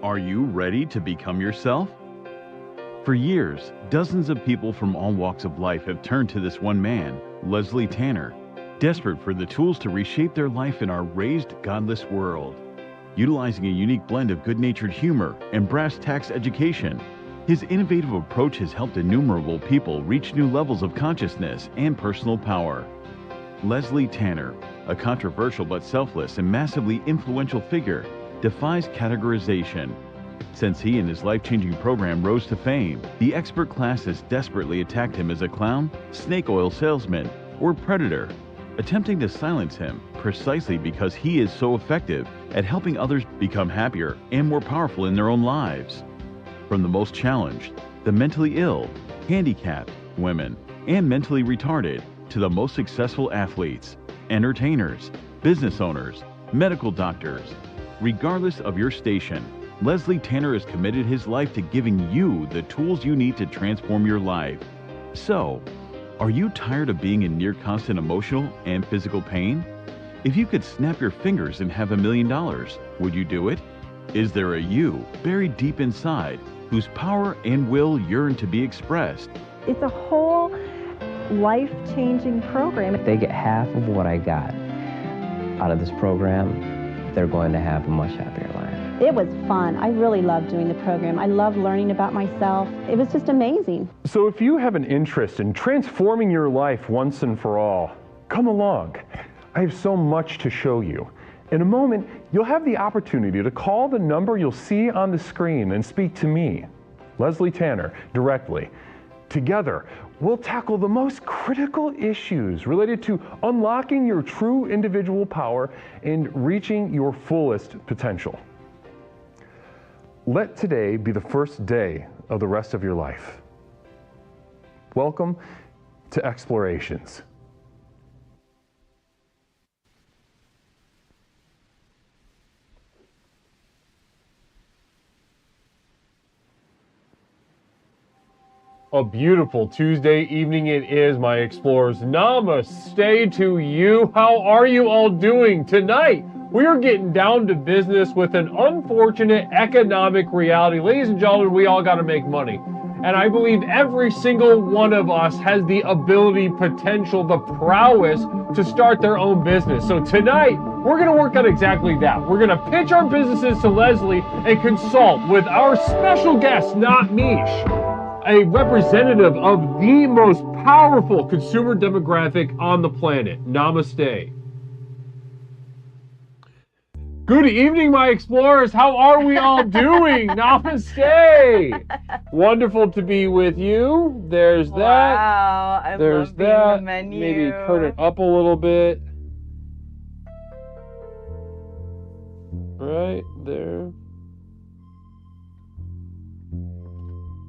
Are you ready to become yourself? For years, dozens of people from all walks of life have turned to this one man, Leslie Tanner, desperate for the tools to reshape their life in our raised, godless world. Utilizing a unique blend of good-natured humor and brass tacks education, his innovative approach has helped innumerable people reach new levels of consciousness and personal power. Leslie Tanner, a controversial but selfless and massively influential figure, defies categorization. Since he and his life-changing program rose to fame, the expert class has desperately attacked him as a clown, snake oil salesman, or predator, attempting to silence him precisely because he is so effective at helping others become happier and more powerful in their own lives. From the most challenged, the mentally ill, handicapped, women, and mentally retarded, to the most successful athletes, entertainers, business owners, medical doctors. Regardless of your station, Leslie Tanner has committed his life to giving you the tools you need to transform your life. So, are you tired of being in near constant emotional and physical pain? If you could snap your fingers and have $1 million, would you do it? Is there a you buried deep inside whose power and will yearn to be expressed? It's a whole life-changing program. If they get half of what I got out of this program, they're going to have a much happier life. It was fun. I really loved doing the program. I loved learning about myself. It was just amazing. So if you have an interest in transforming your life once and for all, come along. I have so much to show you. In a moment, you'll have the opportunity to call the number you'll see on the screen and speak to me, Leslie Tanner, directly. Together, we'll tackle the most critical issues related to unlocking your true individual power and reaching your fullest potential. Let today be the first day of the rest of your life. Welcome to Explorations. A beautiful Tuesday evening it is, my explorers. Namaste to you. How are you all doing? Tonight, we are getting down to business with an unfortunate economic reality. Ladies and gentlemen, we all got to make money. And I believe every single one of us has the ability, potential, the prowess to start their own business. So tonight, we're going to work on exactly that. We're going to pitch our businesses to Leslie and consult with our special guest, not Mish, a representative of the most powerful consumer demographic on the planet. Namaste. Good evening, my explorers. How are we all doing? Namaste. Wonderful to be with you. There's that. Wow, I There's love being that. the menu. Maybe turn it up a little bit. Right there.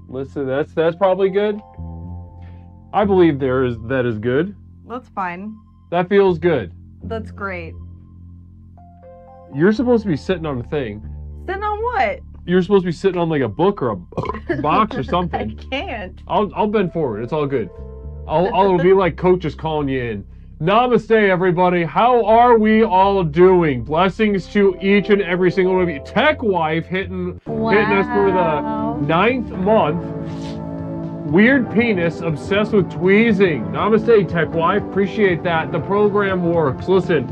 Listen, that's probably good. I believe that is good. That's fine. That feels good. That's great. You're supposed to be sitting on a thing. Sitting on what? You're supposed to be sitting on like a book or a box or something. I can't. I'll bend forward. It's all good. It'll be like coaches calling you in. Namaste, everybody. How are we all doing? Blessings to each and every single one of you. Tech Wife hitting us for the 9th month. Weird Penis, obsessed with tweezing. Namaste, Tech Wife. Appreciate that. The program works. Listen,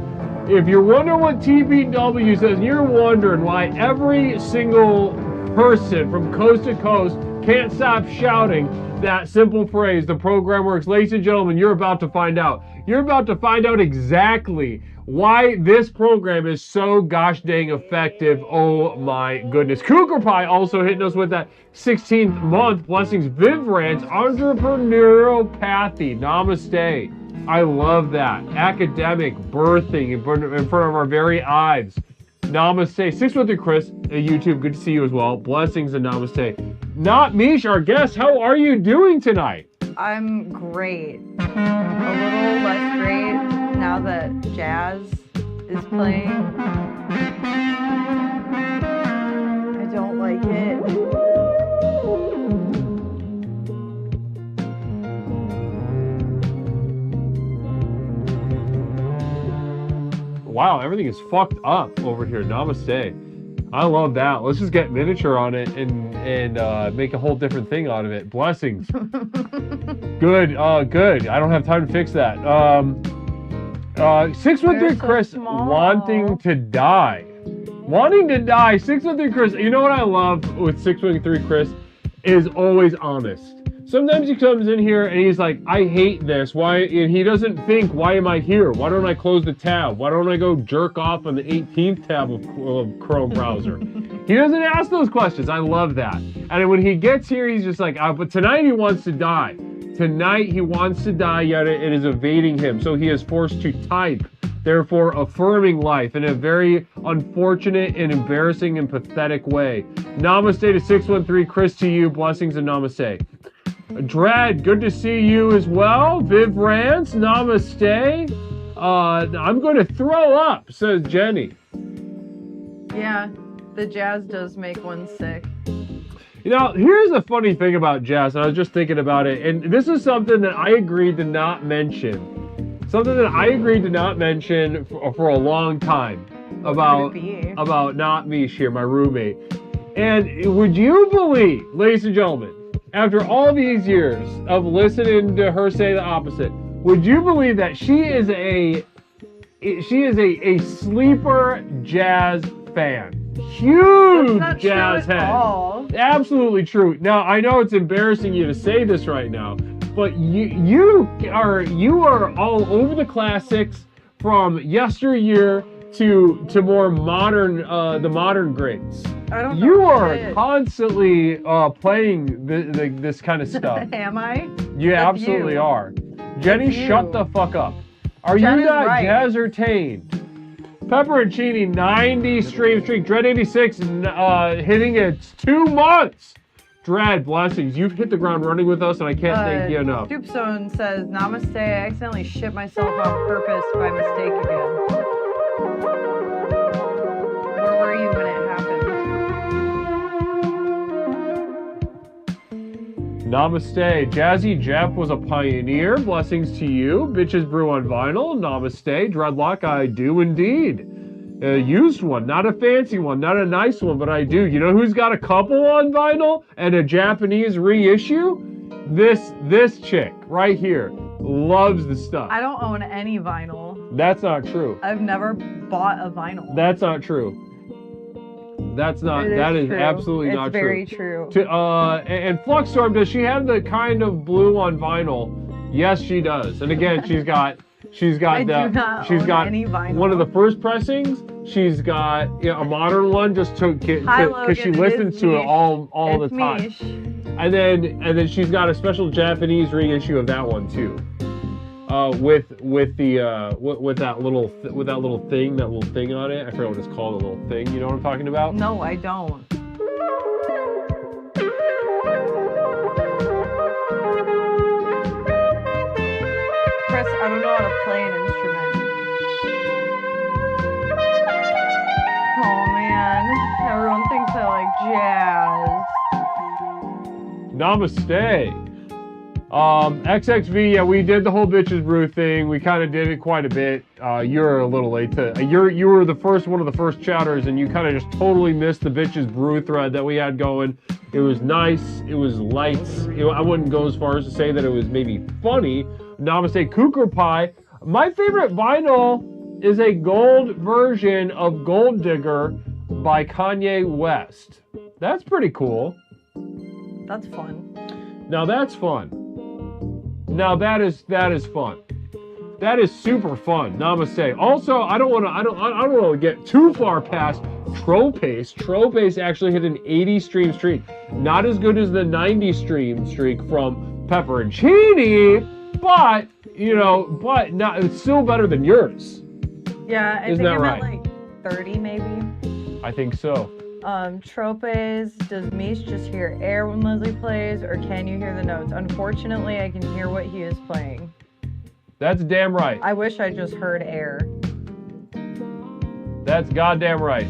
if you're wondering what TBW says, and you're wondering why every single person from coast to coast can't stop shouting that simple phrase, the program works. Ladies and gentlemen, you're about to find out. You're about to find out exactly why this program is so gosh dang effective. Oh my goodness. Cougar Pie also hitting us with that 16th month. Blessings, Vivrance, entrepreneuropathy. Namaste. I love that. Academic birthing in front of our very eyes. Namaste. 6 with you, Chris. YouTube, good to see you as well. Blessings and namaste. Not Mish, our guest. How are you doing tonight? I'm great. A little less great now that jazz is playing. I don't like it. Wow, everything is fucked up over here. Namaste. I love that. Let's just get miniature on it and make a whole different thing out of it. Blessings. Good. Good. I don't have time to fix that. 613 They're so Chris small. wanting to die. Wanting to die. 613 Chris. You know what I love with 613 Chris is always honest. Sometimes he comes in here and he's like, I hate this. Why? And he doesn't think, why am I here? Why don't I close the tab? Why don't I go jerk off on the 18th tab of Chrome browser? He doesn't ask those questions. I love that. And when he gets here, he's just like, but tonight he wants to die. Tonight he wants to die, yet it is evading him. So he is forced to type, therefore affirming life in a very unfortunate and embarrassing and pathetic way. Namaste to 613 Chris, to you. Blessings and namaste. Dread, good to see you as well. Viv Rance, namaste. I'm going to throw up, says Jenny. Yeah, the jazz does make one sick. You know, here's the funny thing about jazz, and I was just thinking about it, and this is something that I agreed to not mention. Something that I agreed to not mention for a long time about not me, Sheer, my roommate. And would you believe, ladies and gentlemen, after all these years of listening to her say the opposite, would you believe that she is a sleeper jazz fan? Huge jazz head. Absolutely true. Now I know it's embarrassing you to say this right now, but you are all over the classics from yesteryear to more modern the modern greats. I don't know. You are constantly playing this kind of stuff. Am I? You absolutely are. Jenny, shut the fuck up. Are you not jazz-ertained? Pepperoncini, 90 stream streak. Dread 86 hitting its 2 months. Dread, blessings. You've hit the ground running with us, and I can't thank you enough. Stoopstone says, namaste. I accidentally shit myself on purpose by mistake again. Where were you when it happened? Namaste. Jazzy Jeff was a pioneer. Blessings to you. Bitches brew on vinyl. Namaste. Dreadlock, I do indeed. Used one, not a fancy one, not a nice one, but I do. You know who's got a couple on vinyl and a Japanese reissue? This chick right here loves the stuff. I don't own any vinyl. That's not true. I've never bought a vinyl. That's not true. That is true. absolutely not true. It's very true. And Fluxstorm, does she have the kind of blue on vinyl? Yes, she does. And again, she's got any vinyl. One of the first pressings. She's got a modern one just because she listens to it all the time. Mish. And then she's got a special Japanese reissue of that one too. With that little thing on it. I forget what it's called, a little thing. You know what I'm talking about? No, I don't. Chris, I don't know how to play an instrument. Oh man, everyone thinks I like jazz. Namaste. XXV, yeah, we did the whole Bitches Brew thing. We kind of did it quite a bit. You're a little late to. You were one of the first chatters, and you kind of just totally missed the Bitches Brew thread that we had going. It was nice. It was light. I wouldn't go as far as to say that it was maybe funny. Namaste, Cooker Pie. My favorite vinyl is a gold version of Gold Digger by Kanye West. That's pretty cool. That's fun. Now that's fun. Now that is fun. That is super fun. Namaste. Also, I don't want to get too far past Tropace. Tropace actually hit an 80 stream streak. Not as good as the 90 stream streak from Pepperoncini, but it's still better than yours. Yeah, I think I'm at like 30 maybe. I think so. Tropes, does Mish just hear air when Leslie plays, or can you hear the notes? Unfortunately, I can hear what he is playing. That's damn right. I wish I just heard air. That's goddamn right.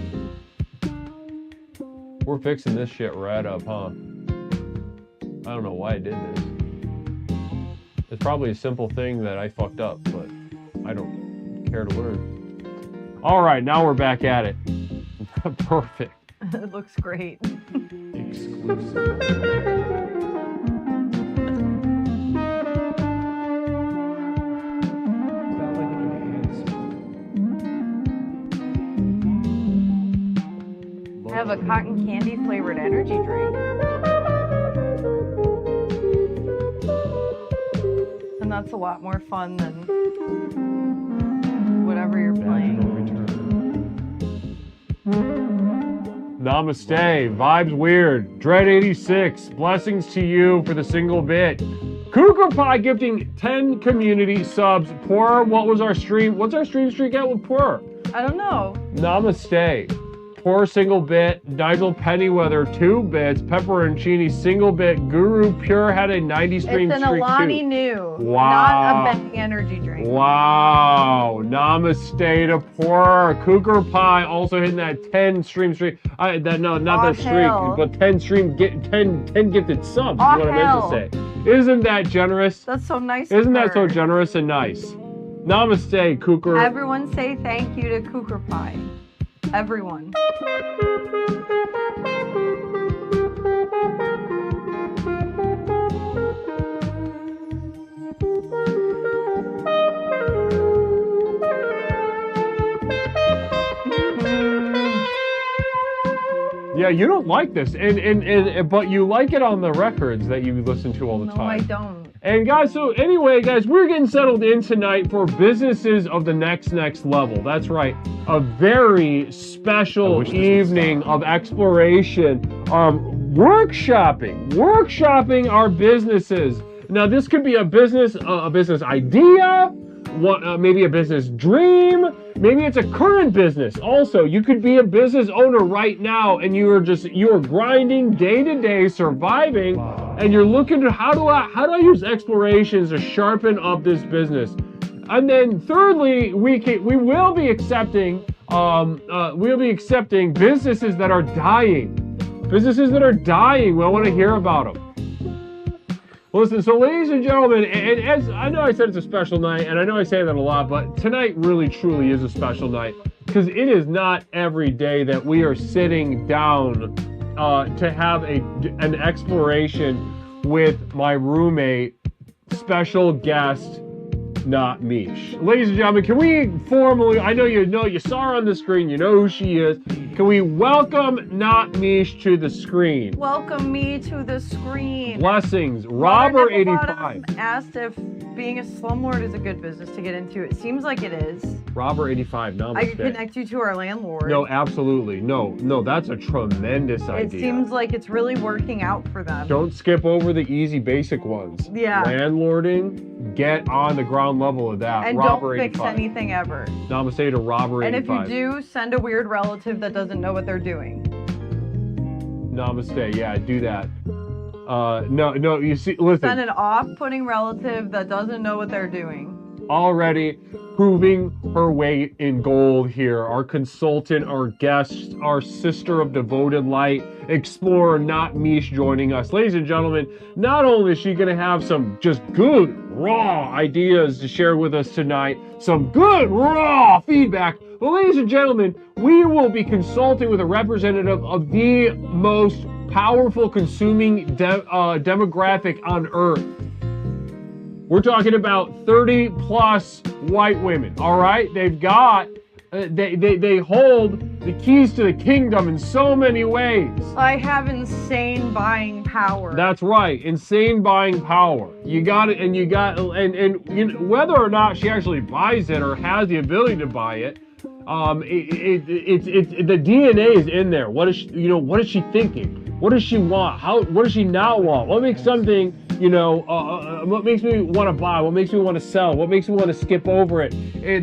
We're fixing this shit right up, huh? I don't know why I did this. It's probably a simple thing that I fucked up, but I don't care to learn. All right, now we're back at it. Perfect. It looks great. Exclusive. I have a cotton candy flavored energy drink. And that's a lot more fun than whatever you're playing. Namaste, vibes weird. Dread 86, blessings to you for the single bit. Cougar Pie gifting 10 community subs. Poor, what was our stream? What's our stream streak at with Poor? I don't know. Namaste. Poor single bit. Nigel Pennyweather 2 bits. Pepperoncini single bit. Guru Pure had a 90 stream It's an streak Alani too. New, Wow. not a Benny energy drink. Wow. Namaste to Poor. Cougar Pie also hitting that 10 stream streak. Not that streak, hell. but 10 gifted subs Aw, is what I hell. meant to say. Isn't that generous? That's so nice. of Isn't that so her. generous and nice? Namaste, Cougar. Everyone say thank you to Cougar Pie. Everyone. Yeah, you don't like this, but you like it on the records that you listen to all the No, time. I don't. And guys, so anyway, guys, we're getting settled in tonight for businesses of the next level. That's right, a very special evening of exploration, workshopping our businesses. Now, this could be a business idea, maybe a business dream. Maybe it's a current business. Also, you could be a business owner right now, and you are grinding day to day, surviving, and you're looking at how do I use explorations to sharpen up this business. And then thirdly, we will be accepting businesses that are dying. Businesses that are dying. We want to hear about them. Listen, so ladies and gentlemen, and as I know I said it's a special night, and I know I say that a lot, but tonight really truly is a special night because it is not every day that we are sitting down to have an exploration with my roommate, special guest, Not Mish. Ladies and gentlemen, can we formally, I know you saw her on the screen, you know who she is. Can we welcome Not Mish to the screen? Welcome me to the screen. Blessings, Robert85. Asked if being a slumlord is a good business to get into. It seems like it is. Robert85, namaste. I could connect you to our landlord. No, absolutely. No, that's a tremendous It idea. seems like it's really working out for them. Don't skip over the easy basic ones. Yeah. Landlording, get on the ground level of that. And Robert don't fix 85. anything ever. Namaste to Robert85. And if you do, send a weird relative that doesn't know what they're doing. Namaste, yeah, do that. No, you see, listen. Send an off-putting relative that doesn't know what they're doing. Already proving her weight in gold here. Our consultant, our guest, our sister of devoted light, explorer Not Mish joining us. Ladies and gentlemen, not only is she going to have some just good, raw ideas to share with us tonight, some good, raw feedback, but ladies and gentlemen, we will be consulting with a representative of the most powerful consuming demographic on Earth. We're talking about 30 plus white women, all right? They've got, they hold the keys to the kingdom in so many ways. I have insane buying power. That's right, insane buying power. You got it, and you know, whether or not she actually buys it or has the ability to buy it, the DNA is in there. What is she thinking? What does she want? What does she not want? What makes something, what makes me want to buy? What makes me want to sell? What makes me want to skip over it?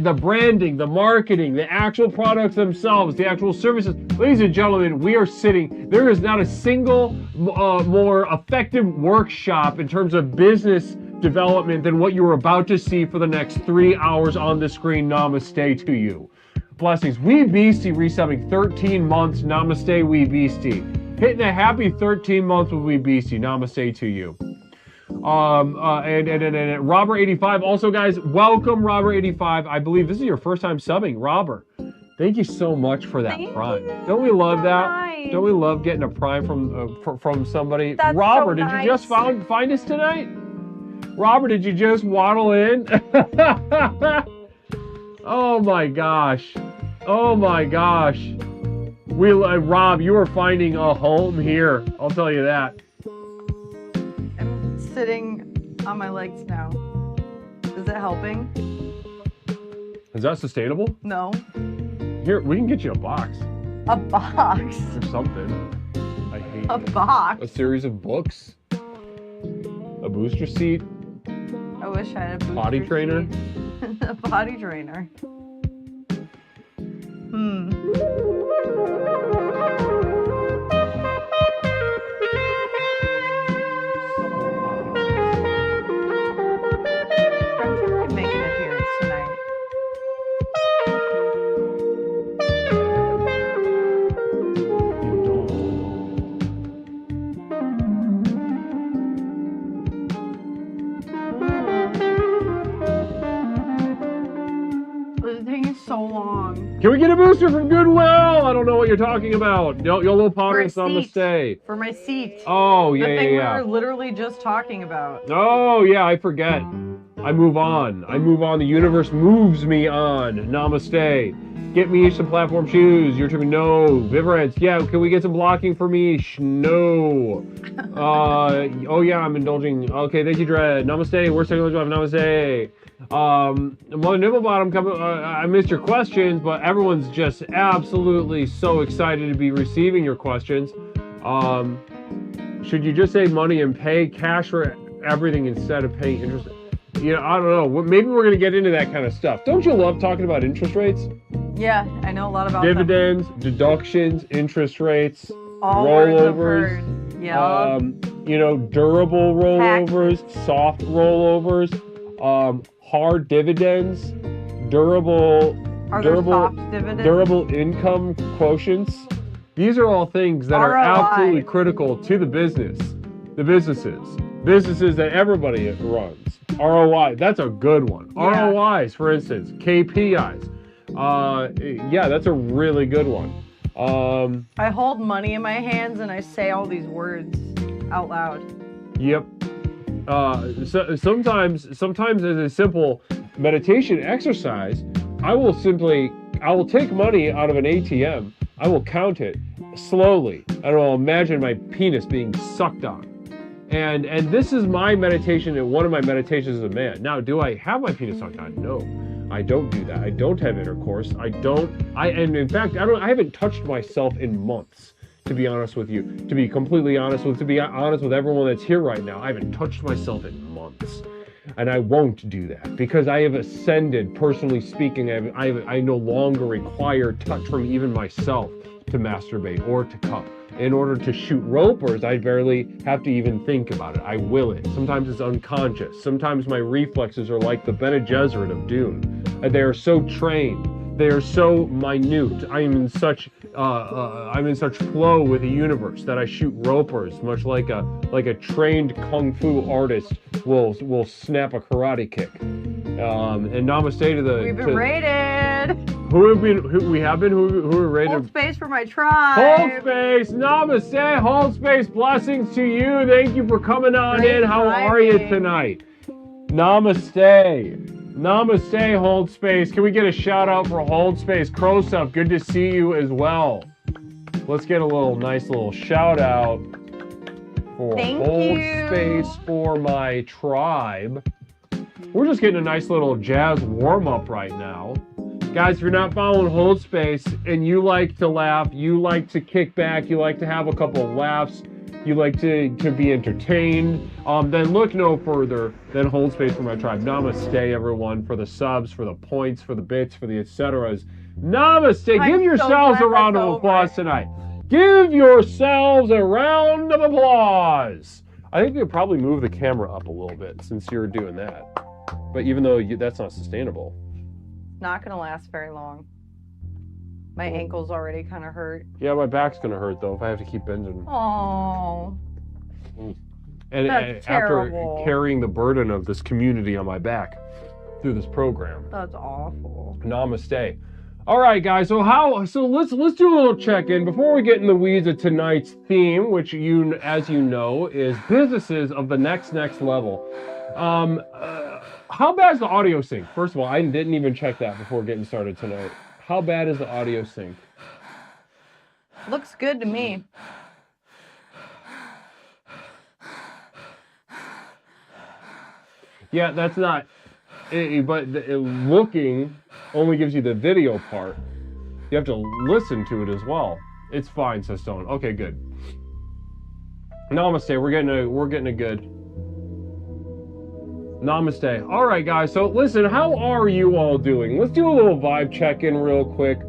The branding, the marketing, the actual products themselves, the actual services. Ladies and gentlemen, we are sitting, there is not a single more effective workshop in terms of business development than what you're about to see for the next 3 hours on the screen. Namaste to you. Blessings. We Beastie resubbing 13 months. Namaste, We Beastie. Hitting a happy 13 months with We Beastie. Namaste to you. And Robert85. Also, guys, welcome Robert85. I believe this is your first time subbing, Robert. Thank you so much for that Thank prime. you. Don't we love So that? nice. Don't we love getting a prime from somebody? That's Robert, so did you just nice. find us tonight? Robert, did you just waddle in? Oh my gosh. Oh my gosh. Rob, you are finding a home here. I'll tell you that. I'm sitting on my legs now. Is it helping? Is that sustainable? No. Here, we can get you a box A box. or something. I hate A it. box. A series of books. A booster seat. I wish I had a booster Potty trainer. seat. A potty trainer. Friendship could make an appearance tonight. This is taking so long. Can we get a booster from Goodwill? I don't know what you're talking about. Yolo Potters For a seat. Namaste. For my seat. Oh, The yeah, thing we yeah. were literally just talking about. Oh, yeah, I forget. I move on. I move on. The universe moves me on. Namaste. Get me some platform shoes. You're to no. Viverance. Yeah, can we get some blocking for me? No. Oh, yeah, I'm indulging. Okay, thank you, Dread. Namaste. Worst technology of namaste. Mother Nibblebottom, I missed your questions, but everyone's just absolutely so excited to be receiving your questions. Should you just save money and pay cash for everything instead of paying interest? You know, I don't know. Maybe we're going to get into that kind of stuff. Don't you love talking about interest rates? Yeah, I know a lot about them. Dividends, deductions, interest rates, All words I've rollovers. heard. Yeah. You know, durable rollovers, soft rollovers, hard dividends, durable soft dividends? durable income quotients. These are all things that are ROI. absolutely critical to the businesses that everybody runs. ROI, that's a good one. Yeah. ROIs, for instance, KPIs. Yeah, that's a really good one. I hold money in my hands and I say all these words out loud. Yep. Sometimes as a simple meditation exercise, I will take money out of an ATM, I will count it slowly, and I will imagine my penis being sucked on. And this is my meditation, and one of my meditations as a man. Now, do I have my penis sucked on? No, I don't do that. I don't have intercourse. And in fact, I haven't touched myself in months, to be honest with you. To be completely honest with everyone that's here right now, I haven't touched myself in months. And I won't do that because I have ascended, personally speaking. I no longer require touch from even myself to masturbate or to come. In order to shoot ropers, I barely have to even think about it. I will it. Sometimes it's unconscious. Sometimes my reflexes are like the Bene Gesserit of Dune. They are so trained. They are so minute. I'm in such flow with the universe that I shoot ropers, much like a trained kung fu artist will snap a karate kick. And namaste to the. We've been rated. Who have we rated? Hold space for my tribe. Hold space, namaste, hold space, blessings to you. Thank you for coming on Great in. How are you timing. tonight? Namaste. Namaste, hold space. Can we get a shout out for hold space? Crowsup, good to see you as well. Let's get a nice little shout out for Thank hold you. space for my tribe. We're just getting a nice little jazz warm up right now. Guys, if you're not following Hold Space and you like to laugh, you like to kick back, you like to have a couple of laughs, you like to be entertained, then look no further than Hold Space for my tribe. Namaste, everyone, for the subs, for the points, for the bits, for the et-ceteras. Namaste. I'm Give so yourselves glad a round that's of over. applause tonight. Give yourselves a round of applause. I think we could probably move the camera up a little bit since you're doing that. But even though that's not sustainable. Not gonna last very long. My ankle's already kind of hurt. Yeah, my back's gonna hurt though if I have to keep bending. Oh, And that's after terrible. carrying the burden of this community on my back through this program. that's awful. Namaste. All right, guys. So let's do a little check-in before we get in the weeds of tonight's theme, which as you know, is businesses of the next level. How bad is the audio sync? First of all, I didn't even check that before getting started tonight. How bad is the audio sync? Looks good to me. Yeah, that's not. But looking only gives you the video part. You have to listen to it as well. It's fine, says Stone. Okay, good. Namaste. We're getting a good. Namaste. All right, guys. So listen, how are you all doing? Let's do a little vibe check-in real quick.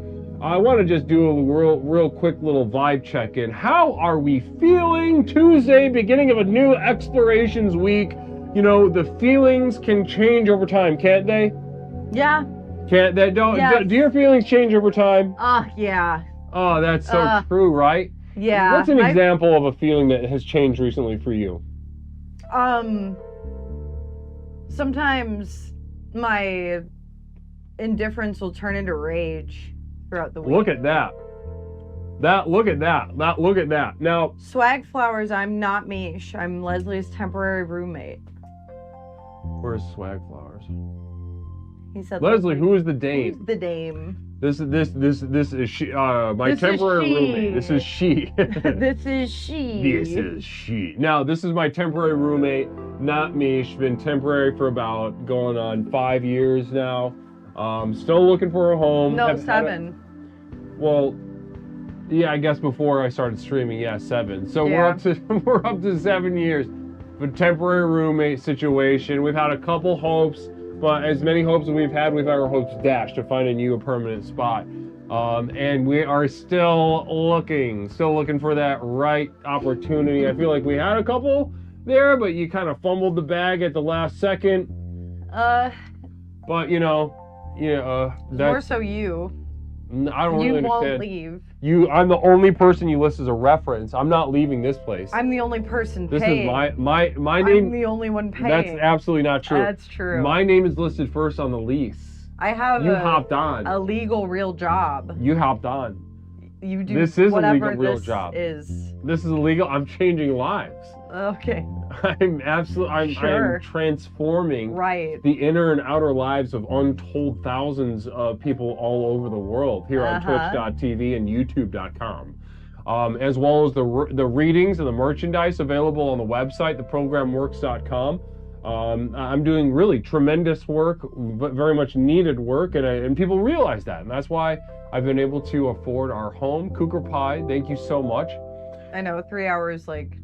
I want to just do a real quick little vibe check-in. How are we feeling? Tuesday, beginning of a new explorations week. You know, the feelings can change over time, can't they? Yeah. Can't they? Yes. Do your feelings change over time? Yeah. Oh, that's so true, right? Yeah. What's an example of a feeling that has changed recently for you? Sometimes my indifference will turn into rage throughout the week. Look at that. Look at that. Now, Swag Flowers, I'm not Mish. I'm Leslie's temporary roommate. where's Swag Flowers? He said Leslie, who is the dame? Who's the dame? This is she. My This is temporary she. roommate. This is she. This is she. This is she. Now, this is my temporary roommate, not me. She's been temporary for about going on 5 years now. Still looking for a home. No, 7. Well, yeah, I guess before I started streaming, yeah, 7. So Yeah. we're up to 7 years. A temporary roommate situation. We've had a couple hopes, but as many hopes as we've had our hopes dashed to find a permanent spot. And we are still looking for that right opportunity. I feel like we had a couple there, but you kind of fumbled the bag at the last second. But more so you. I don't You really won't understand. leave. I'm the only person you list as a reference. I'm not leaving this place. I'm the only person This paying. is my I'm name. the only one paying. That's absolutely not true. That's true. My name is listed first on the lease. I have You hopped on. a legal real job. You hopped on. You do This is a whatever legal real this job. is. This is illegal. I'm changing lives. Okay. I'm Sure. transforming Right. the inner and outer lives of untold thousands of people all over the world here on Twitch.tv and YouTube.com. As well as the readings and the merchandise available on the website, theprogramworks.com. I'm doing really tremendous work, but very much needed work, and people realize that, and that's why I've been able to afford our home. Cougar Pie, thank you so much. I know, 3 hours, like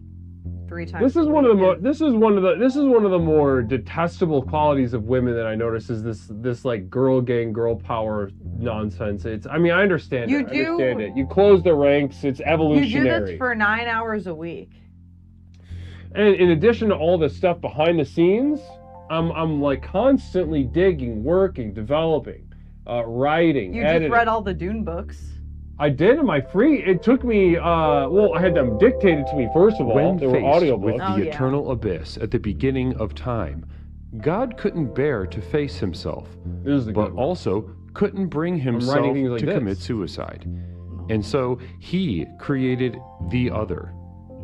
3 times. This is a one of the week. this is one of the more detestable qualities of women that I notice is this like girl gang, girl power nonsense. I understand You it. I do- understand it. You close the ranks. It's You do evolutionary. this for 9 hours a week. And in addition to all the stuff behind the scenes, I'm like constantly digging, working, developing, writing, You editing. just read all the Dune books. I did in my free. It took me. Well, I had them dictated to me first of all. When They were faced audiobooks. with Oh, the yeah. eternal abyss at the beginning of time, God couldn't bear to face himself, This is a but good one. also couldn't bring himself writing things like to this. commit suicide. And so he created the other,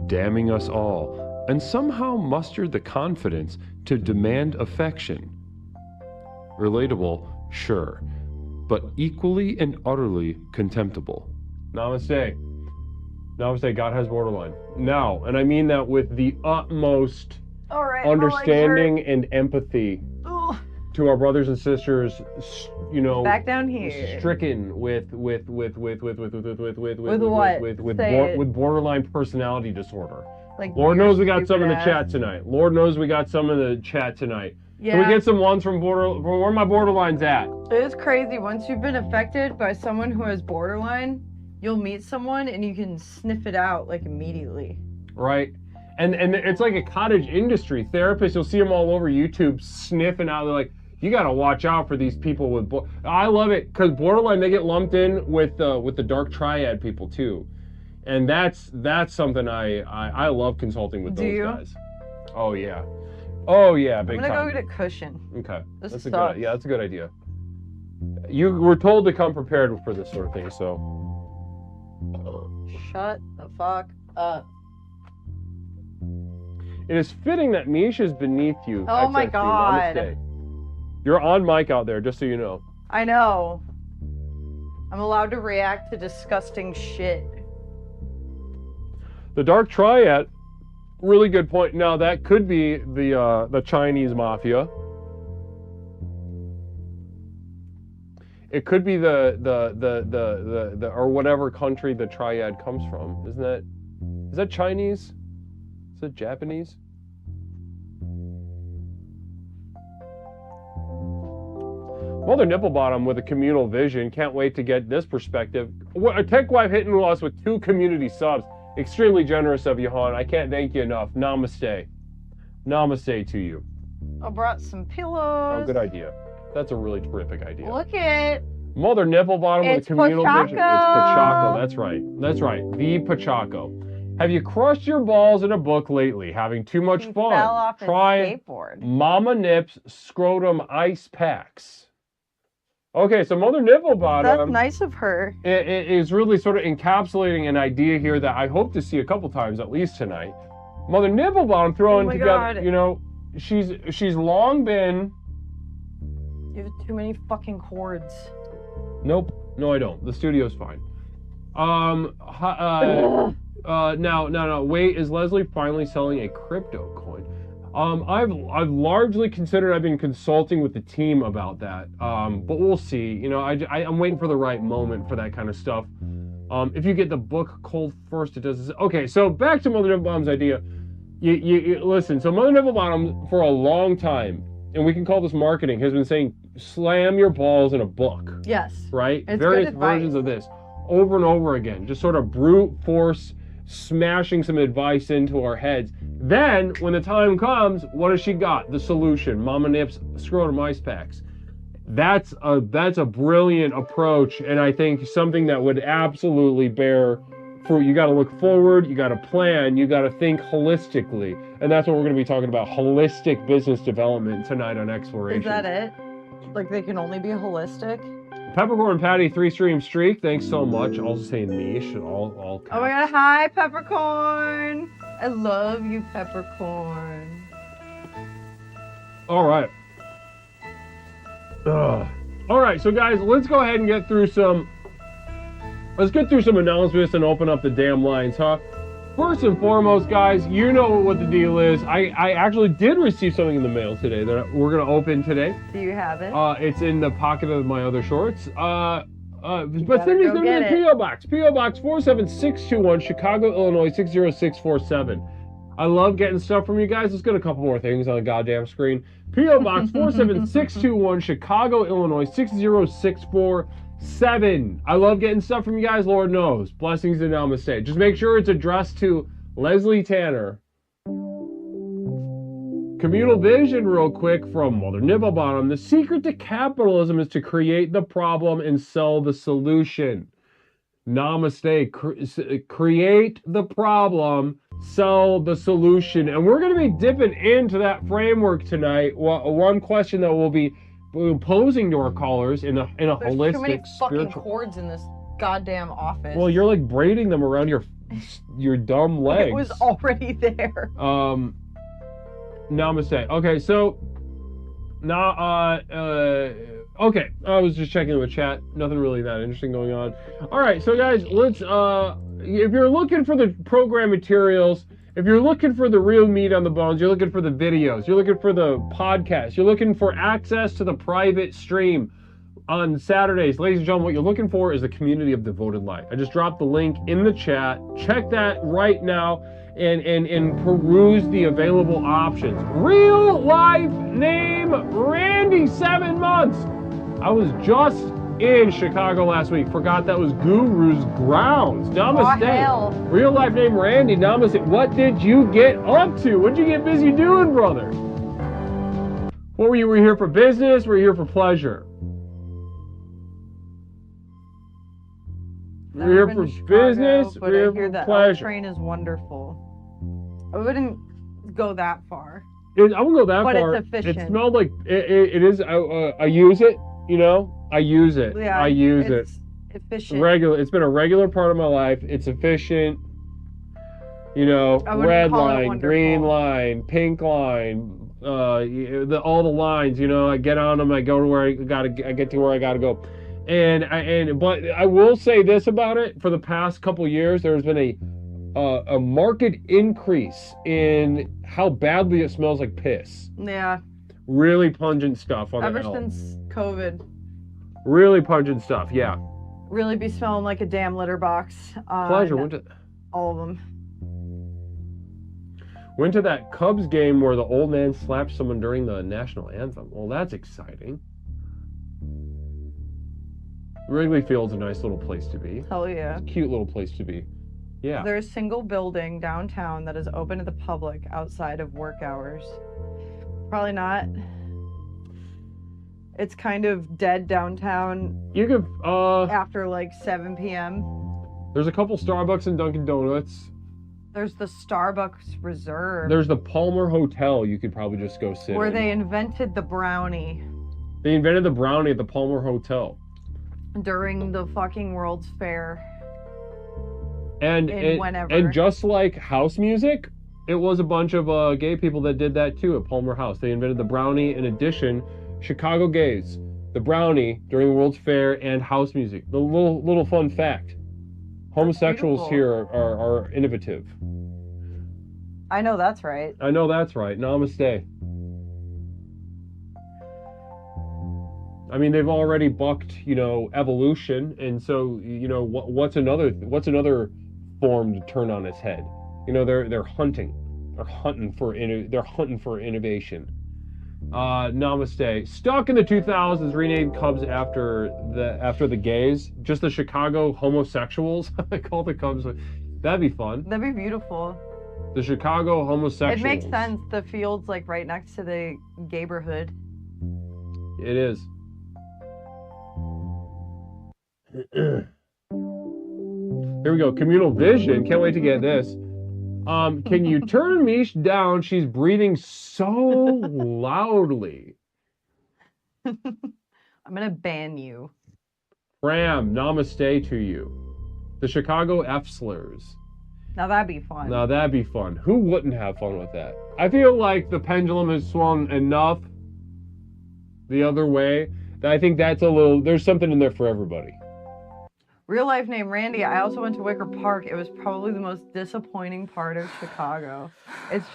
damning us all, and somehow mustered the confidence to demand affection. Relatable, sure, but equally and utterly contemptible. Namaste. Namaste. God has borderline. Now, and I mean that with the utmost All right. understanding and empathy to our brothers and sisters, Back down here. stricken with what? Say it. borderline personality disorder. Like, Lord your knows we got some in the stupid chat ass. tonight. Lord knows we got some in the chat tonight. Yeah. Can we get some ones from where are my borderlines at? It's crazy. Once you've been affected by someone who has borderline, you'll meet someone and you can sniff it out like immediately. Right? And it's like a cottage industry. Therapists, you'll see them all over YouTube sniffing out. They're like, you got to watch out for these people with. I love it because borderline, they get lumped in with the dark triad people too, and that's something I love consulting with Do those you? guys. Oh yeah, big I'm gonna time. go get a cushion. Okay, This that's a sucks. good. Yeah, that's a good idea. You were told to come prepared for this sort of thing, so. Shut the fuck up. It is fitting that Misha is beneath you. Oh my XXD. God. Namaste. You're on mic out there, just so you know. I know. I'm allowed to react to disgusting shit. The Dark Triad, really good point. Now that could be the Chinese mafia. It could be the or whatever country the Triad comes from. Is that Chinese? Is that Japanese? Mother Nipplebottom with a communal vision. Can't wait to get this perspective. A tech wife hitting us with 2 community subs. Extremely generous of you, hon. I can't thank you enough. Namaste. Namaste to you. I brought some pillows. Oh, good idea. That's a really terrific idea. Look at Mother Nipplebottom with It's a communal vision. It's Pachaco. Pachaco. That's right. That's right. The Pachaco. Have you crushed your balls in a book lately? Having too much he fun? fell off his Try skateboard. Mama Nip's scrotum ice packs. Okay, so Mother Nipplebottom. That's nice of her. It is really sort of encapsulating an idea here that I hope to see a couple times at least tonight. Mother Nipplebottom throwing Oh my together. God. You know, she's long been. You have too many fucking cords. Nope. No, I don't. The studio's fine. Now, wait, is Leslie finally selling a crypto coin? I've largely considered, I've been consulting with the team about that, but we'll see. You know, I'm waiting for the right moment for that kind of stuff. If you get the book cold first, it does this. Okay, so back to Mother Nipplebottom's idea. You listen, so Mother Nipplebottom, for a long time, and we can call this marketing, has been saying, slam your balls in a book. Yes. Right? It's Various good advice. versions of this over and over again, just sort of brute force smashing some advice into our heads. Then, when the time comes, what has she got? The solution. Mama Nip's scrotum ice packs. That's a brilliant approach, and I think something that would absolutely bear fruit. You got to look forward, you got to plan, you got to think holistically, and that's what we're going to be talking about: holistic business development tonight on Exploration. Is that it? Like they can only be holistic? Peppercorn Patty 3-stream streak. Thanks so much. Also saying niche and all caps. Oh my god, hi Peppercorn! I love you, Peppercorn. All right. All right, so guys, let's go ahead and get through some announcements and open up the damn lines, huh? First and foremost, guys, you know what the deal is. I actually did receive something in the mail today that we're gonna open today. Do you have it? It's in the pocket of my other shorts. But better send me go the get it. P.O. Box. P.O. Box 47621, Chicago, Illinois 60647. I love getting stuff from you guys. Let's get a couple more things on the goddamn screen. P.O. Box 47621, Chicago, Illinois 60647. I love getting stuff from you guys, Lord knows. Blessings and namaste. Just make sure it's addressed to Leslie Tanner. Communal vision real quick from Mother Nipplebottom. The secret to capitalism is to create the problem and sell the solution. Namaste. Create the problem, sell the solution. And we're going to be dipping into that framework tonight. One question that we'll be posing to our callers in a There's holistic, too many fucking spiritual... cords in this goddamn office. Well, you're like braiding them around your dumb legs. It was already there. Namaste. Okay, so now, okay, I was just checking with chat. Nothing really that interesting going on. All right, so guys, let's. If you're looking for the program materials, if you're looking for the real meat on the bones, you're looking for the videos, you're looking for the podcast, you're looking for access to the private stream on Saturdays, ladies and gentlemen, what you're looking for is the community of devoted light. I just dropped the link in the chat. Check that right now and peruse the available options. Real life name Randy, 7 months. I was just in Chicago last week. Forgot that was Guru's grounds. Namaste. Oh, hell. Real life name Randy. Namaste. What did you get up to? What'd you get busy doing, brother? What were you? Were you here for business? Were you here for pleasure? We're here Never for been to Chicago, business, but we're I here hear for that pleasure. train is wonderful. I wouldn't go that far. I wouldn't go that But it's far. efficient. It smelled like it is. I use it, you know. I use it. Yeah, I use it. it's efficient. It's been a regular part of my life. It's efficient. You know, I wouldn't red call it line, wonderful. green line, pink line, all the lines. You know, I get on them. I go to where I get to where I gotta go. But I will say this about it: for the past couple years, there's been a marked increase in how badly it smells like piss. Yeah. Really pungent stuff on Ever the L. since COVID. Really pungent stuff. Yeah. Really be smelling like a damn litter box. Pleasure. All of them. Went to that Cubs game where the old man slapped someone during the national anthem. Well, that's exciting. Wrigley Field's a nice little place to be. Hell yeah. Cute little place to be. Yeah. There's a single building downtown that is open to the public outside of work hours. Probably not. It's kind of dead downtown. You could After like 7 p.m. There's a couple Starbucks and Dunkin' Donuts. There's the Starbucks Reserve. There's the Palmer Hotel you could probably just go sit where in. they invented the brownie They invented the brownie at the Palmer Hotel. during the fucking World's Fair. And Whenever. And just like house music, it was a bunch of gay people that did that too at Palmer House. They invented the brownie. In addition, Chicago gays, the brownie during the World's Fair, and house music. The little fun fact: homosexuals here are innovative. I know that's right. I know that's right. Namaste. I mean, they've already bucked, evolution, and so, what's another form to turn on its head? They're hunting for innovation. Namaste. Stuck in the 2000s, renamed Cubs after the gays. Just the Chicago homosexuals. I call the Cubs. That'd be fun. That'd be beautiful. The Chicago homosexuals. It makes sense. The field's like right next to the neighborhood. It is. Here we go. Communal vision. Can't wait to get this. Can you turn Mish down? She's breathing so loudly. I'm gonna ban you. Ram, namaste to you. The Chicago F-slurs. Now that'd be fun. Now that'd be fun. Who wouldn't have fun with that? I feel like the pendulum has swung enough the other way that I think there's something in there for everybody. Real life name Randy. I also went to Wicker Park. It was probably the most disappointing part of Chicago. It's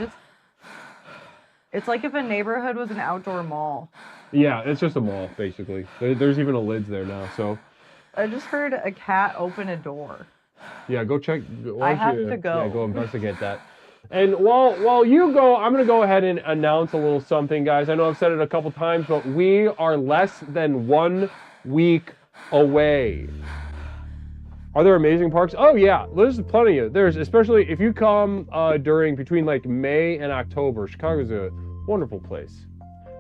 like if a neighborhood was an outdoor mall. Yeah, it's just a mall, basically. There's even a lids there now, so. I just heard a cat open a door. Yeah, go check. I have to go. Yeah, go investigate that. And while you go, I'm going to go ahead and announce a little something, guys. I know I've said it a couple times, but we are less than 1 week away. Are there amazing parks? Oh yeah, there's plenty of. There's, especially if you come between like May and October. Chicago's a wonderful place.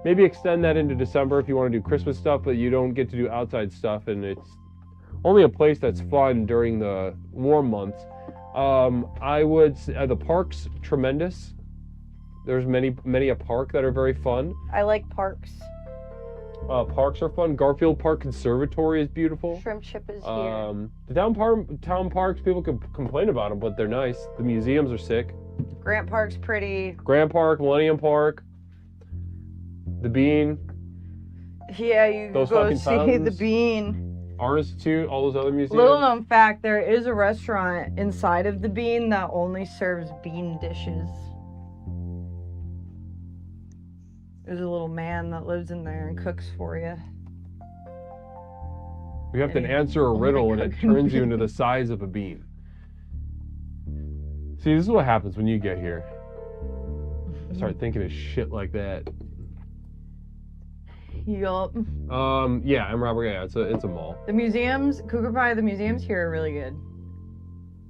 Maybe extend that into December if you want to do Christmas stuff, but you don't get to do outside stuff, and it's only a place that's fun during the warm months. I would say the park's tremendous. There's many a park that are very fun. I like parks. Parks are fun. Garfield Park Conservatory is beautiful. Shrimp Ship is here. The town parks, people can complain about them, but they're nice. The museums are sick. Grant Park's pretty. Grant Park, Millennium Park, the Bean. Yeah, you Those go fucking see fountains. the Bean. Art Institute, all those other museums. Little known fact, there is a restaurant inside of the Bean that only serves bean dishes. There's a little man that lives in there and cooks for you. You have to answer a riddle and it turns you into the size of a bean. See, this is what happens when you get here. I start thinking of shit like that. Yup. Yeah, I'm Robert. Yeah, it's a mall. The museums, Cougar Pie, the museums here are really good.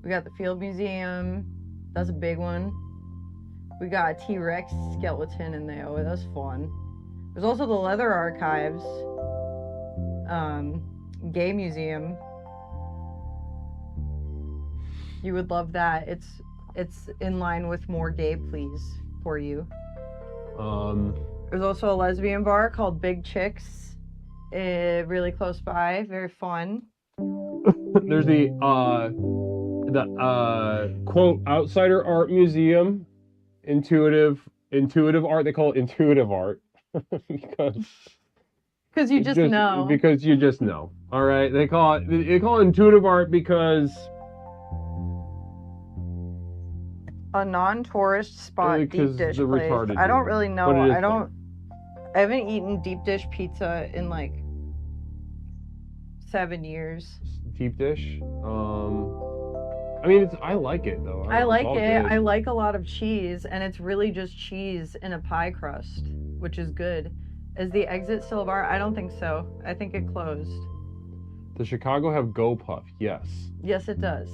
We got the Field Museum. That's a big one. We got a T-Rex skeleton in there. Oh, that's fun. There's also the Leather Archives. Gay Museum. You would love that. It's in line with more gay pleas for you. There's also a lesbian bar called Big Chicks. really close by. Very fun. There's the quote outsider art museum, intuitive art. They call it intuitive art because you just know. Because you just know. All right, they call it intuitive art because a non-tourist spot deep dish place. I don't really know. I haven't eaten deep dish pizza in like 7 years. Deep dish. I mean, I like it though. I like it. I like a lot of cheese, and it's really just cheese in a pie crust, which is good. Is the exit still a bar? I don't think so. I think it closed. Does Chicago have Go Puff? Yes. Yes, it does.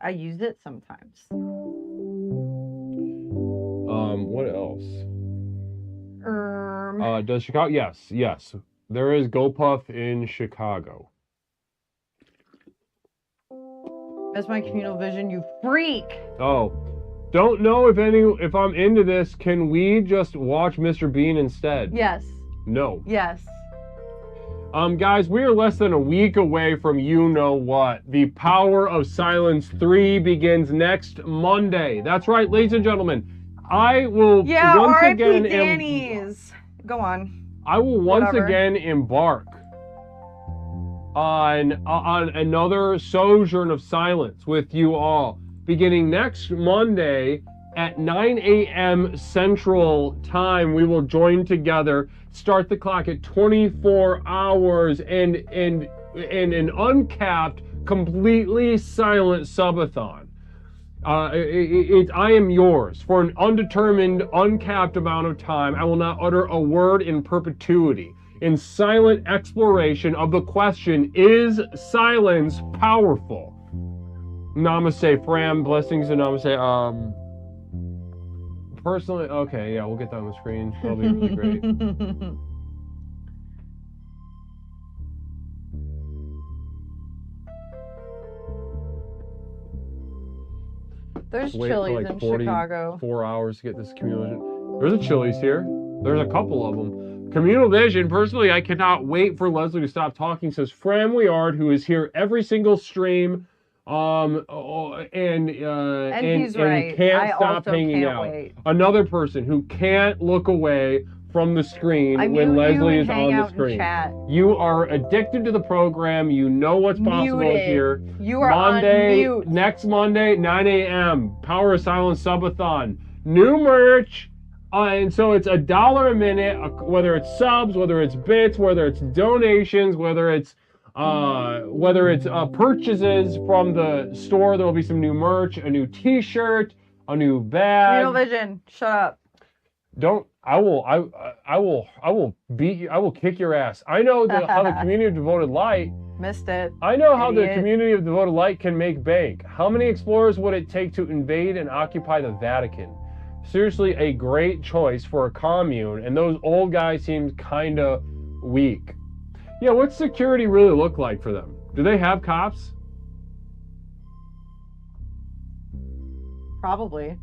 I use it sometimes. What else? Does Chicago? Yes. There is Go Puff in Chicago. That's my communal vision, you freak! Oh, don't know if I'm into this. Can we just watch Mr. Bean instead? Yes. No. Yes. Guys, we are less than a week away from you know what. The Power of Silence 3 begins next Monday. That's right, ladies and gentlemen. I will once again Danny's. Go on. I will once again embark on another sojourn of silence with you all, beginning next Monday at 9 a.m. Central Time. We will join together, start the clock at 24 hours, and an uncapped, completely silent subathon. I am yours for an undetermined, uncapped amount of time. I will not utter a word in perpetuity. In silent exploration of the question, is silence powerful? Namaste, Fram. Blessings and namaste. Personally, okay, yeah, we'll get that on the screen. That'll be really great. There's Wait Chili's for like in Chicago. 4 hours to get this communal vision. There's a Chili's here. There's a couple of them. Communal vision. Personally, I cannot wait for Leslie to stop talking. Says Fram Weard, who is here every single stream, and he's right. Can't stop hanging out. Wait. Another person who can't look away from the screen when Leslie is on the screen. You are addicted to the program. You know what's possible here. You are on mute. Next Monday, 9 a.m. Power of Silence Subathon. New merch. And so it's $1 a minute, whether it's subs, whether it's bits, whether it's donations, whether it's purchases from the store. There will be some new merch, a new T-shirt, a new bag. Communal vision. Shut up. I will beat you. I will kick your ass. I know how the community of Devoted Light missed it. I know how the community of Devoted Light can make bank. How many explorers would it take to invade and occupy the Vatican? Seriously, a great choice for a commune, and those old guys seem kind of weak. Yeah, what's security really look like for them? Do they have cops? Probably.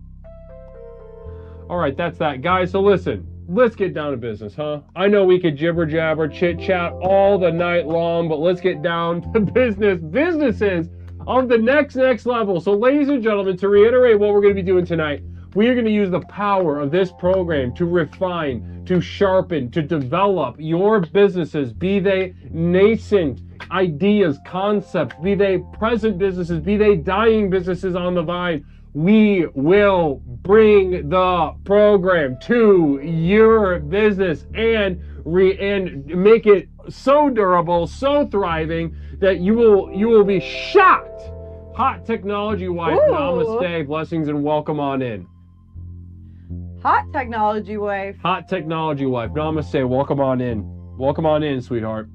All right, that's that. Guys, so listen, let's get down to business, huh? I know we could jibber jabber, chit chat all the night long, but let's get down to business. Businesses of the next level. So ladies and gentlemen, to reiterate what we're going to be doing tonight, we are going to use the power of this program to refine, to sharpen, to develop your businesses, be they nascent ideas, concepts, be they present businesses, be they dying businesses on the vine. We will bring the program to your business and make it so durable, so thriving that you will be shocked. Hot technology wife, namaste, blessings and welcome on in. Hot technology wife. Hot technology wife, namaste, welcome on in. Welcome on in, sweetheart.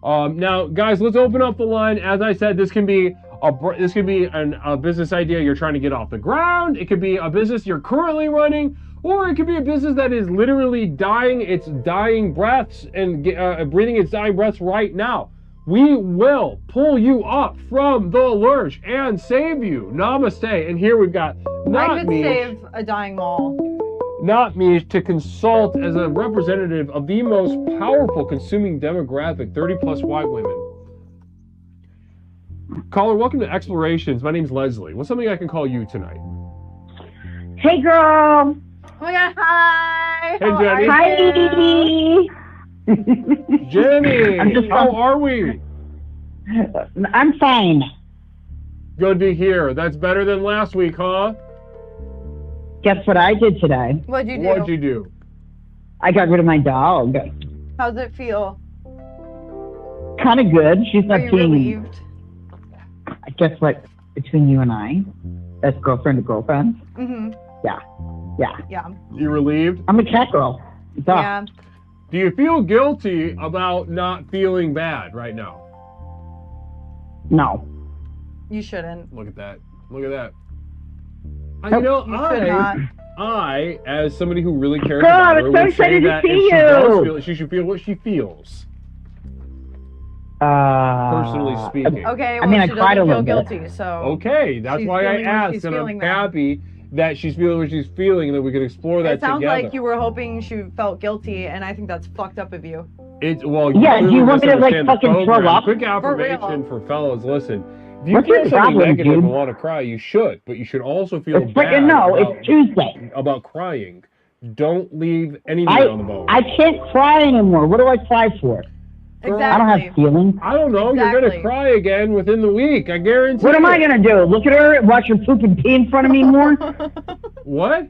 Now, guys, let's open up the line. As I said, this can be a business idea you're trying to get off the ground. It could be a business you're currently running, or it could be a business that is literally dying its dying breaths and breathing its dying breaths right now. We will pull you up from the lurch and save you. Namaste. And here we've got I could save a dying mall. not me, to consult as a representative of the most powerful consuming demographic, 30-plus white women. Caller, welcome to Explorations. My name's Leslie. What's something I can call you tonight? Hey, girl. Oh my god, hi! Hey, How Jenny. are Hi, you? Dee. Jenny, I'm just- how are we? I'm fine. Good to hear. That's better than last week, huh? Guess what I did today? What'd you do? What'd you do? I got rid of my dog. How's it feel? Kind of good. She's Are not you being. relieved? Guess what? Between you and I, as girlfriend to girlfriend. Mm-hmm. Yeah. Yeah. You relieved? I'm a cat girl. Duh. Yeah. Do you feel guilty about not feeling bad right now? No. You shouldn't. Look at that. Look at that. Nope. You should not. I, as somebody who really cares Girl, about I her, was so would say excited to that see if she does you. feel it, she should feel what she feels. Personally speaking. Okay, I well, mean, I she cried a doesn't feel little bit. guilty, so... Okay, that's She's why I feeling what asked, she's and I'm feeling now. happy that she's feeling what she's feeling, and that we can explore that It sounds together. like you were hoping she felt guilty, and I think that's fucked up of you. Well, Yeah, you do you want me to, like, misunderstand the fucking throw program. up? Quick real. affirmation for fellas, listen. If you What's feel your something problem, negative dude? and want to cry, you should, but you should also feel It's bad freaking no. about, It's Tuesday. about crying. Don't leave any meat on the bone. I can't cry anymore. What do I cry for? Exactly. I don't have feelings. I don't know. You're Exactly. gonna cry again within the week. I guarantee. What am I it. gonna do? Look at her, watch her poop and pee in front of me more? What?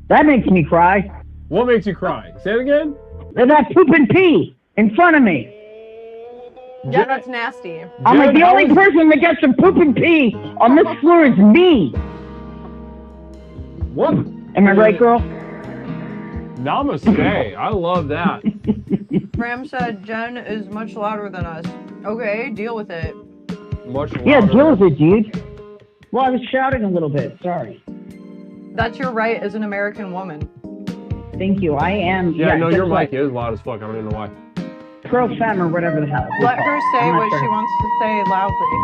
That makes me cry. What makes you cry? Say it again. And that poop and pee in front of me. Yeah, that's nasty. I'm like, the how only is- person that gets some poop and pee on this floor is me. What? Am I right, girl? Namaste. I love that. Ram said Jen is much louder than us. Okay, deal with it. Much louder. Yeah, deal with it, dude. Well, I was shouting a little bit. Sorry. That's your right as an American woman. Thank you. I am. Yeah, no, guess your what? mic is loud as fuck. I don't even know why. Pro femme or whatever the hell. it's Let called. her say I'm not what sure. she wants to say loudly.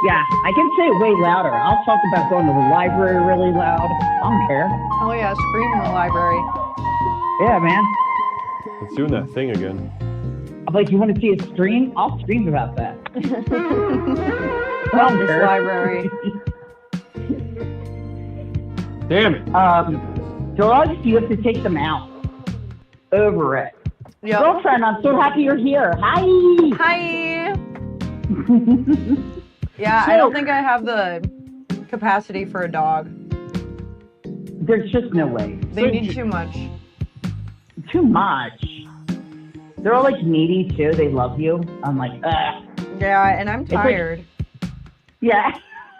Yeah, I can say it way louder. I'll talk about going to the library really loud. I don't care. Oh yeah, scream in the library. Yeah, man. It's doing that thing again. I'm like, you want to see a stream? I'll stream about that. I don't This care. library. Damn it. Dogs, you have to take them out. Over it. Yep. Girlfriend, I'm so happy you're here. Hi. Hi. Yeah, I don't think I have the capacity for a dog. There's just no way. They need too much. Too much. They're all like needy too. They love you. I'm like, ugh. Yeah, and I'm like- tired. Yeah.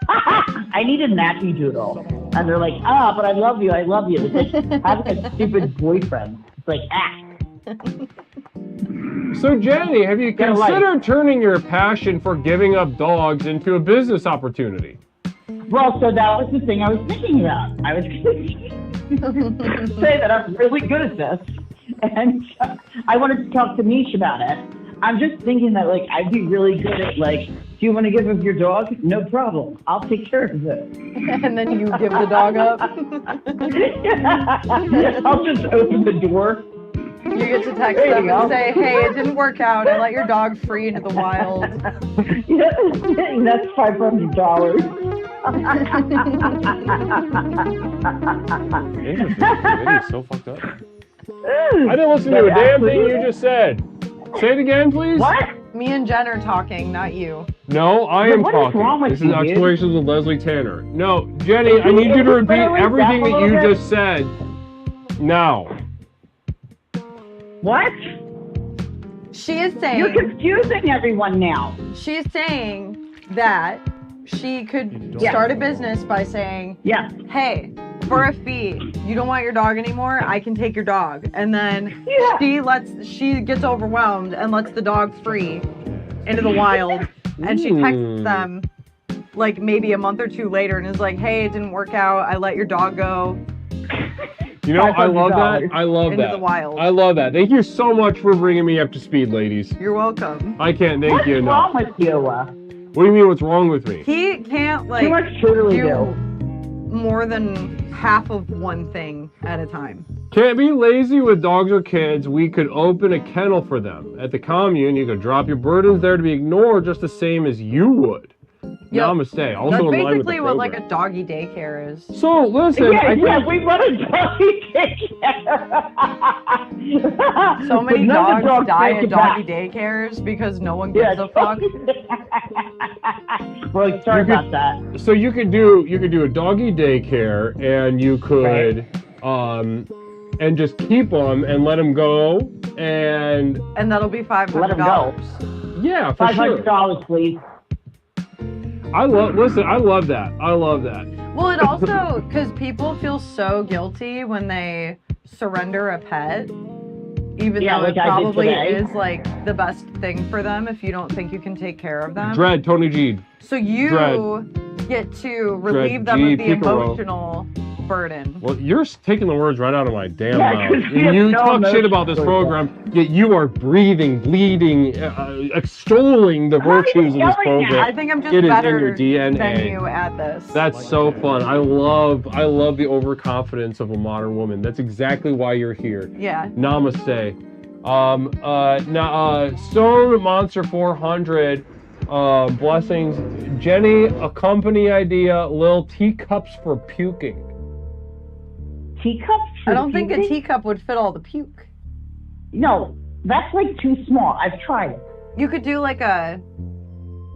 I need a nappy doodle. And they're like, but I love you. I love you. It's like having a stupid boyfriend. It's like, So, Jenny, have you Get a life. considered turning your passion for giving up dogs into a business opportunity? Well, so that was the thing I was thinking about. I was going to say that I'm really good at this. And I wanted to talk to Mish about it. I'm just thinking that, like, I'd be really good at, like, do you want to give up your dog? No problem. I'll take care of it. And then you give the dog up. I'll just open the door. You get to text There you them go. and say, hey, it didn't work out. I let your dog free into the wild. And that's $500. Interesting. That is so fucked up. I didn't listen to a damn thing you just said. Say it again, please. What? Me and Jen are talking, not you. No, I am What is talking. wrong with This you, is dude? Explorations with Leslie Tanner. No, Jenny, I need you to repeat everything that you just said. Now. What? She is You're saying, confusing everyone now. she's saying that she could Yeah. start a business by saying, Yeah. hey, for a fee, you don't want your dog anymore, I can take your dog. And then Yeah. she gets overwhelmed and lets the dog free into the wild. And she texts them like maybe a month or two later and is like, hey, it didn't work out. I let your dog go You know, I love that. $500. I love into that. the wild. I love that. Thank you so much for bringing me up to speed, ladies. You're welcome. I can't thank What's you enough. wrong with you? What do you mean, what's wrong with me? He can't Too like much totally do do. more than half of one thing at a time. Can't be lazy with dogs or kids. We could open a kennel for them. At the commune, you could drop your burdens there to be ignored just the same as you would. Yep. Namaste. Also That's in line with the basically what like program. a doggy daycare is. So listen, Yeah, I yeah, think- we run a doggy daycare. So many But none of the dogs die take in it back. doggy daycares because no one gives a fuck. Well, sorry You could- about that. So you could do a doggy daycare, and you could and just keep them and let them go, and And that'll be $500. Let 'em go. yeah, for sure. $500, please. I love that. I love that. Well, it also, because people feel so guilty when they surrender a pet, even Yeah, though it like I did probably today. is like the best thing for them if you don't think you can take care of them. Dread, Tony G. So you Dread. get to relieve them G, of the Picaro. emotional burden. Well, you're taking the words right out of my damn Yeah, mouth. 'cause we have You no talk shit emotion about this for program, yet you are breathing, bleeding, extolling the I'm not even virtues of this yelling at program. I think I'm just It is in better your DNA. than you at this. That's so fun. I love the overconfidence of a modern woman. That's exactly why you're here. Yeah. Namaste. Stone Monster 400. Blessings. Jenny, a company idea. Lil teacups for puking. Teacups? I don't think a puking? teacup would fit all the puke. No, that's like too small. I've tried it. You could do like a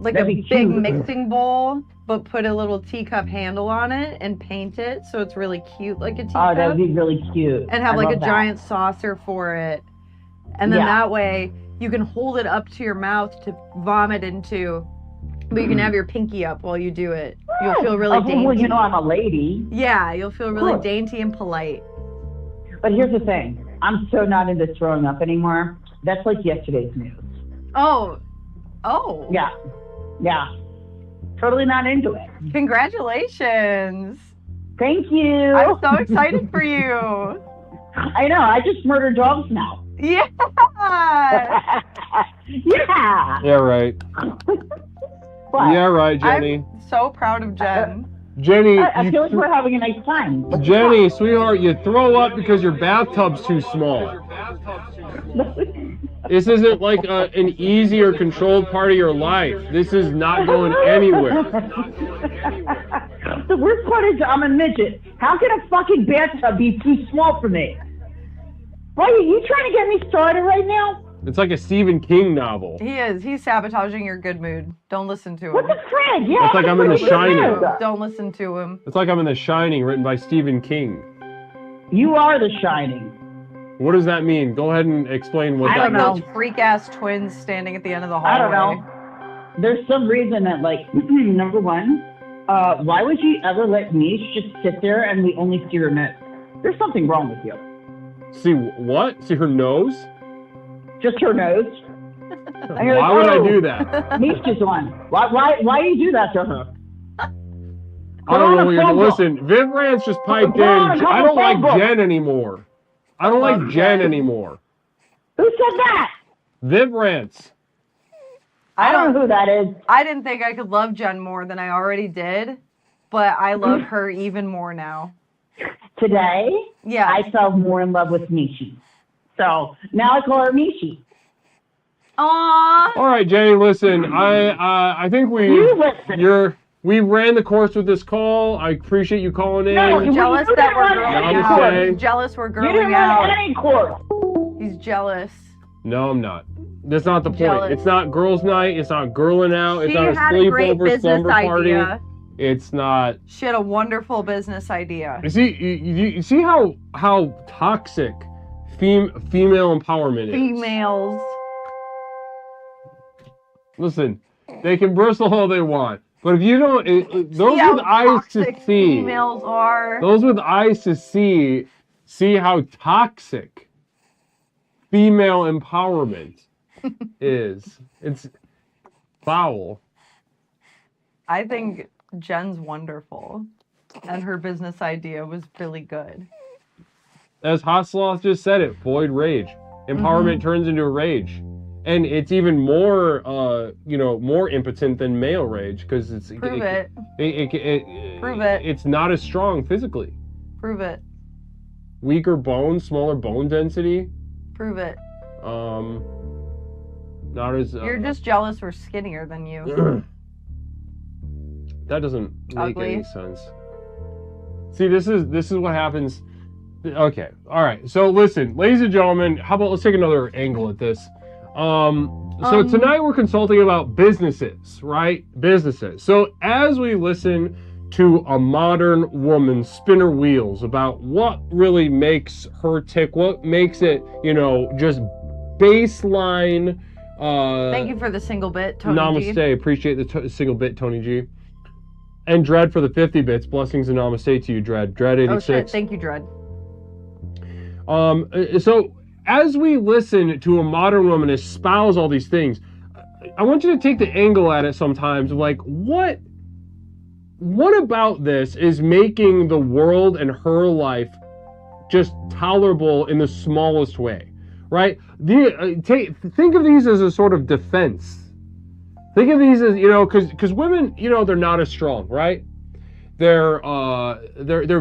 That'd be big cute. mixing bowl, but put a little teacup handle on it and paint it so it's really cute like a teacup. Oh, that'd be really cute. and have I like a love that. giant saucer for it. And then Yeah. that way you can hold it up to your mouth to vomit into, but you can have your pinky up while you do it. You'll feel really dainty. Well, you know I'm a lady. Yeah, you'll feel really Cool. dainty and polite. But here's the thing. I'm so not into throwing up anymore. That's like yesterday's news. Oh. Yeah. Yeah. Totally not into it. Congratulations. Thank you. I'm so excited for you. I know. I just murder dogs now. Yeah. Yeah. Yeah, right. What? Yeah, right, Jenny. I'm so proud of Jen. Jenny, I feel like we're having a nice time. What the Jenny, sweetheart, you throw up because your bathtub's too small. fuck? This isn't like an easy or controlled part of your life. This is not going anywhere. The worst part is I'm a midget. How can a fucking bathtub be too small for me? Why are you trying to get me started right now? It's like a Stephen King novel. He is. He's sabotaging your good mood. Don't listen to him. What the frig? Yeah. It's like I'm in The pretty Shining. good. Don't listen to him. It's like I'm in The Shining, written by Stephen King. You are the Shining. What does that mean? Go ahead and explain what I that don't know. Those freak ass twins standing at the end of the hallway. I don't know. There's some reason that, like, number one, why would you ever let Niche just sit there and we only see her nose? There's something wrong with you. See what? See her nose? Just her nose. And you're Why like, would I "Oh, do that? Niche is on. Why do you do that to her? I don't know what you're phone book. listen. Viv Rance just piped Put on in. a I don't like phone book. Jen anymore. I don't like Jen anymore. Who said that? Viv Rance. I don't know who that is. I didn't think I could love Jen more than I already did, but I love her even more now. Today, Yeah. I fell more in love with Mishi. So now I call her Mishi. Aww. All right, Jenny. Listen, I think You listen. we ran the course with this call. I appreciate you calling in. No, Jealous you that didn't we're run girling any Namaste. out. course. Jealous we're You didn't girling run out. any course. He's jealous. No, I'm not. That's not the point. Jealous. It's not girls' night. It's not girling out. It's She not a had a great sleepover business slumber party. idea. It's not. She had a wonderful business idea. You see how toxic female empowerment is. Females. Listen, they can bristle all they want, but if you don't, those See how with eyes to toxic see, females are. those with eyes to see how toxic female empowerment is. It's foul. I think Jen's wonderful, and her business idea was really good. As Hot Sloth just said it, void rage. Empowerment turns into a rage. And it's even more, more impotent than male rage because it's Prove it. Prove it. It's not as strong physically. Prove it. Weaker bones, smaller bone density. Prove it. Not as. You're just jealous we're skinnier than you. That doesn't make Ugly. any sense. See, this is what happens. Okay, all right. So listen, ladies and gentlemen, how about let's take another angle at this. So tonight we're consulting about businesses, right? Businesses. So as we listen to a modern woman spin her wheels about what really makes her tick, what makes it, just baseline. Thank you for the single bit, Tony Namaste. G. Appreciate the single bit, Tony G. And Dread for the 50 bits. Blessings and namaste to you, Dread. Dread 86. Oh shit, thank you, Dread. So as we listen to a modern woman espouse all these things, I want you to take the angle at it sometimes of like, what about this is making the world and her life just tolerable in the smallest way, right? Think of these as a sort of defense. Think of these as, because women, they're not as strong, right? They're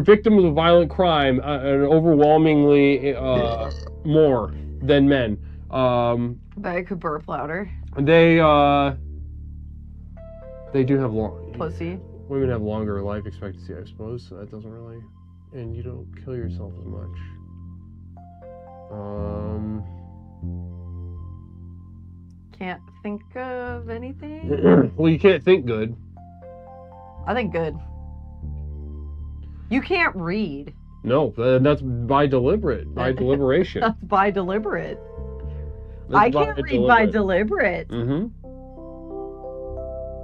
victims of violent crime, and overwhelmingly more than men. But I could burp louder. They do have long. Pussy. Women have longer life expectancy, I suppose. So that doesn't really, and you don't kill yourself as much. Can't think of anything. Well, you can't think good. I think good. You can't read. No, that's by deliberation. That's by deliberate. That's I can't read by deliberate. Mm-hmm.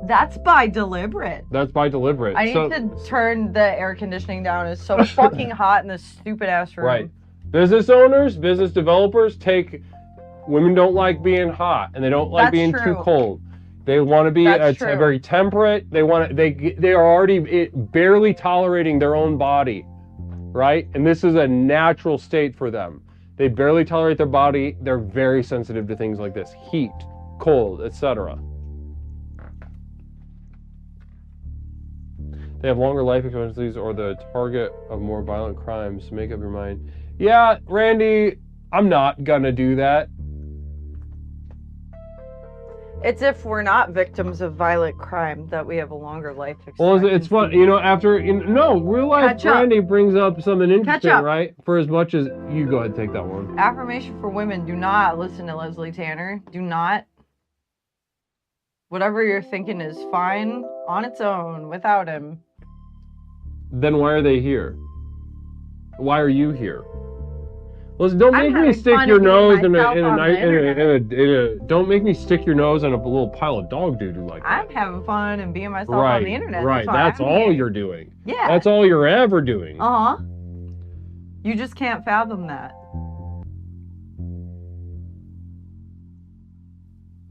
That's by deliberate. That's by deliberate. I need to turn the air conditioning down. It's so fucking hot in this stupid ass room. Right. Business owners, business developers women don't like being hot and they don't like being too cold. They want to be very temperate. They are already barely tolerating their own body, right? And this is a natural state for them. They barely tolerate their body. They're very sensitive to things like this: heat, cold, etc. They have longer life expectancies or the target of more violent crimes. Make up your mind. Yeah, Randy, I'm not gonna do that. It's if we're not victims of violent crime that we have a longer life expectancy. Well, it's fun, real life Randy brings up something interesting, right? For as much as you go ahead and take that one. Affirmation for women: do not listen to Leslie Tanner. Do not. Whatever you're thinking is fine on its own without him. Then why are they here? Why are you here? Listen, don't make me stick your nose in a don't make me stick your nose in a little pile of dog doo-doo like that. I'm having fun and being myself on the internet. Right, that's all you're doing. Yeah. That's all you're ever doing. Uh-huh. You just can't fathom that.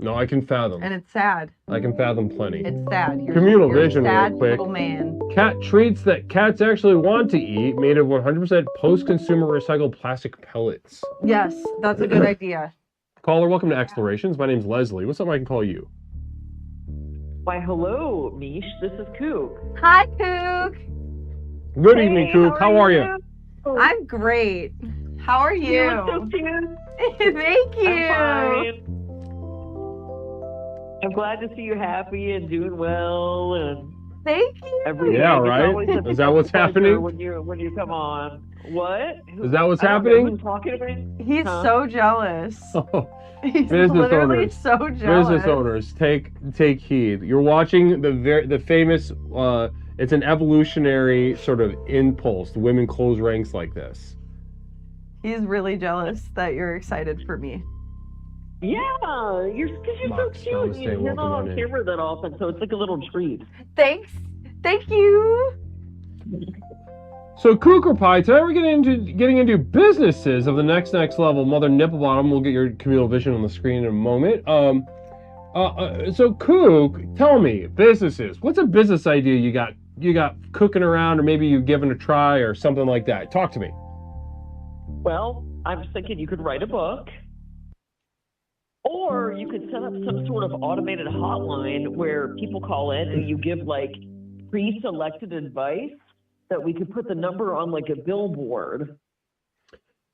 No, I can fathom. And it's sad. I can fathom plenty. It's sad. Communal you're vision, a sad real quick. little man. Cat treats that cats actually want to eat, made of 100% post-consumer recycled plastic pellets. Yes, that's a good idea. Caller, welcome to Explorations. My name's Leslie. What's up I can call you? Why, hello, Mish. This is Kook. Hi, Kook. Good evening, Kook. How are you? I'm great. How are you? You look so cute. Thank you. I'm fine. I'm glad to see you happy and doing well and thank you. everything. Yeah, right? Is that what's happening? When you come on. What? Is that what's happening? Who's talking to me? He's so jealous. He's Business literally owners. so jealous. Business owners, take heed. You're watching the famous. It's an evolutionary sort of impulse. Women close ranks like this. He's really jealous that you're excited for me. Yeah, because you're Mox, so cute. namaste, You're welcome not on on in. camera that often, so it's like a little treat. Thanks. Thank you. So Cougar Pie, today we're getting into businesses of the next level. Mother Nipplebottom, we'll get your communal vision on the screen in a moment. So Cook, tell me, businesses. What's a business idea you got cooking around, or maybe you've given a try, or something like that? Talk to me. Well, I'm thinking you could write a book. Or you could set up some sort of automated hotline where people call in and you give like pre-selected advice that we could put the number on like a billboard,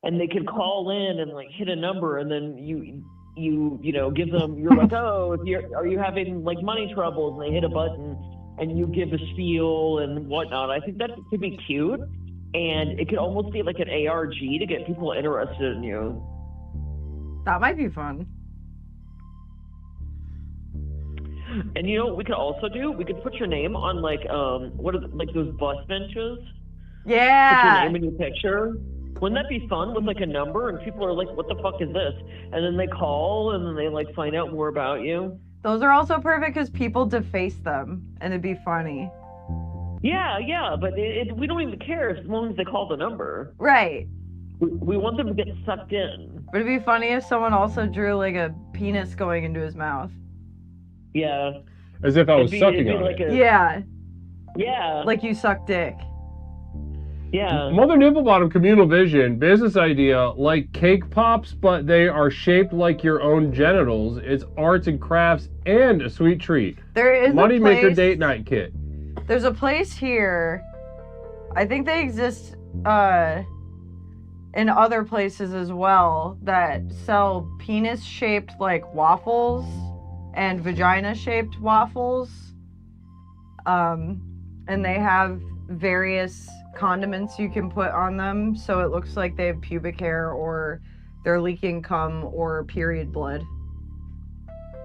and they could call in and like hit a number, and then you know give them, you're like, oh, are you having like money troubles, and they hit a button and you give a spiel and whatnot. I think that could be cute, and it could almost be like an ARG to get people interested in you. That might be fun. And you know what we could also do? We could put your name on like like those bus benches. Yeah. Put your name in your picture. Wouldn't that be fun with like a number, and people are like, what the fuck is this? And then they call and then they like find out more about you. Those are also perfect because people deface them and it'd be funny. Yeah, but we don't even care as long as they call the number. Right. We want them to get sucked in. But it'd be funny if someone also drew like a penis going into his mouth. Yeah. As if I was sucking on like it. Yeah. Yeah. Like you suck dick. Yeah. Mother Nipplebottom communal vision, business idea, like cake pops, but they are shaped like your own genitals. It's arts and crafts and a sweet treat. There is Money a maker place, date night kit. There's a place here. I think they exist in other places as well that sell penis-shaped like waffles and vagina-shaped waffles. And they have various condiments you can put on them so it looks like they have pubic hair or they're leaking cum or period blood.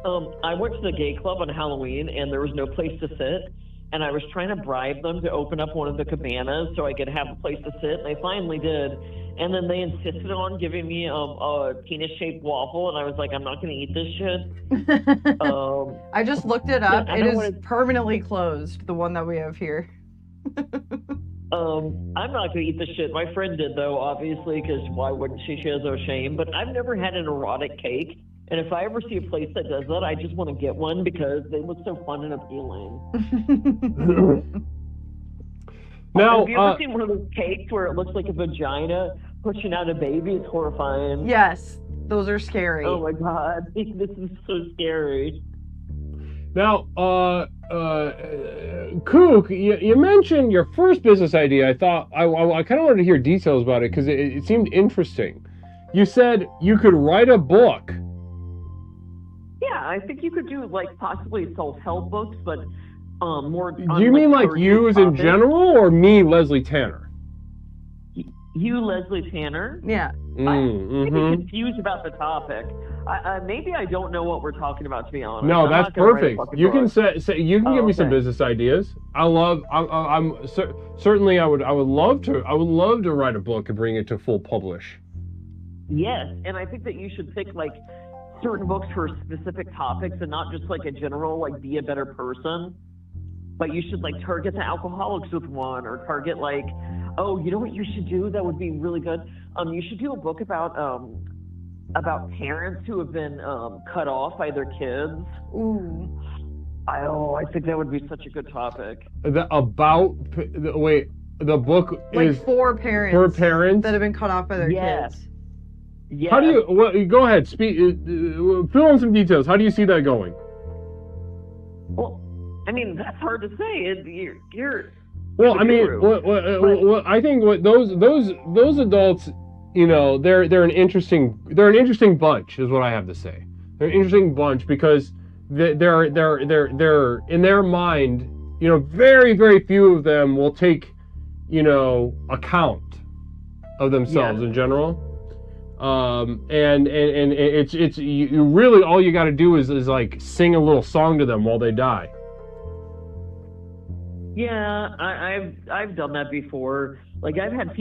I went to the gay club on Halloween and there was no place to sit, and I was trying to bribe them to open up one of the cabanas so I could have a place to sit, and they finally did. And then they insisted on giving me a penis-shaped waffle, and I was like, I'm not going to eat this shit. I just looked it up. I It don't is wanna- permanently closed, the one that we have here. I'm not going to eat this shit. My friend did, though, obviously, because why wouldn't she? She has no shame. But I've never had an erotic cake, and if I ever see a place that does that, I just want to get one because they look so fun and appealing. Now, have you ever seen one of those cakes where it looks like a vagina pushing out a baby? It's horrifying. Yes, those are scary. Oh my god, this is so scary. Now, Kook, you mentioned your first business idea. I thought I kind of wanted to hear details about it because it seemed interesting. You said you could write a book. Yeah, I think you could do like possibly self-help books, but more. Do you mean like you as in general, or me, Leslie Tanner? You, Leslie Tanner? Yeah. I'm confused about the topic. Maybe I don't know what we're talking about, to be honest. No, I'm that's not gonna write a perfect. fucking You book. can say you can give me some okay. business ideas. Certainly I would love to write a book and bring it to full publish. Yes, and I think that you should pick like certain books for specific topics and not just like a general like be a better person. But you should like target the alcoholics with one, or target like, oh, you know what you should do that would be really good? You should do a book about parents who have been cut off by their kids. Ooh. I think that would be such a good topic. The book Like is for parents. for parents that have been cut off by their Yes. kids. Yeah. How do you? Well, go ahead. Speak. Fill in some details. How do you see that going? Well, I mean, that's hard to say. You're Well, the I mean, guru. I think what those adults, you know, they're an interesting bunch, is what I have to say. They're an interesting bunch because they're in their mind, you know, very very few of them will take, you know, account of themselves in general. And it's you really all you got to do is like sing a little song to them while they die. Yeah, I've done that before. Like I've had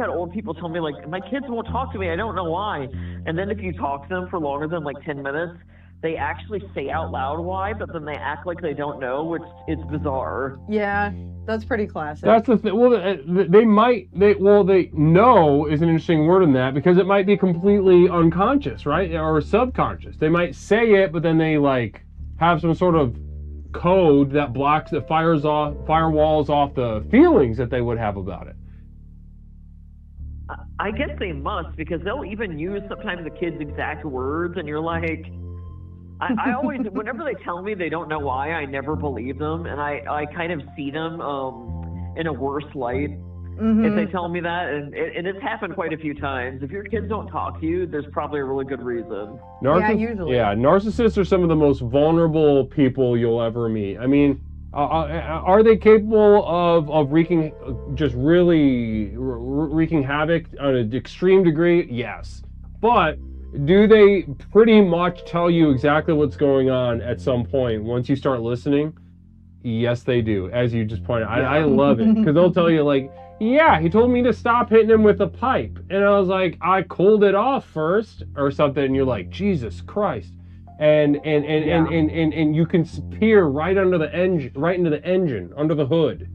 old people tell me like my kids won't talk to me. I don't know why. And then if you talk to them for longer than like 10 minutes, they actually say out loud why, but then they act like they don't know, which is bizarre. Yeah, that's pretty classic. That's the thing. Well, they know is an interesting word in that because it might be completely unconscious, right, or subconscious. They might say it, but then they like have some sort of code that firewalls off the feelings that they would have about it. I guess they must, because they'll even use sometimes the kids' exact words, and you're like, I always, whenever they tell me they don't know why, I never believe them, and I kind of see them in a worse light if they tell me that, and it's happened quite a few times. If your kids don't talk to you, there's probably a really good reason. Usually. Yeah, narcissists are some of the most vulnerable people you'll ever meet. I mean, are they capable of wreaking havoc on an extreme degree? Yes. But do they pretty much tell you exactly what's going on at some point once you start listening? Yes, they do. As you just pointed out. I love it. Because they'll tell you, like, yeah, he told me to stop hitting him with a pipe. And I was like, I cooled it off first or something. And you're like, Jesus Christ. And you can peer right under the engine, right into the engine, under the hood.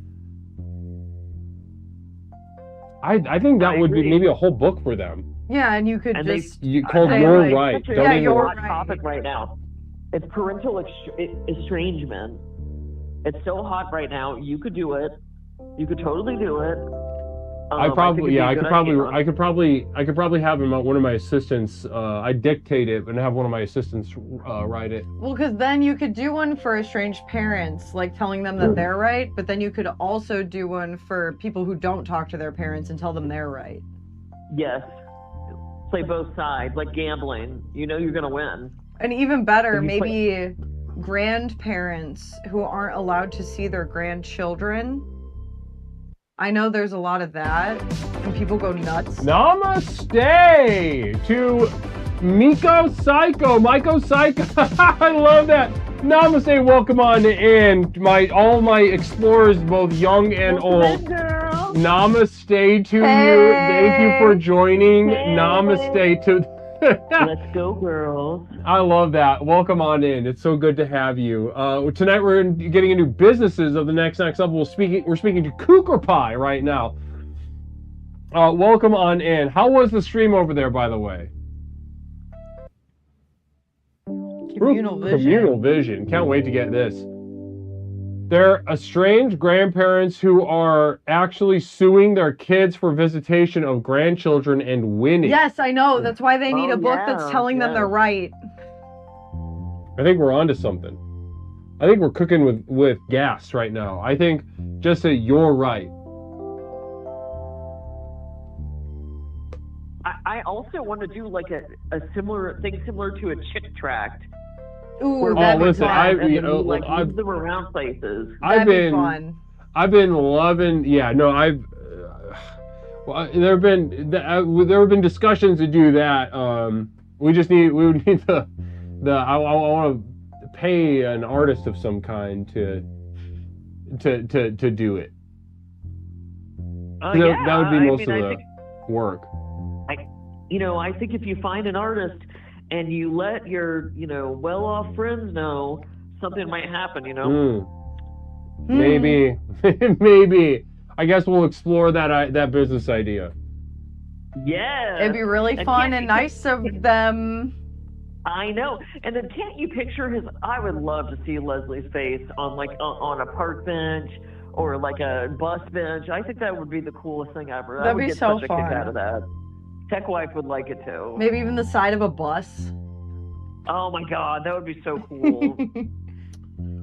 I think that would be maybe a whole book for them. Yeah, and you could you called You're Right. You're hot topic right now. It's parental estrangement. It's so hot right now. You could do it. You could totally do it. I could probably have him, one of my assistants. I dictate it and have one of my assistants write it. Well, because then you could do one for estranged parents, like telling them that they're right, but then you could also do one for people who don't talk to their parents and tell them they're right. Yes. Play both sides, like gambling. You know you're going to win. And even better, maybe grandparents who aren't allowed to see their grandchildren. I know there's a lot of that, and people go nuts. Namaste to Miko Psycho. I love that. Namaste, welcome on in. All my explorers, both young and old. Namaste to you. Thank you for joining. Namaste to... Let's go, girls. I love that. Welcome on in. It's so good to have you. Tonight we're getting into businesses of the next level. We're speaking to Cougar Pie right now. Welcome on in. How was the stream over there, by the way? Communal vision. Can't wait to get this. They're estranged grandparents who are actually suing their kids for visitation of grandchildren and winning. Yes, I know. That's why they need a book that's telling them they're right. I think we're onto something. I think we're cooking with gas right now. I think just that you're right. I also want to do like a similar thing, similar to a chick tract. Ooh, listen, move them around places. I've been loving. Yeah, no, there have been discussions to do that. We would need I want to pay an artist of some kind to do it. That would be most of the work. I think if you find an artist and you let your, well-off friends know, something might happen, Maybe. Maybe. I guess we'll explore that business idea. Yeah. It'd be really fun and nice of them. I know. And then can't you picture I would love to see Leslie's face on on a park bench or like a bus bench. I think that would be the coolest thing ever. That'd be so such a fun. kick out of that. Tech Wife would like it too. Maybe even the side of a bus. Oh my God, that would be so cool.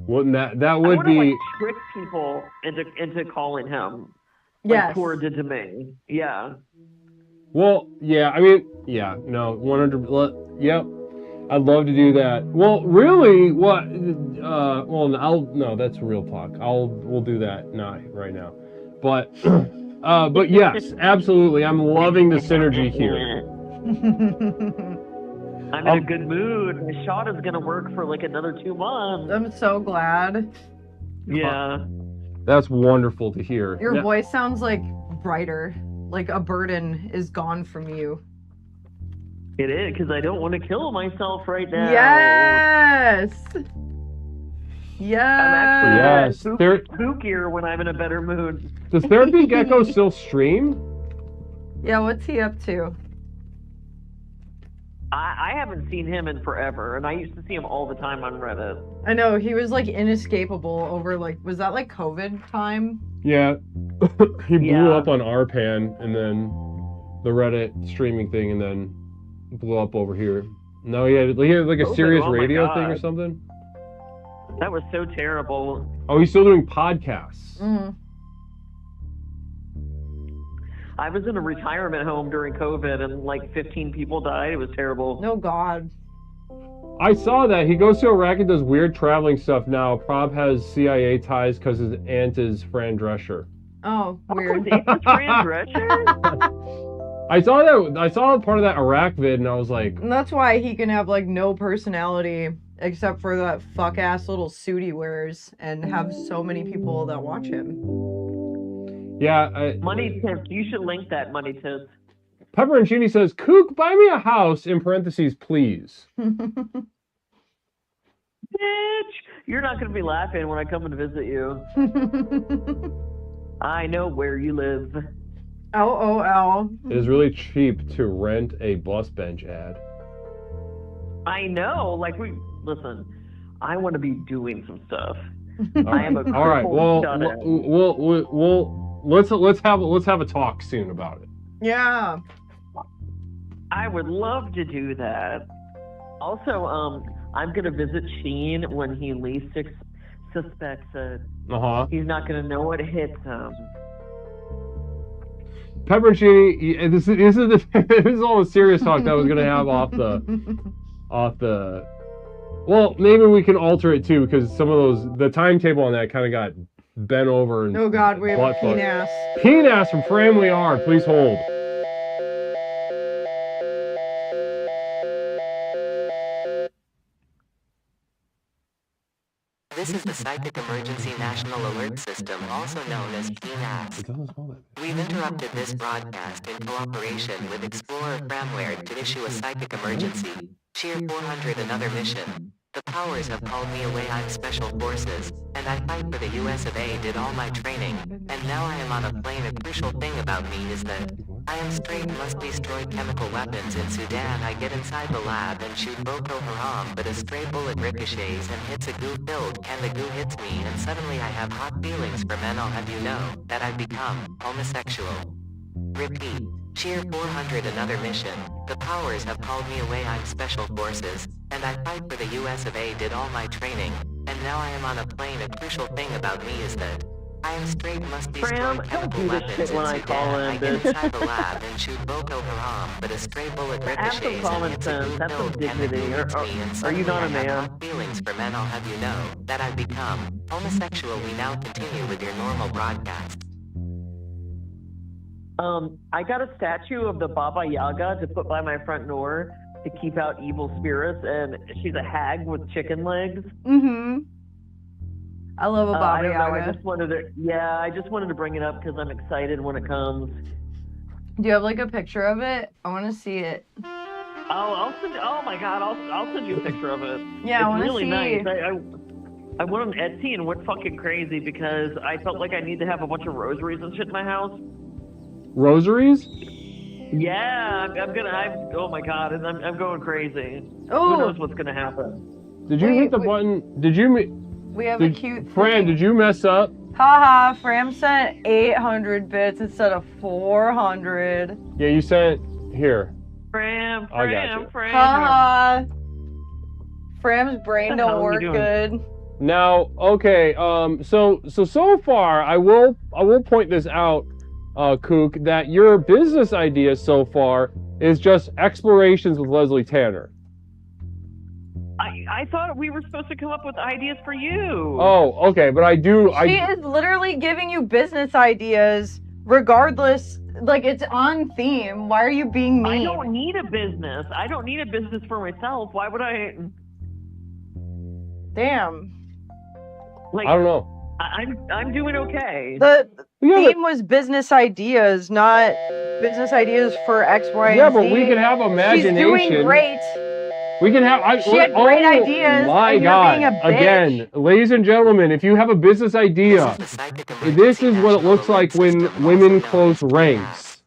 Wouldn't that would be trick people into calling him. Yes. Like Cora did to me. Yeah. Well, yeah. I mean, yeah. No, 100. Yep. I'd love to do that. Well, really, what? No, that's real talk. We'll do that right now. But yes, absolutely. I'm loving the synergy here. I'm in a good mood. My shot is gonna work for like another 2 months. I'm so glad. Yeah. That's wonderful to hear. Your voice sounds like brighter. Like a burden is gone from you. It is, because I don't want to kill myself right now. Yes! Yes! I'm actually spookier when I'm in a better mood. Does Therapy Gecko still stream? Yeah, what's he up to? I haven't seen him in forever, and I used to see him all the time on Reddit. I know, he was like inescapable over was that like COVID time? Yeah. He blew up on RPAN, and then the Reddit streaming thing and then blew up over here. No, he had like a serious radio thing or something. That was so terrible. Oh, he's still doing podcasts. Mm-hmm. I was in a retirement home during COVID and like 15 people died. It was terrible. No, God. I saw that. He goes to Iraq and does weird traveling stuff now. Prob has CIA ties because his aunt is Fran Drescher. Oh, weird. His aunt is Fran Drescher? I saw that. I saw part of that Iraq vid and I was like... And that's why he can have like no personality except for that fuck-ass little suit he wears and have so many people that watch him. Yeah. Money tips. You should link that, Money tips. Pepperoncini says, Kook, buy me a house, in parentheses, please. Bitch! You're not going to be laughing when I come and visit you. I know where you live. LOL. It is really cheap to rent a bus bench ad. I know. Like, listen, I want to be doing some stuff. I am a all right. Well, let's have a talk soon about it. Yeah. I would love to do that. Also, I'm gonna visit Sheen when he least suspects it. He's not gonna know what hits him. Pepperoncini, this is all the serious talk that I was gonna have off the. Well, maybe we can alter it too because some of the timetable on that kind of got bent over. And oh God, we have a peen-ass. Peen-ass from Framley Yard, please hold. This is the Psychic Emergency National Alert System, also known as PNAS. We've interrupted this broadcast in cooperation with Explorer Framware to issue a psychic emergency. Cheer 400 another mission. The powers have called me away. I'm Special Forces, and I fight for the US of A. Did all my training, and now I am on a plane. A crucial thing about me is that I am straight, must destroy chemical weapons in Sudan. I get inside the lab and shoot Boko Haram, but a stray bullet ricochets and hits a goo filled can. The goo hits me and suddenly I have hot feelings for men. I'll have you know that I've become homosexual. Repeat. Cheer 400 another mission. The powers have called me away. I'm Special Forces, and I fight for the US of A. Did all my training, and now I am on a plane. A crucial thing about me is that I am straight, must destroy chemical weapons in Sudan. I get inside the lab and shoot Boko Haram, but a stray bullet ricochets and hits a goo filled can. The goo hits me and suddenly I have hot feelings for men. I'll have you know that I've become homosexual. We now continue with your normal broadcast. I got a statue of the Baba Yaga to put by my front door to keep out evil spirits, and she's a hag with chicken legs. Mm-hmm. I love a Baba I don't know, Yaga. I just wanted to bring it up because I'm excited when it comes. Do you have like a picture of it? I want to see it. I'll send you a picture of it. Yeah, I want to really see. Nice. I went on Etsy and went fucking crazy because I felt like I need to have a bunch of rosaries and shit in my house. Rosaries? Yeah, oh my God, I'm going crazy. Oh. Who knows what's gonna happen? Did you hit the button? Did you? We have a cute Fran, did you mess up? Haha, Fram sent 800 bits instead of 400. Yeah, you sent here. Fram. Haha. Fram's brain don't work good. Now, okay, so far, I will point this out, Kook, that your business idea so far is just explorations with Leslie Tanner. I thought we were supposed to come up with ideas for you. Oh, okay, but She is literally giving you business ideas regardless, like it's on theme. Why are you being mean? I don't need a business. I don't need a business for myself. Why would I? Damn. Like, I don't know. I'm doing okay. The theme was business ideas, not business ideas for X, Y, and Z. Yeah, but we can have imagination. She's doing great. We can have. She had great ideas. My and God! You're being a bitch. Again, ladies and gentlemen, if you have a business idea, this is what it looks like when women close ranks.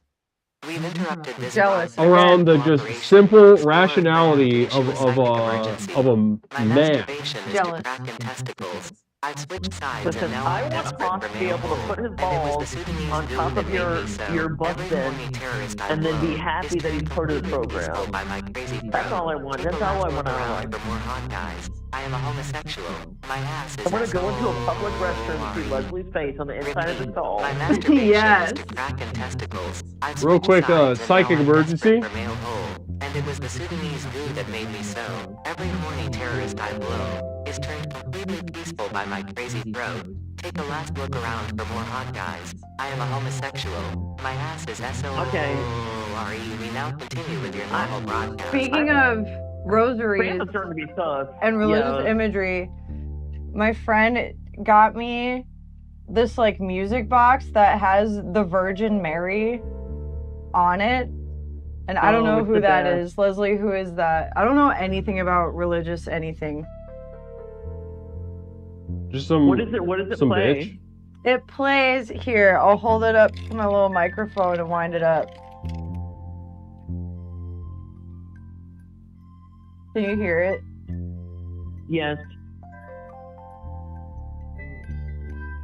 Jealous. Around the just simple rationality of a man. Jealous. I've switched sides Listen, and now I I'm want desperate Haas for to be male able to hope. put his And it was balls the Sudanese on dude top that of made me so. your bus Every bin horny terrorist I and then be blow happy is that he's turned part of the completely program. peaceful by my crazy That's bro. all I want. Take That's a all I last want look out of around life. for more hot guys. I am a homosexual. My ass is I want to go into a public restroom and see Leslie's face on the inside of the stall. My masturbation Yes. is to crack and testicles. I've Real switched quick, sides and psychic now I'm emergency. desperate for male hole. And it was the Sudanese dude that made me so. Every horny terrorist I blow is turned completely peaceful by my crazy throat. Take a last look around for more hot guys. I am a homosexual. My ass is S-O-R-E. Okay. We now continue with your normal broadcast. Speaking of rosaries Sam's starting to be sus. and religious Yeah. imagery, my friend got me this like music box that has the Virgin Mary on it. And I don't know it's who the that best. is. Leslie, who is that? I don't know anything about religious anything. Just some. What is it? What does it some play? bitch. It plays here. I'll hold it up to my little microphone and wind it up. Can you hear it? Yes.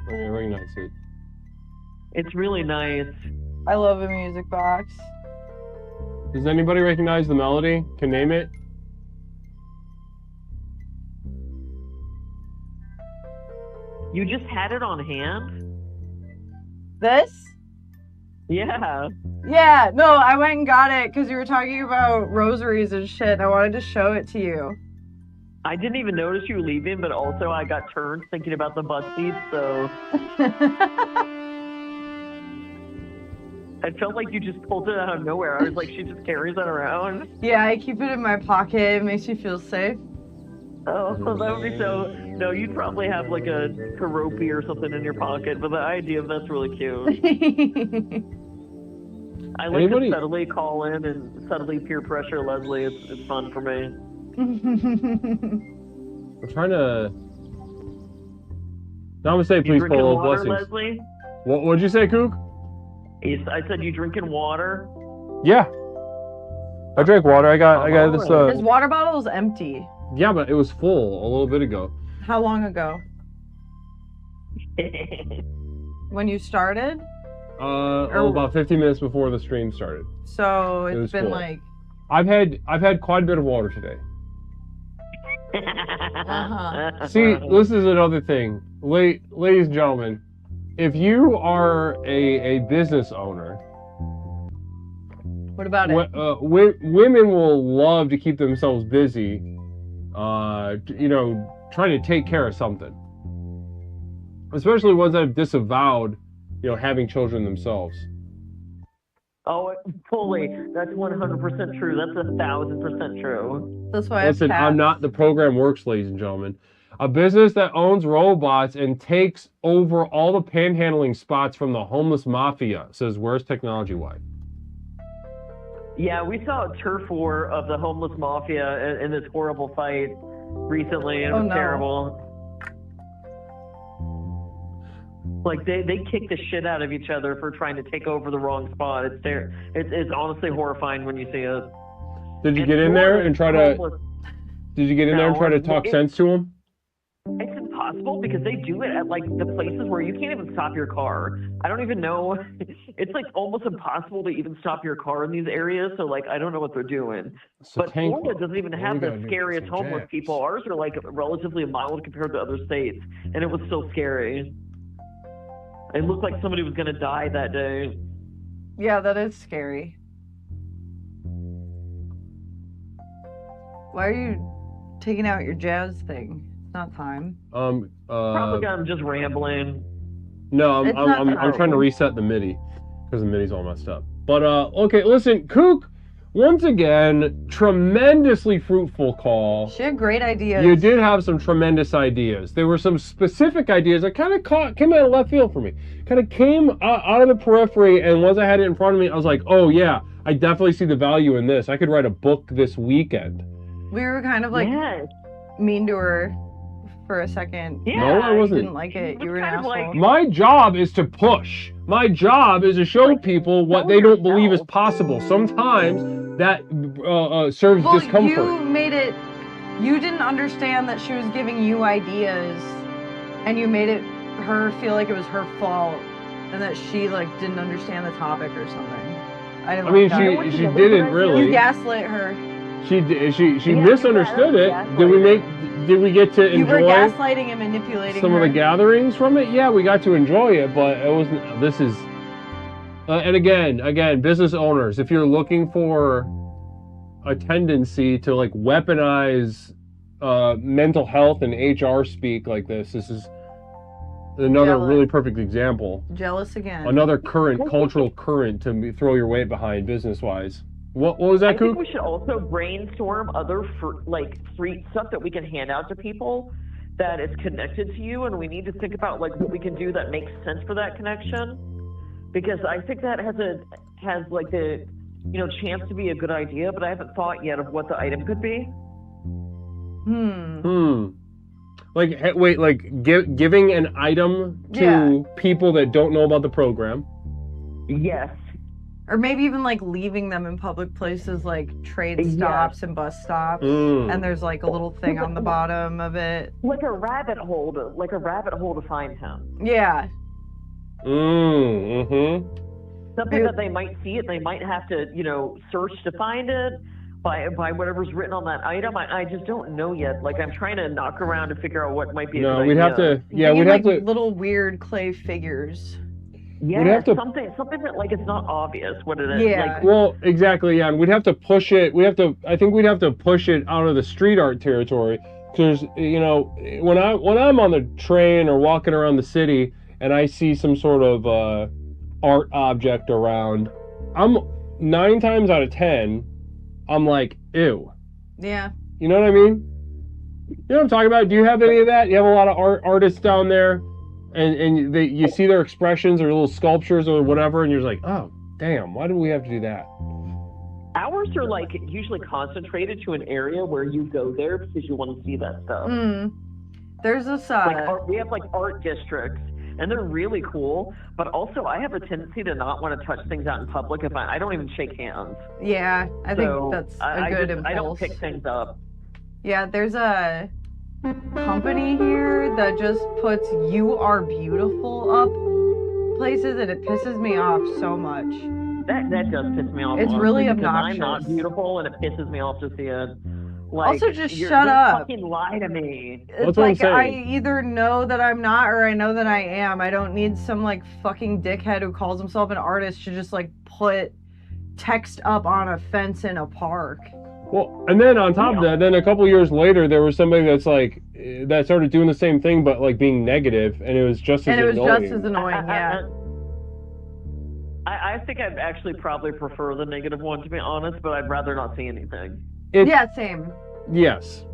Okay, recognize it. It's really nice. I love a music box. Does anybody recognize the melody? Can name it? You just had it on hand? This? Yeah. Yeah, no, I went and got it because you were talking about rosaries and shit. And I wanted to show it to you. I didn't even notice you leaving, but also I got turned thinking about the butt seats, so I felt like you just pulled it out of nowhere. I was like, she just carries that around. Yeah, I keep it in my pocket. It makes me feel safe. Oh, that would be so. No, you'd probably have like a karopi or something in your pocket, but the idea of that's really cute. I like Anybody- to subtly call in and subtly peer pressure Leslie. It's fun for me. I'm trying to. Namaste, You please, drinking Polo. water, Blessings. Leslie? What'd you say, Kook? I said you drinking water? Yeah. I drank water. I got this. His water bottle is empty. Yeah, but it was full a little bit ago. How long ago? When you started? About 15 minutes before the stream started. So It was it's been full. like. I've had quite a bit of water today. Uh-huh. See, this is another thing, ladies and gentlemen. If you are a business owner, What about it? women will love to keep themselves busy, trying to take care of something. Especially ones that have disavowed, having children themselves. Oh, fully. That's 100% true. That's 1,000% true. That's why Listen, I I'm not the program works, ladies and gentlemen. A business that owns robots and takes over all the panhandling spots from the homeless mafia says, where's technology wife? Yeah, we saw a turf war of the homeless mafia in this horrible fight recently, and it Oh, was no. terrible. Like they kick the shit out of each other for trying to take over the wrong spot. It's honestly horrifying when you see it. Did you And get in there Florida's and try to? homeless. Did you get in there and try to talk sense to them? It's impossible because they do it at like the places where you can't even stop your car. I don't even know. It's like almost impossible to even stop your car in these areas. So like I don't know what they're doing. But tank Florida one. doesn't even All have we the gotta do is scariest get some homeless jabs. people. Ours are like relatively mild compared to other states, and it was so scary. It looked like somebody was gonna die that day. Yeah, that is scary. Why are you taking out your jazz thing? It's not time. Probably I'm just rambling. No, It's not I'm trying to terrible. reset the MIDI because the MIDI's all messed up. But okay, listen, Kook, once again, tremendously fruitful call. She had great ideas. You did have some tremendous ideas. There were some specific ideas that kind of came out of left field for me. Kind of came out of the periphery, and once I had it in front of me, I was like, oh yeah, I definitely see the value in this. I could write a book this weekend. We were kind of like Yes. mean to her for a second. Yeah, No, I wasn't. Didn't like it. You were an kind of asshole. like- My job is to push. My job is to show people what tell they don't believe is yourself. possible. Sometimes that serves Well, discomfort. you made it. You didn't understand that she was giving you ideas and you made her feel like it was her fault, and that she like didn't understand the topic or something. I mean, she didn't really. You gaslit her. She misunderstood it. Did we get to enjoy? You were gaslighting and manipulating some her. of the gatherings from it? Yeah, we got to enjoy it, but it wasn't. This is, and again, business owners, if you're looking for a tendency to like weaponize mental health and HR speak like this is another really perfect example. Jealous again. Another cultural current to throw your weight behind business-wise. What was that, Coop? I think we should also brainstorm other free stuff that we can hand out to people that is connected to you, and we need to think about like what we can do that makes sense for that connection, because I think that has like the chance to be a good idea, but I haven't thought yet of what the item could be. Like giving an item to people that don't know about the program. Yes. Or maybe even like leaving them in public places like trade stops and bus stops, and there's like a little thing on the bottom of it. Like a rabbit hole to find him. Yeah. Something that they might see it, they might have to, search to find it by whatever's written on that item. I just don't know yet. Like I'm trying to knock around to figure out what might be a good we'd idea. we'd have to little weird clay figures. Yeah, something that like it's not obvious what it is. Yeah. Like, well, exactly. Yeah, and we'd have to push it. I think we'd have to push it out of the street art territory, because when I'm on the train or walking around the city and I see some sort of art object around, I'm 9 times out of 10, I'm like, ew. Yeah. You know what I mean? You know what I'm talking about? Do you have any of that? You have a lot of artists down there, and you see their expressions or little sculptures or whatever, and you're just like, oh, damn, why do we have to do that? Ours are like usually concentrated to an area where you go there because you want to see that stuff. There's this we have like art districts, and they're really cool, but also I have a tendency to not want to touch things out in public if I don't even shake hands. Yeah, I think that's a good impulse. I don't pick things up. Yeah, there's a company here that just puts "You Are Beautiful" up places, and it pisses me off so much. That does piss me off. It's really obnoxious. I'm not beautiful, and it pisses me off to see it. Like, also, just shut up. Fucking lie to me. It's like I either know that I'm not or I know that I am. I don't need some like fucking dickhead who calls himself an artist to just like put text up on a fence in a park. Well, and then on top of that, then a couple years later, there was somebody that started doing the same thing, but like being negative, and it was just as annoying. Yeah. I think I'd actually probably prefer the negative one, to be honest, but I'd rather not see anything. Same. Yes.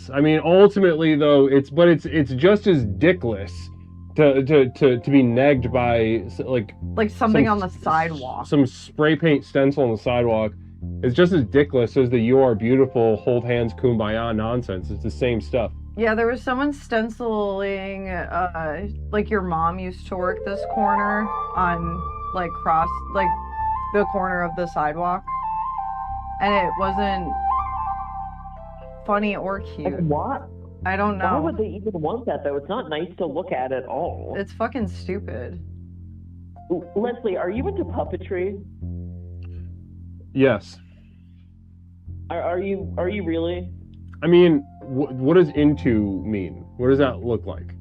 I mean, ultimately, though, it's just as dickless to be negged by like something on the sidewalk, some spray paint stencil on the sidewalk. It's just as dickless as the "You Are Beautiful, hold hands, kumbaya" nonsense. It's the same stuff. Yeah, there was someone stenciling, like your mom used to work this corner on, like, the corner of the sidewalk. And it wasn't funny or cute. Like what? I don't know. Why would they even want that, though? It's not nice to look at at all. It's fucking stupid. Leslie, are you into puppetry? Yes. Are you really? I mean, what does into mean? What does that look like?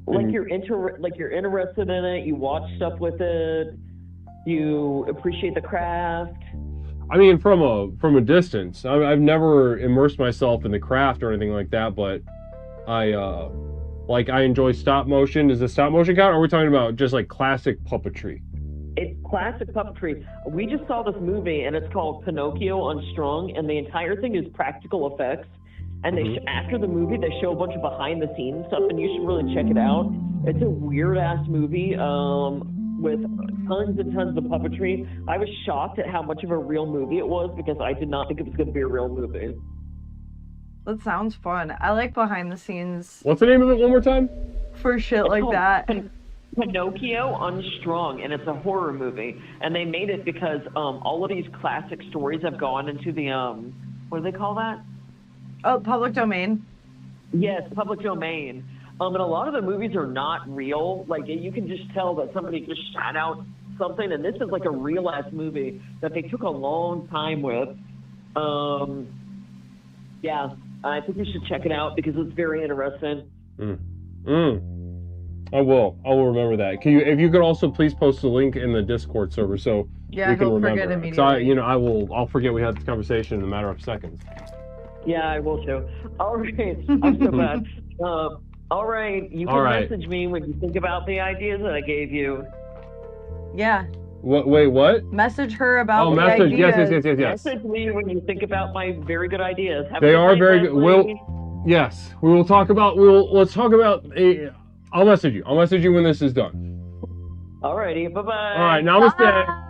Like you're interested in it. You watch stuff with it. You appreciate the craft. I mean, from a distance. I've never immersed myself in the craft or anything like that, but I enjoy stop motion. Does the stop motion count? Or are we talking about just like classic puppetry? It's classic puppetry. We just saw this movie, and it's called Pinocchio Unstrung, and the entire thing is practical effects. And after the movie, they show a bunch of behind-the-scenes stuff, and you should really check it out. It's a weird-ass movie with tons and tons of puppetry. I was shocked at how much of a real movie it was, because I did not think it was going to be a real movie. That sounds fun. I like behind-the-scenes. What's the name of it one more time? For shit like that. Pinocchio Unstrung, and it's a horror movie. And they made it because all of these classic stories have gone into the, what do they call that? Oh, public domain. Yes, public domain. And a lot of the movies are not real. Like, you can just tell that somebody just shot out something, and this is like a real-ass movie that they took a long time with. Yeah, I think you should check it out because it's very interesting. I will remember that. If you could also please post the link in the Discord server so we can remember. Forget immediately. I'll forget we had this conversation in a matter of seconds. Yeah, I will too. All right, I'm so bad. All right, you can message me when you think about the ideas that I gave you. Yeah. Wait, what? Message her about the message. ideas. Yes. Message me when you think about my very good ideas. They are very good. Yes, we will talk about. Let's talk about. I'll message you. I'll message you when this is done. Alrighty, bye bye. All right, namaste. Bye.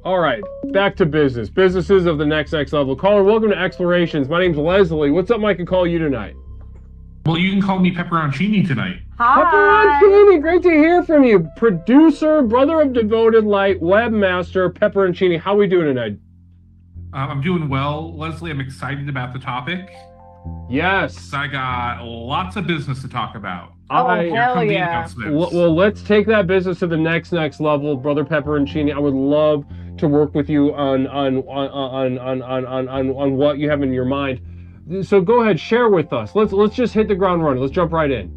All right, back to business. Businesses of the next level. Caller, welcome to Explorations. My name's Leslie. What's up, Mike? I can call you tonight. Well, you can call me Pepperoncini tonight. Hi. Pepperoncini, great to hear from you. Producer, brother of Devoted Light, webmaster, Pepperoncini. How are we doing tonight? I'm doing well, Leslie. I'm excited about the topic. Yes. I got lots of business to talk about. Hell yeah. Well, let's take that business to the next level, brother Pepperoncini. I would love to work with you on what you have in your mind. So go ahead, share with us. Let's just hit the ground running. Let's jump right in.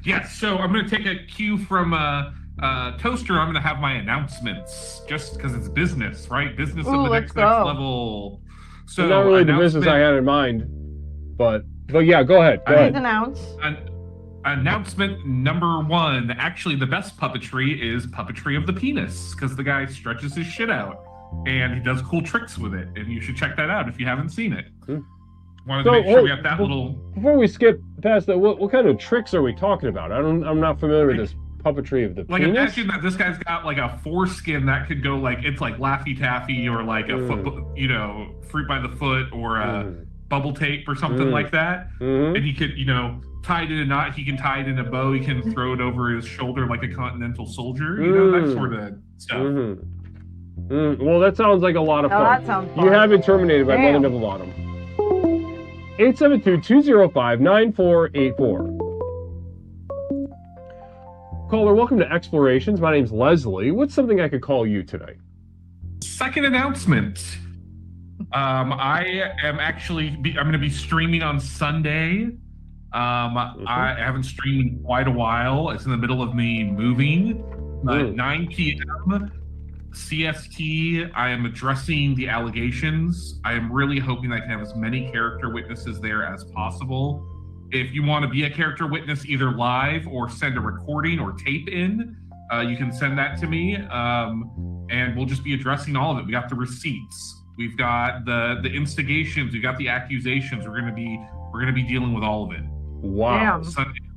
Yes, so I'm going to take a cue from Toaster. I'm going to have my announcements, just because it's business, right? Business of the next level. So not really the business I had in mind, but yeah, go ahead. Announce. Announcement number 1. Actually, the best puppetry is puppetry of the penis, because the guy stretches his shit out, and he does cool tricks with it, and you should check that out if you haven't seen it. Wanted to make sure we have that little. Before we skip past that, what kind of tricks are we talking about? I'm not familiar with this puppetry of the penis. Like, imagine that this guy's got like a foreskin that could go like, it's like Laffy Taffy or like a foot, fruit by the foot or bubble tape or something like that. And he could, tie it in a knot. He can tie it in a bow. He can throw it over his shoulder like a continental soldier. That sort of stuff. Well, that sounds like a lot of fun. That sounds fun. You have been terminated by Mother Double Bottom. 872-205-9484. Caller, welcome to Explorations. My name's Leslie. What's something I could call you tonight? Second announcement. I am actually, I'm going to be streaming on Sunday. I haven't streamed in quite a while. It's in the middle of me moving. 9 p.m. CST, I am addressing the allegations. I am really hoping I can have as many character witnesses there as possible. If you want to be a character witness either live or send a recording or tape in, you can send that to me, and we'll just be addressing all of it. We got the receipts, we've got the instigations, we've got the accusations. We're gonna be dealing with all of it. Wow. Sunday, 9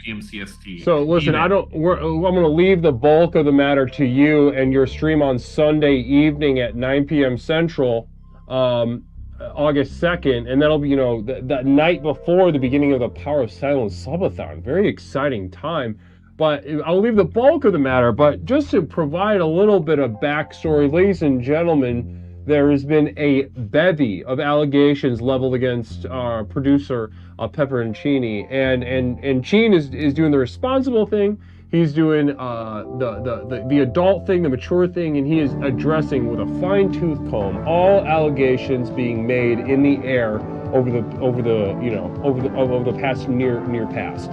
p.m. CST. So listen, I'm going to leave the bulk of the matter to you and your stream on Sunday evening at 9 p.m. Central, August 2nd, and that'll be, the night before the beginning of the Power of Silence subathon. Very exciting time. But I'll leave the bulk of the matter, but just to provide a little bit of backstory, ladies and gentlemen, there has been a bevy of allegations leveled against our producer, Pepperoncini, and Chin is doing the responsible thing. He's doing the adult thing, the mature thing, and he is addressing with a fine-tooth comb all allegations being made in the air over the past near past.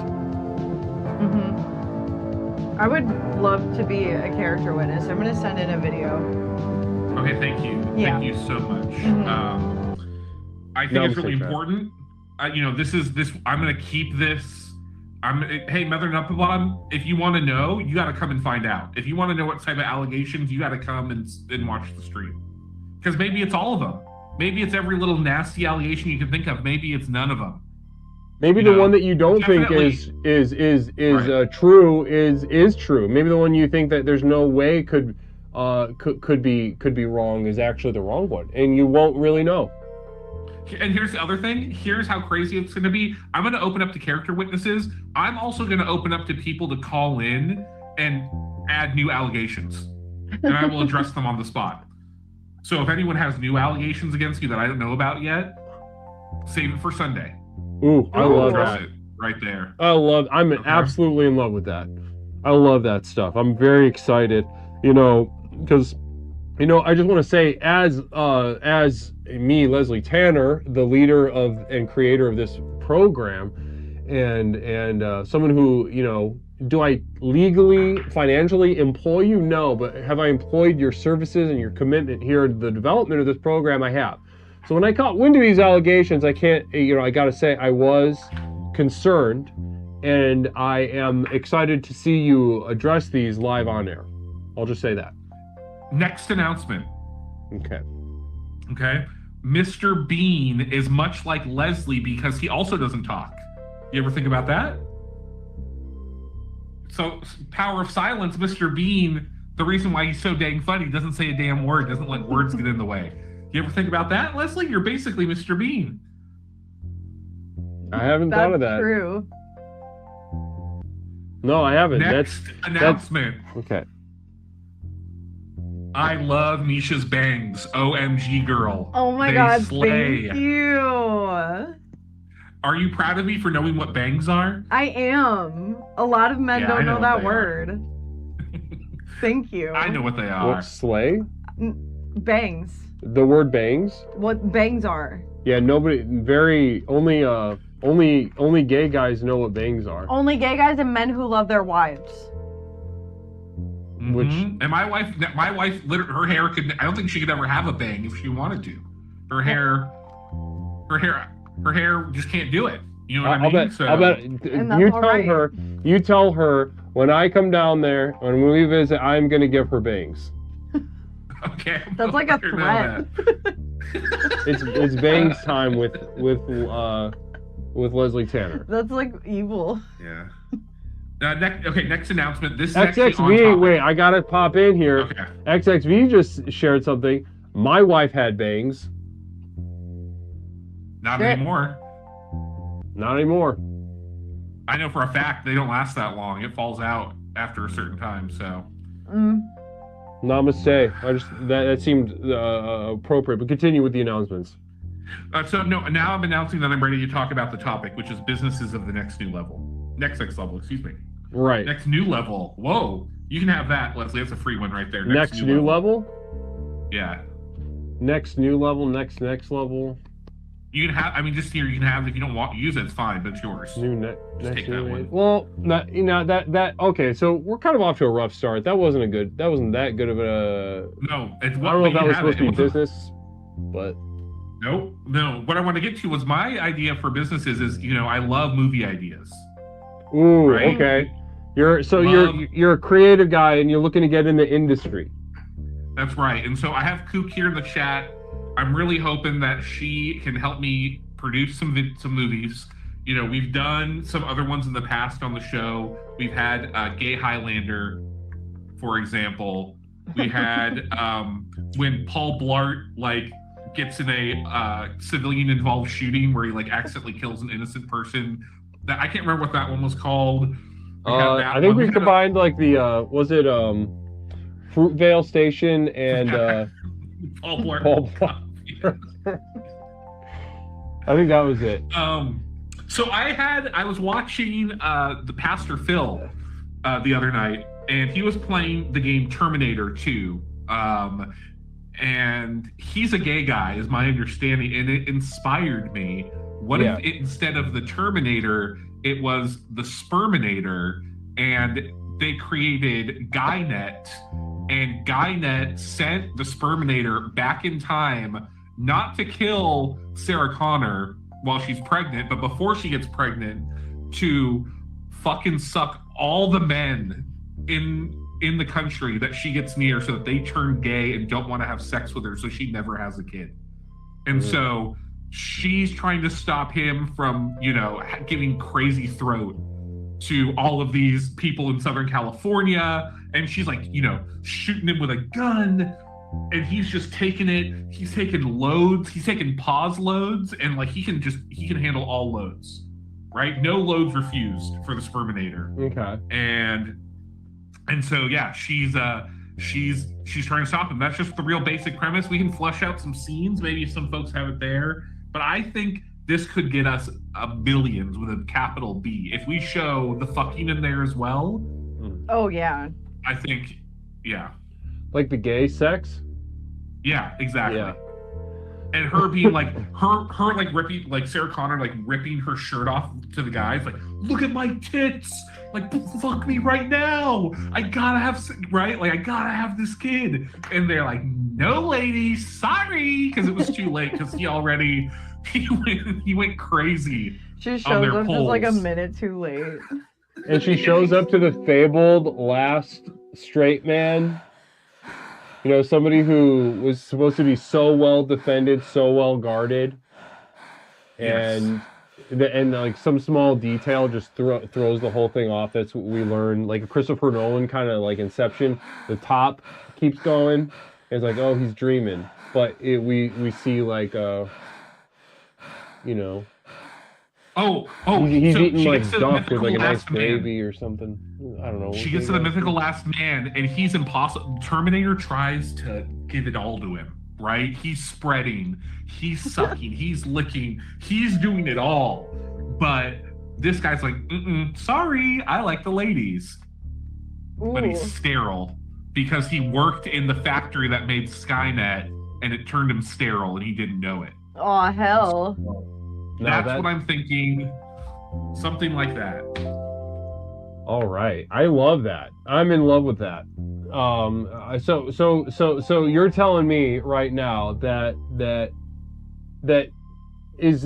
I would love to be a character witness. I'm going to send in a video. Okay, thank you. Yeah. Thank you so much. I think it's really important. I'm going to keep this. Hey, Mother Nuppabon, if you want to know, you got to come and find out. If you want to know what type of allegations, you got to come and watch the stream. Because maybe it's all of them. Maybe it's every little nasty allegation you can think of. Maybe it's none of them. Maybe the one that you don't think is true is true. Maybe the one you think that there's no way could be wrong is actually the wrong one, and you won't really know. And here's the other thing. Here's how crazy it's going to be. I'm going to open up to character witnesses. I'm also going to open up to people to call in and add new allegations, and I will address them on the spot. So if anyone has new allegations against you that I don't know about yet, Save it for Sunday. Ooh, I love Address that. it right there. I'm absolutely in love with that. I love that stuff. I'm very excited, because, I just want to say, as me, Leslie Tanner, the leader of and creator of this program, and someone who, do I legally, financially employ you? No, but have I employed your services and your commitment here to the development of this program? I have. So when I caught wind of these allegations, I got to say I was concerned, and I am excited to see you address these live on air. I'll just say that. Next announcement. Okay. Mr. Bean is much like Leslie because he also doesn't talk. You ever think about that? So, power of silence, Mr. Bean, the reason why he's so dang funny, doesn't say a damn word, doesn't let words get in the way. You ever think about that, Leslie? You're basically Mr. Bean. I haven't thought of that. That's true. No, I haven't. Next announcement. Okay. I love Nisha's bangs. OMG, girl. Oh my They God, slay. thank you. Are you proud of me for knowing what bangs are? I am. A lot of men Yeah, I don't know know what that they word. Thank you. I know what they are. What, slay? Bangs. The word bangs? What bangs are. Yeah, only gay guys know what bangs are. Only gay guys and men who love their wives. Which, and my wife, her hair could. I don't think she could ever have a bang if she wanted to. Her hair just can't do it. You know what I mean? I'll bet. You tell her when I come down there, when we visit, I'm gonna give her bangs. Okay. That's like a threat. It's bangs time with Leslie Tanner. That's like evil. Yeah. Next announcement. This is actually on XXV, topic. wait, I gotta pop in here. Okay. XXV just shared something. My wife had bangs. Not anymore. Not anymore. I know for a fact they don't last that long. It falls out after a certain time. So. Namaste. That seemed appropriate, but continue with the announcements. Now I'm announcing that I'm ready to talk about the topic, which is businesses of the next level. Next level, excuse me. Right. Next new level. Whoa. You can have that, Leslie. That's a free one right there. Next new level? Yeah. Next new level, next level. You can have, just here, you can have, if you don't want to use it, it's fine, but it's yours. Just take that one. Well, okay, so we're kind of off to a rough start. That wasn't that good of a... No, it's I don't know if that was supposed to be business, but... No. What I want to get to was my idea for businesses is, I love movie ideas. Ooh, right? Okay. You're a creative guy and you're looking to get in the industry. That's right. And so I have Kook here in the chat. I'm really hoping that she can help me produce some movies. We've done some other ones in the past on the show. We've had Gay Highlander, for example. We had when Paul Blart gets in a civilian involved shooting where he accidentally kills an innocent person. I can't remember what that one was called. I think we combined was it Fruitvale Station and Paul Blart. I think that was it. So I was watching the Pastor Phil the other night, and he was playing the game Terminator 2. And he's a gay guy, is my understanding, and it inspired me. What if instead of the Terminator, it was the Sperminator, and they created Guynet, and Guynet sent the Sperminator back in time, not to kill Sarah Connor while she's pregnant, but before she gets pregnant, to fucking suck all the men in the country that she gets near so that they turn gay and don't want to have sex with her, so she never has a kid. And so she's trying to stop him from, giving crazy throat to all of these people in Southern California. And she's shooting him with a gun, and he's just taking it. He's taking loads. He's taking pause loads, and he can handle all loads, right? No loads refused for the Sperminator. Okay. And so she's trying to stop him. That's just the real basic premise. We can flesh out some scenes. Maybe some folks have it there, but I think this could get us billions with a capital B. If we show the fucking in there as well. Oh yeah. I think, yeah. Like the gay sex? Yeah, exactly. Yeah. And her being like, her like ripping, like Sarah Connor, like ripping her shirt off to the guys, like, look at my tits, like, fuck me right now. I gotta have, right? Like, I gotta have this kid. And they're like, no, ladies, sorry, because it was too late, because he went crazy. She on shows their up polls. just like a minute too late. And she shows up to the fabled last straight man. You know, somebody who was supposed to be so well defended, so well guarded. And like some small detail just throws the whole thing off. That's what we learn. Like a Christopher Nolan kind of like Inception. The top keeps going. It's like, oh, he's dreaming. But we see like, you know. He's so eating she like gets to the duck with like a mythical nice last man. baby or something. I don't know. She gets to the mythical last man, and he's impossible. Terminator tries to give it all to him, right? He's spreading, he's sucking, he's licking, he's doing it all. But this guy's like, sorry, I like the ladies. Ooh. But he's sterile because he worked in the factory that made Skynet, and it turned him sterile, and he didn't know it. Oh hell. That's what I'm thinking. Something like that. All right, I love that. I'm in love with that. So you're telling me right now that is,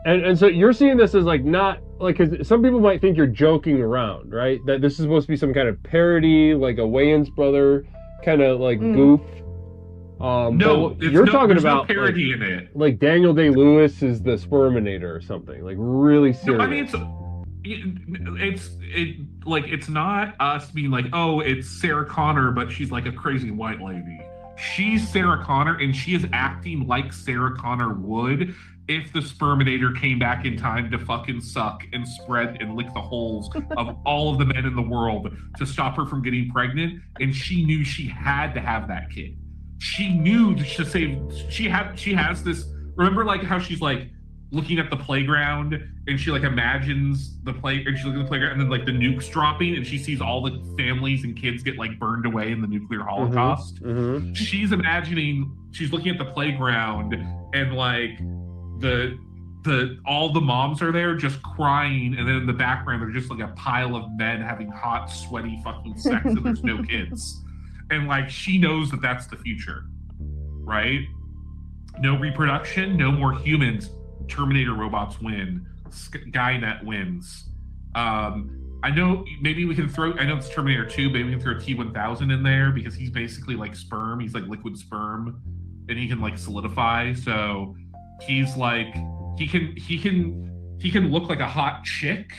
and so you're seeing this as like not like, because some people might think you're joking around, right? That this is supposed to be some kind of parody, like a Wayans brother kind of like goof. No, you're talking about no parody in it. Like Daniel Day-Lewis is the Sperminator or something, like really serious. No, I mean, it's not us being like, oh, it's Sarah Connor, but she's like a crazy white lady. She's Sarah Connor, and she is acting like Sarah Connor would if the Sperminator came back in time to fucking suck and spread and lick the holes of all of the men in the world to stop her from getting pregnant, and she knew she had to have that kid. She knew to save. She has this. Remember, like how she's like looking at the playground and she like imagines the play, and she's looking at the playground, and then like the nuke's dropping, and she sees all the families and kids get like burned away in the nuclear holocaust. Mm-hmm. She's imagining. She's looking at the playground, and like the all the moms are there just crying, and then in the background they're just like a pile of men having hot, sweaty fucking sex, and there's no kids. And like she knows that that's the future, right? No reproduction, no more humans. Terminator robots win. Skynet wins. I know maybe we can throw. I know it's Terminator 2. Maybe we can throw T-1000 in there because he's basically like sperm. He's like liquid sperm, and he can like solidify. So he's like he can look like a hot chick.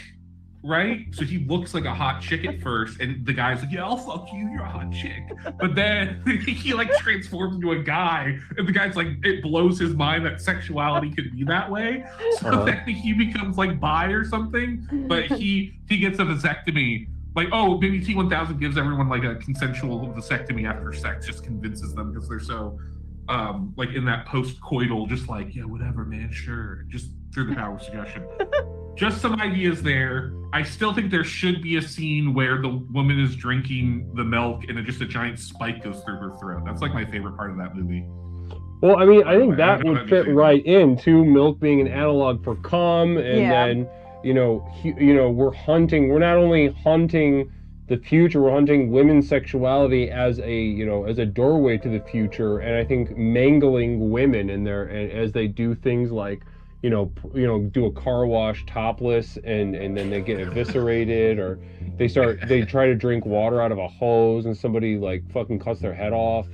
Right? So he looks like a hot chick at first, and the guy's like, yeah, I'll fuck you, you're a hot chick. But then he like transforms into a guy, and the guy's like, it blows his mind that sexuality could be that way. So then he becomes like bi or something, but he gets a vasectomy. Like, oh, maybe T-1000 gives everyone like a consensual vasectomy after sex, just convinces them because they're so like in that post-coital, just like, yeah, whatever, man, sure. Just through the power of suggestion. Just some ideas there. I still think there should be a scene where the woman is drinking the milk and just a giant spike goes through her throat. That's like my favorite part of that movie. Well, I mean, I think that would fit right into milk being an analog for cum, and then you know, we're hunting. We're not only hunting the future, we're hunting women's sexuality as a doorway to the future. And I think mangling women in there, and as they do things like, do a car wash topless, and then they get eviscerated, or they try to drink water out of a hose and somebody like fucking cuts their head off.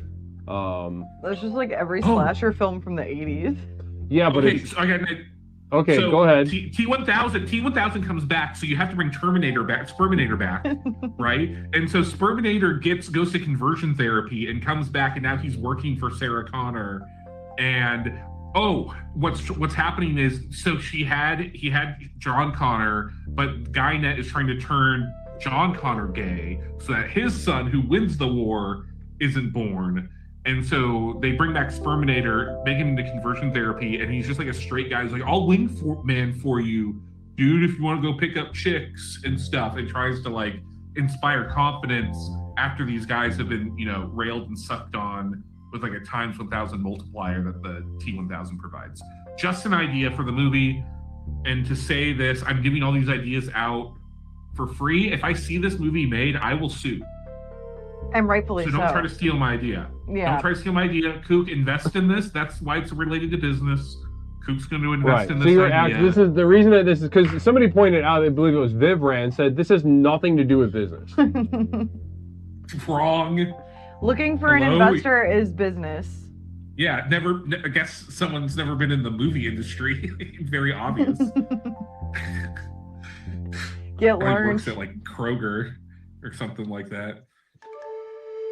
That's just like every slasher film from the 80s. Yeah, but okay, so go ahead. T-1000 comes back, so you have to bring Sperminator back, right? And so Sperminator goes to conversion therapy and comes back, and now he's working for Sarah Connor, and what's happening is, so he had John Connor, but Skynet is trying to turn John Connor gay so that his son, who wins the war, isn't born. And so they bring back Sperminator, make him into conversion therapy, and he's just like a straight guy. He's like, I'll man for you, dude, if you want to go pick up chicks and stuff, and tries to like inspire confidence after these guys have been, railed and sucked on with like a times 1,000 multiplier that the T1000 provides. Just an idea for the movie. And to say this, I'm giving all these ideas out for free. If I see this movie made, I will sue. And rightfully so. So don't try to steal my idea. Yeah. Don't try to steal my idea. Kook, invest in this. That's why it's related to business. Kook's going to invest in this idea. This is the reason that this is because somebody pointed out, I believe it was Vivran, said this has nothing to do with business. Wrong. Looking for an investor is business. Yeah, I guess someone's never been in the movie industry. Very obvious. Get Probably learned. works at like Kroger or something like that.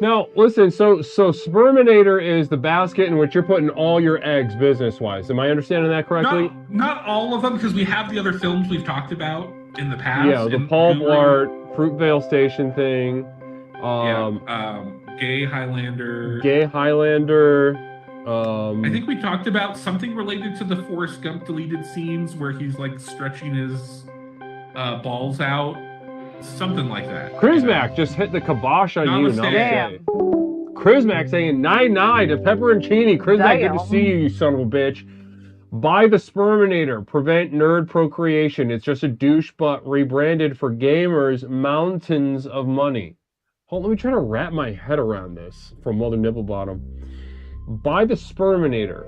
Now, listen, so Sperminator is the basket in which you're putting all your eggs business-wise. Am I understanding that correctly? Not all of them, because we have the other films we've talked about in the past. Yeah, the Paul Blart, Fruitvale Station thing. Gay Highlander. I think we talked about something related to the Forrest Gump deleted scenes where he's like stretching his balls out. Something like that. Chrismac just hit the kibosh on you. Namaste. Chrismac saying 9-9 to Pepperoncini. Chrismac, good to see you, you son of a bitch. Buy the Sperminator. Prevent nerd procreation. It's just a douche butt rebranded for gamers. Mountains of money. Hold on, let me try to wrap my head around this from Mother Nibblebottom. Buy the Sperminator.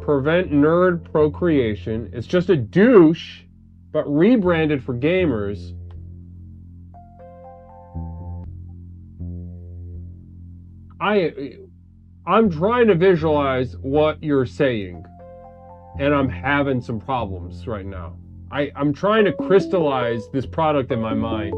Prevent nerd procreation. It's just a douche, but rebranded for gamers. I'm trying to visualize what you're saying, and I'm having some problems right now. I'm trying to crystallize this product in my mind.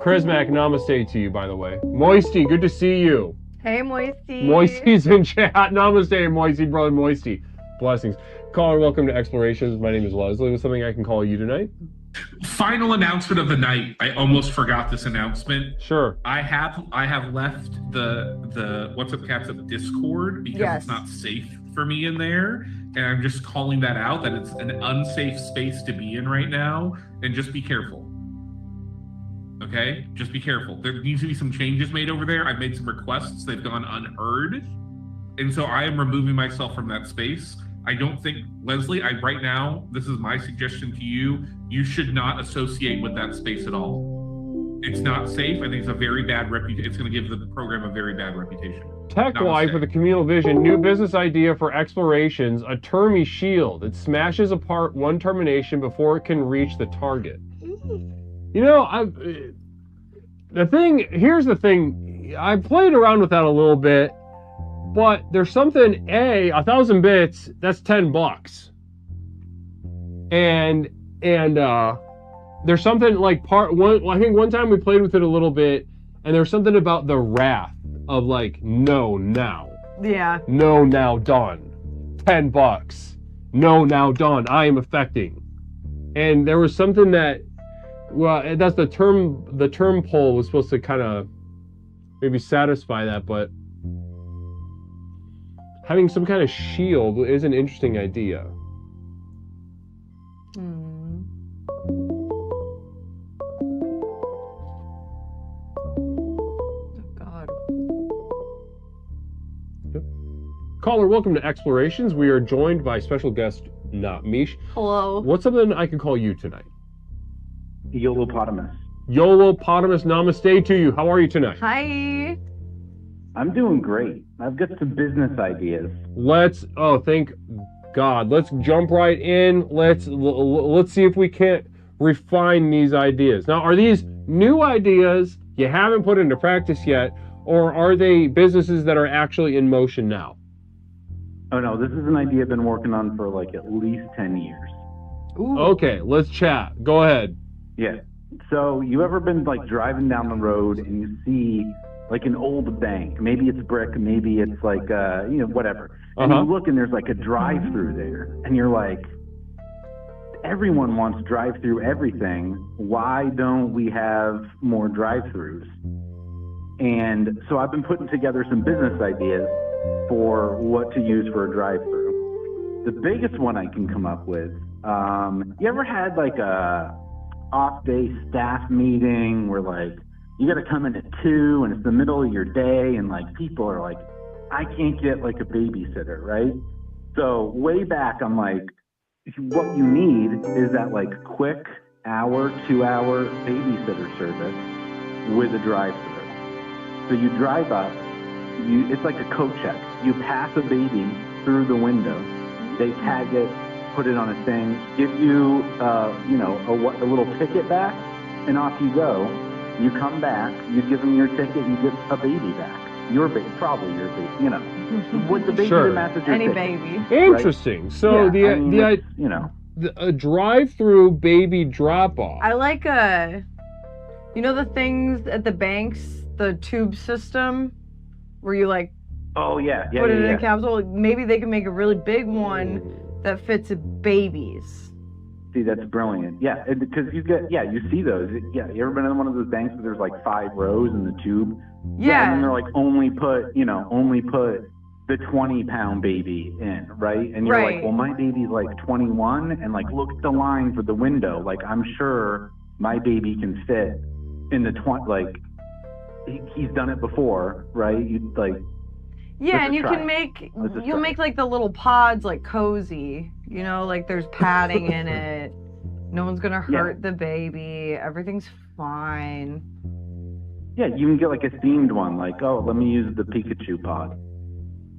Chrismac, namaste to you, by the way. Moisty, good to see you. Hey, Moisty. Moisty's in chat. Namaste, Moisty, brother Moisty. Blessings. Caller, welcome to Explorations. My name is Leslie. What's something I can call you tonight? Final announcement of the night. I almost forgot this announcement. Sure. I have left the What's Up Cats Up Discord because it's not safe for me in there, and I'm just calling that out, that it's an unsafe space to be in right now, and just be careful. Okay? Just be careful. There needs to be some changes made over there. I've made some requests. They've gone unheard. And so I am removing myself from that space. I don't think, Leslie, right now, this is my suggestion to you, you should not associate with that space at all. It's not safe. I think it's a very bad reputation. It's going to give the program a very bad reputation. Tech Life with a communal vision, new business idea for Explorations, a Termi shield. It smashes apart one termination before it can reach the target. You know, here's the thing, I played around with that a little bit, but there's something, 1,000 bits, that's $10. And there's something like I think one time we played with it a little bit, and there's something about the wrath of like, no, now. Yeah. No, now, done. $10. No, now, done. I am affecting. And there was something that, well, that's the term poll was supposed to kind of maybe satisfy that, but having some kind of shield is an interesting idea. Caller, welcome to Explorations. We are joined by special guest, not Mish. Hello. What's something I can call you tonight? Yolopotamus. Yolopotamus, namaste to you. How are you tonight? Hi. I'm doing great. I've got some business ideas. Thank God. Let's jump right in. Let's see if we can't refine these ideas. Now, are these new ideas you haven't put into practice yet, or are they businesses that are actually in motion now? Oh no, this is an idea I've been working on for like at least 10 years. Ooh. Okay, let's chat. Go ahead. Yeah. So you ever been like driving down the road and you see like an old bank? Maybe it's brick, maybe it's like whatever. And you look and there's like a drive-through there, and you're like, everyone wants drive-through everything. Why don't we have more drive-throughs? And so I've been putting together some business ideas for what to use for a drive-through. The biggest one I can come up with, you ever had like a off-day staff meeting where like you got to come in at 2 and it's the middle of your day and like people are like, I can't get like a babysitter, right? So way back, I'm like, what you need is that like quick hour, 2-hour babysitter service with a drive-through. So you drive up, it's like a coat check. You pass a baby through the window, they tag it, put it on a thing, give you, a little ticket back, and off you go. You come back, you give them your ticket, you get a baby back. Your baby, probably your baby, with the baby Sure. that matches your Any ticket. baby. Interesting. So Yeah, a drive-through baby drop-off. I like the things at the banks, the tube system, where you like Oh yeah, put it in a capsule. Maybe they can make a really big one that fits babies. See, that's brilliant. Yeah, because you see those. Yeah, you ever been in one of those banks where there's like 5 rows in the tube? Yeah. And then they're like, only put the 20-pound baby in, right? And you're Right. like, well, my baby's like 21, and like, look at the line for the window. Like, I'm sure my baby can fit in the 20. Like, he's done it before, right? You like. Yeah, let's and you try can it. make Let's just you'll try make like the little pods like cozy. Like there's padding in it. No one's gonna hurt the baby. Everything's fine. Yeah, you can get like a themed one, like, oh, let me use the Pikachu pod.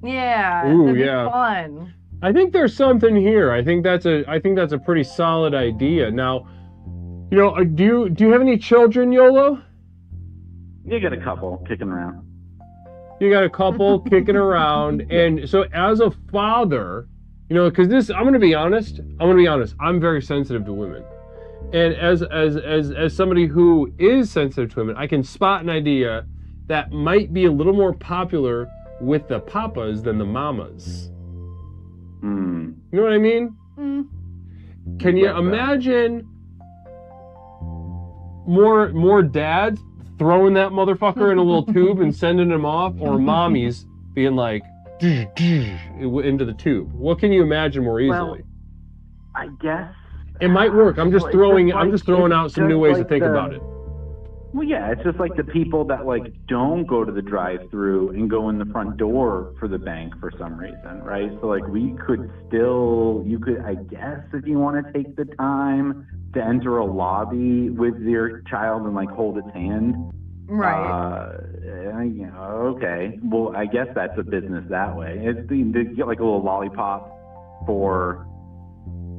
Yeah, Ooh, that'd be yeah. fun. I think there's something here. I think that's a pretty solid idea. Now, do you have any children, Yolo? You get a couple kicking around. You got a couple kicking around, and so as a father, because I'm gonna be honest. I'm very sensitive to women, and as somebody who is sensitive to women, I can spot an idea that might be a little more popular with the papas than the mamas. Mm. You know what I mean? Mm. Can you imagine more dads throwing that motherfucker in a little tube and sending him off, or mommies being like into the tube? What can you imagine more easily? Well, I guess it might work. I'm just throwing out some new ways to think the- about it. Well, yeah, it's just like the people that like don't go to the drive-through and go in the front door for the bank for some reason, right? So like you could, I guess, if you want to take the time to enter a lobby with your child and like hold its hand. Right. Okay. Well, I guess that's a business that way. You get like a little lollipop for,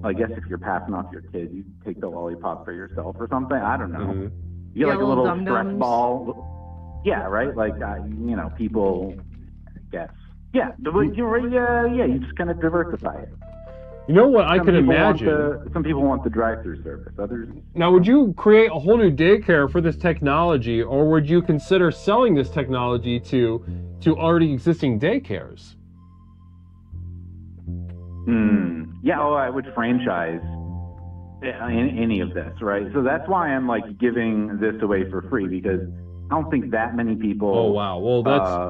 I guess if you're passing off your kid, you take the lollipop for yourself or something. I don't know. Mm-hmm. You get like a little stress dum-dums. ball. Yeah, right? Like, people, I guess. Yeah, you just kind of diversify it. You know what I Some can people imagine? Some people want the drive-through service. Others. Now, would you create a whole new daycare for this technology, or would you consider selling this technology to already existing daycares? Yeah, I would franchise any of this, right? So that's why I'm like giving this away for free, because I don't think that many people. Oh wow! Well,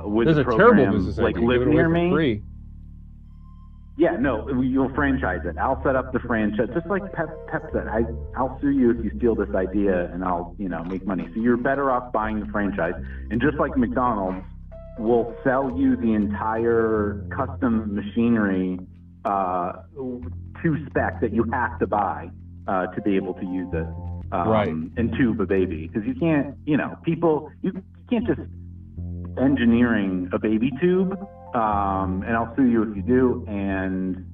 with that's the a program, terrible business like idea. live Give it away near for me. free. Yeah, no, you'll franchise it. I'll set up the franchise, just like Pep said. I'll sue you if you steal this idea, and I'll make money. So you're better off buying the franchise. And just like McDonald's, will sell you the entire custom machinery to spec that you have to buy to be able to use it Right. and tube a baby. Because you can't, you can't just engineering a baby tube. And I'll sue you if you do. And,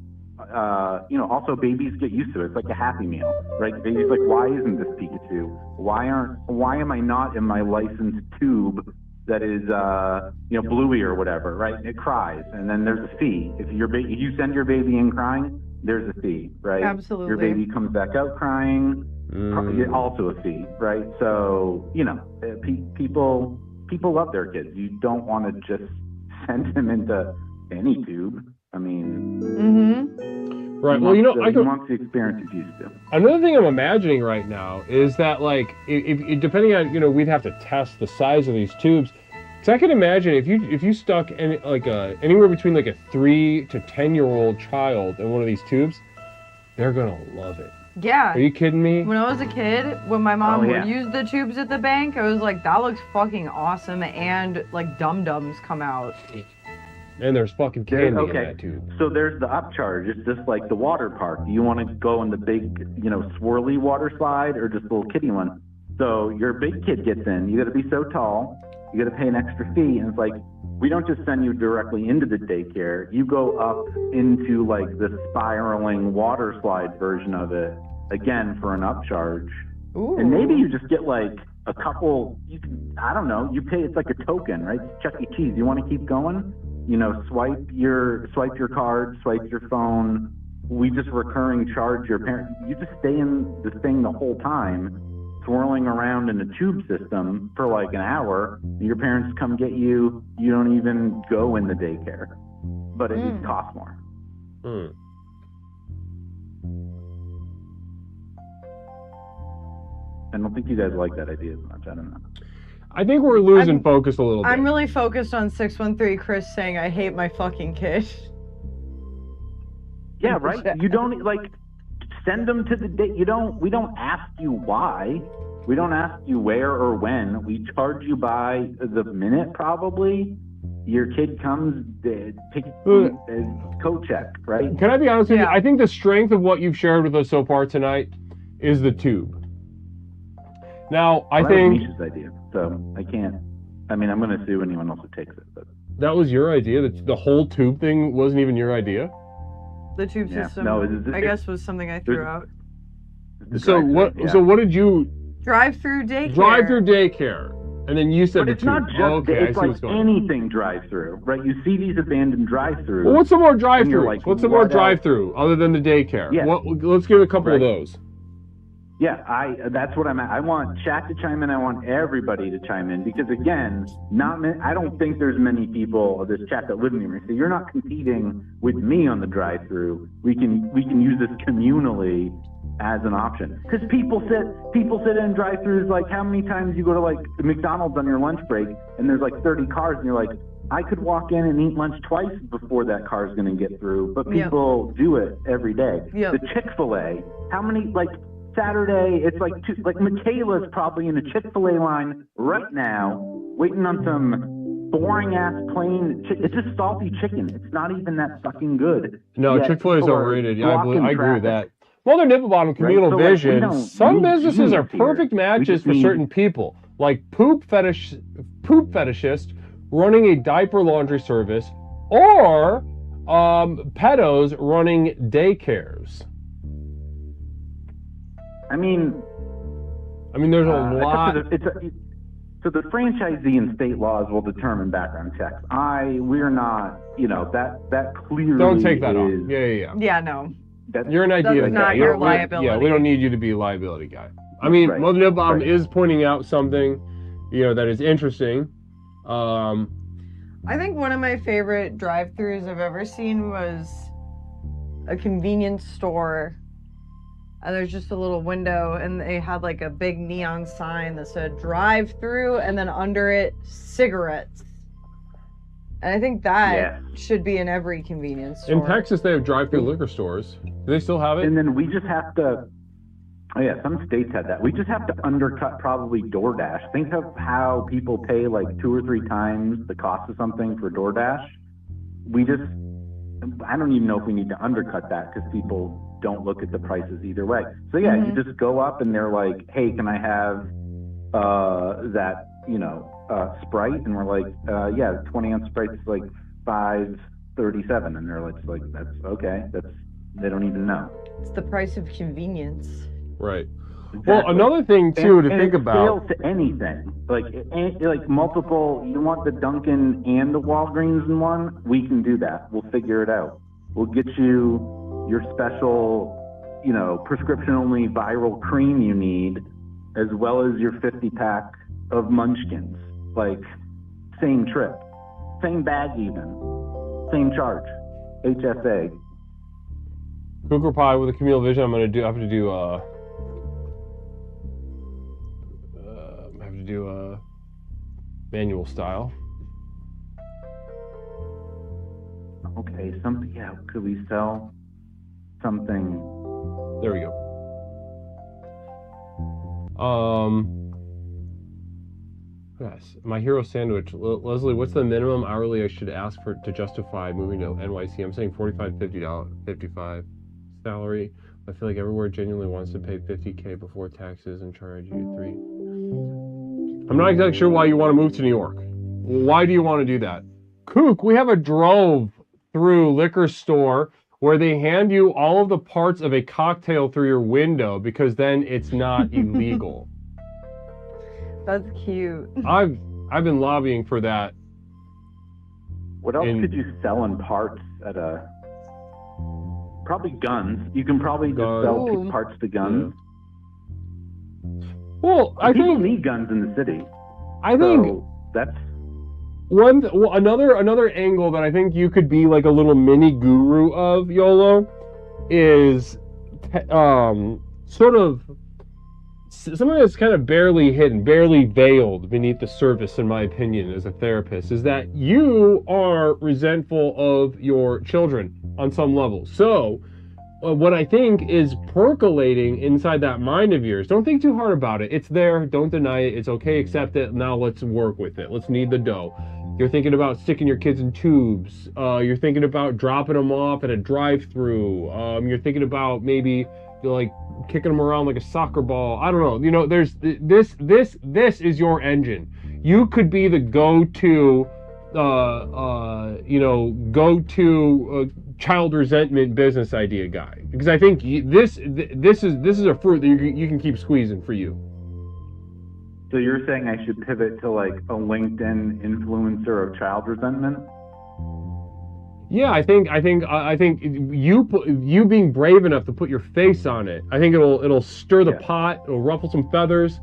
also babies get used to it. It's like a Happy Meal, right? Baby's like, why isn't this Pikachu? Why am I not in my licensed tube that is, Bluey or whatever, right? And it cries, and then there's a fee. If you send your baby in crying, there's a fee, right? Absolutely. Your baby comes back out crying, also a fee, right? So, people love their kids. You don't want to just send them into any tube. I mean, Right. He Well, wants the experience he's used to. Another thing I'm imagining right now is that, like, if depending on, we'd have to test the size of these tubes. So I can imagine if you stuck anywhere between like a 3 to 10-year-old child in one of these tubes, they're gonna love it. Yeah. Are you kidding me? When I was a kid, when my mom would use the tubes at the bank, I was like, that looks fucking awesome, and like dum-dums come out. And there's fucking candy in that tube. So there's the upcharge. It's just like the water park. Do you want to go in the big, swirly water slide or just the little kiddie one? So your big kid gets in. You got to be so tall. You got to pay an extra fee. And it's like, we don't just send you directly into the daycare. You go up into like the spiraling water slide version of it, again, for an upcharge. Ooh. And maybe you just get like a couple, I don't know, you pay, it's like a token, right? Chuck E. Cheese. You want to keep going? Swipe your card, swipe your phone. We just recurring charge your parents. You just stay in this thing the whole time, swirling around in a tube system for like an hour. Your parents come get you. You don't even go in the daycare, but it costs more. I don't think you guys like that idea as much. I don't know. I think we're losing focus a little bit. I'm really focused on 613 Chris saying I hate my fucking kid. Yeah, right. You don't send them to the date. We don't ask you why. We don't ask you where or when. We charge you by the minute probably. Your kid comes, take coat check, right? Can I be honest with you? I think the strength of what you've shared with us so far tonight is the tube. Now, I think that was Misha's idea, so I can't. I mean, I'm going to sue anyone else who takes it. But that was your idea. The whole tube thing wasn't even your idea. The tube system, I guess, was something I threw out. So what? Yeah. So what did you? Drive-through daycare. Drive-through daycare, and then you said but the it's tube. not just. Okay, it's like anything drive-through, right? You see these abandoned drive-throughs. Well, what's some more drive-through? Like, what's some more drive-through other than the daycare? Yeah. Let's give a couple of those. Yeah, that's what I'm at. I want chat to chime in. I want everybody to chime in because again, I don't think there's many people of this chat that live near me. So you're not competing with me on the drive-through. We can use this communally as an option because people sit in drive-throughs. Like how many times you go to like the McDonald's on your lunch break and there's like 30 cars and you're like, I could walk in and eat lunch twice before that car's going to get through. But people do it every day. The Chick-fil-A, how many like. Saturday, it's like Michaela's probably in a Chick-fil-A line right now, waiting on some boring-ass plain it's just salty chicken. It's not even that fucking good. No, Chick-fil-A is overrated. Yeah, I agree with that. Mother Nipple Bottom Communal Vision, some businesses are perfect matches for certain people, like poop fetishist running a diaper laundry service, or pedos running daycares. I mean, there's a lot. So the franchisee and state laws will determine background checks. We're not, that clearly. Don't take that on. Yeah. Yeah, no. You're an idea guy. Not your liability. Yeah, we don't need you to be a liability guy. I mean, Mother Nipple Bottom is pointing out something, that is interesting. I think one of my favorite drive-thrus I've ever seen was a convenience store. And there's just a little window, and they had like a big neon sign that said drive-through, and then under it, cigarettes. And I think that should be in every convenience store. In Texas, they have drive-through liquor stores. Do they still have it? And then we just have to, some states have that. We just have to undercut probably DoorDash. Think of how people pay like 2 or 3 times the cost of something for DoorDash. I don't even know if we need to undercut that because people don't look at the prices either way. So you just go up and they're like, hey, can I have that, Sprite? And we're like, 20-ounce Sprite's like $5.37. And they're like, that's okay. They don't even know. It's the price of convenience. Right. Exactly. Well, another thing too to think about. Sales to anything, like multiple. You want the Dunkin' and the Walgreens in one? We can do that. We'll figure it out. We'll get you your special, prescription-only viral cream you need, as well as your 50-pack of Munchkins. Like, same trip, same bag, even same charge. HSA. Cougar Pie with a communal vision. I have to do manual style. Okay, could we sell something? There we go. Yes, my hero sandwich. Leslie, what's the minimum hourly I should ask for to justify moving to NYC? I'm saying $45, $55 salary. I feel like everywhere genuinely wants to pay $50K before taxes and charge you $3. I'm not exactly sure why you want to move to New York. Why do you want to do that? Kook, we have a drive-through liquor store where they hand you all of the parts of a cocktail through your window because then it's not illegal. That's cute. I've been lobbying for that. What else could you sell in parts at a? Probably guns. You can probably just sell parts to guns. Yeah. Well, people need guns in the city. I think that's another angle that I think you could be like a little mini guru of, YOLO, is sort of something that's kind of barely hidden, barely veiled beneath the surface, in my opinion, as a therapist, is that you are resentful of your children on some level. So what I think is percolating inside that mind of yours, don't think too hard about it. It's there. Don't deny it. It's okay. Accept it. Now let's work with it. Let's knead the dough. You're thinking about sticking your kids in tubes. You're thinking about dropping them off at a drive-through. You're thinking about maybe like kicking them around like a soccer ball. I don't know. You know, there's this is your engine. You could be the go-to child resentment business idea guy, because I think this is a fruit that you can keep squeezing for you. So you're saying I should pivot to like a LinkedIn influencer of child resentment? Yeah, I think you being brave enough to put your face on it, I think it'll stir the pot, it'll ruffle some feathers,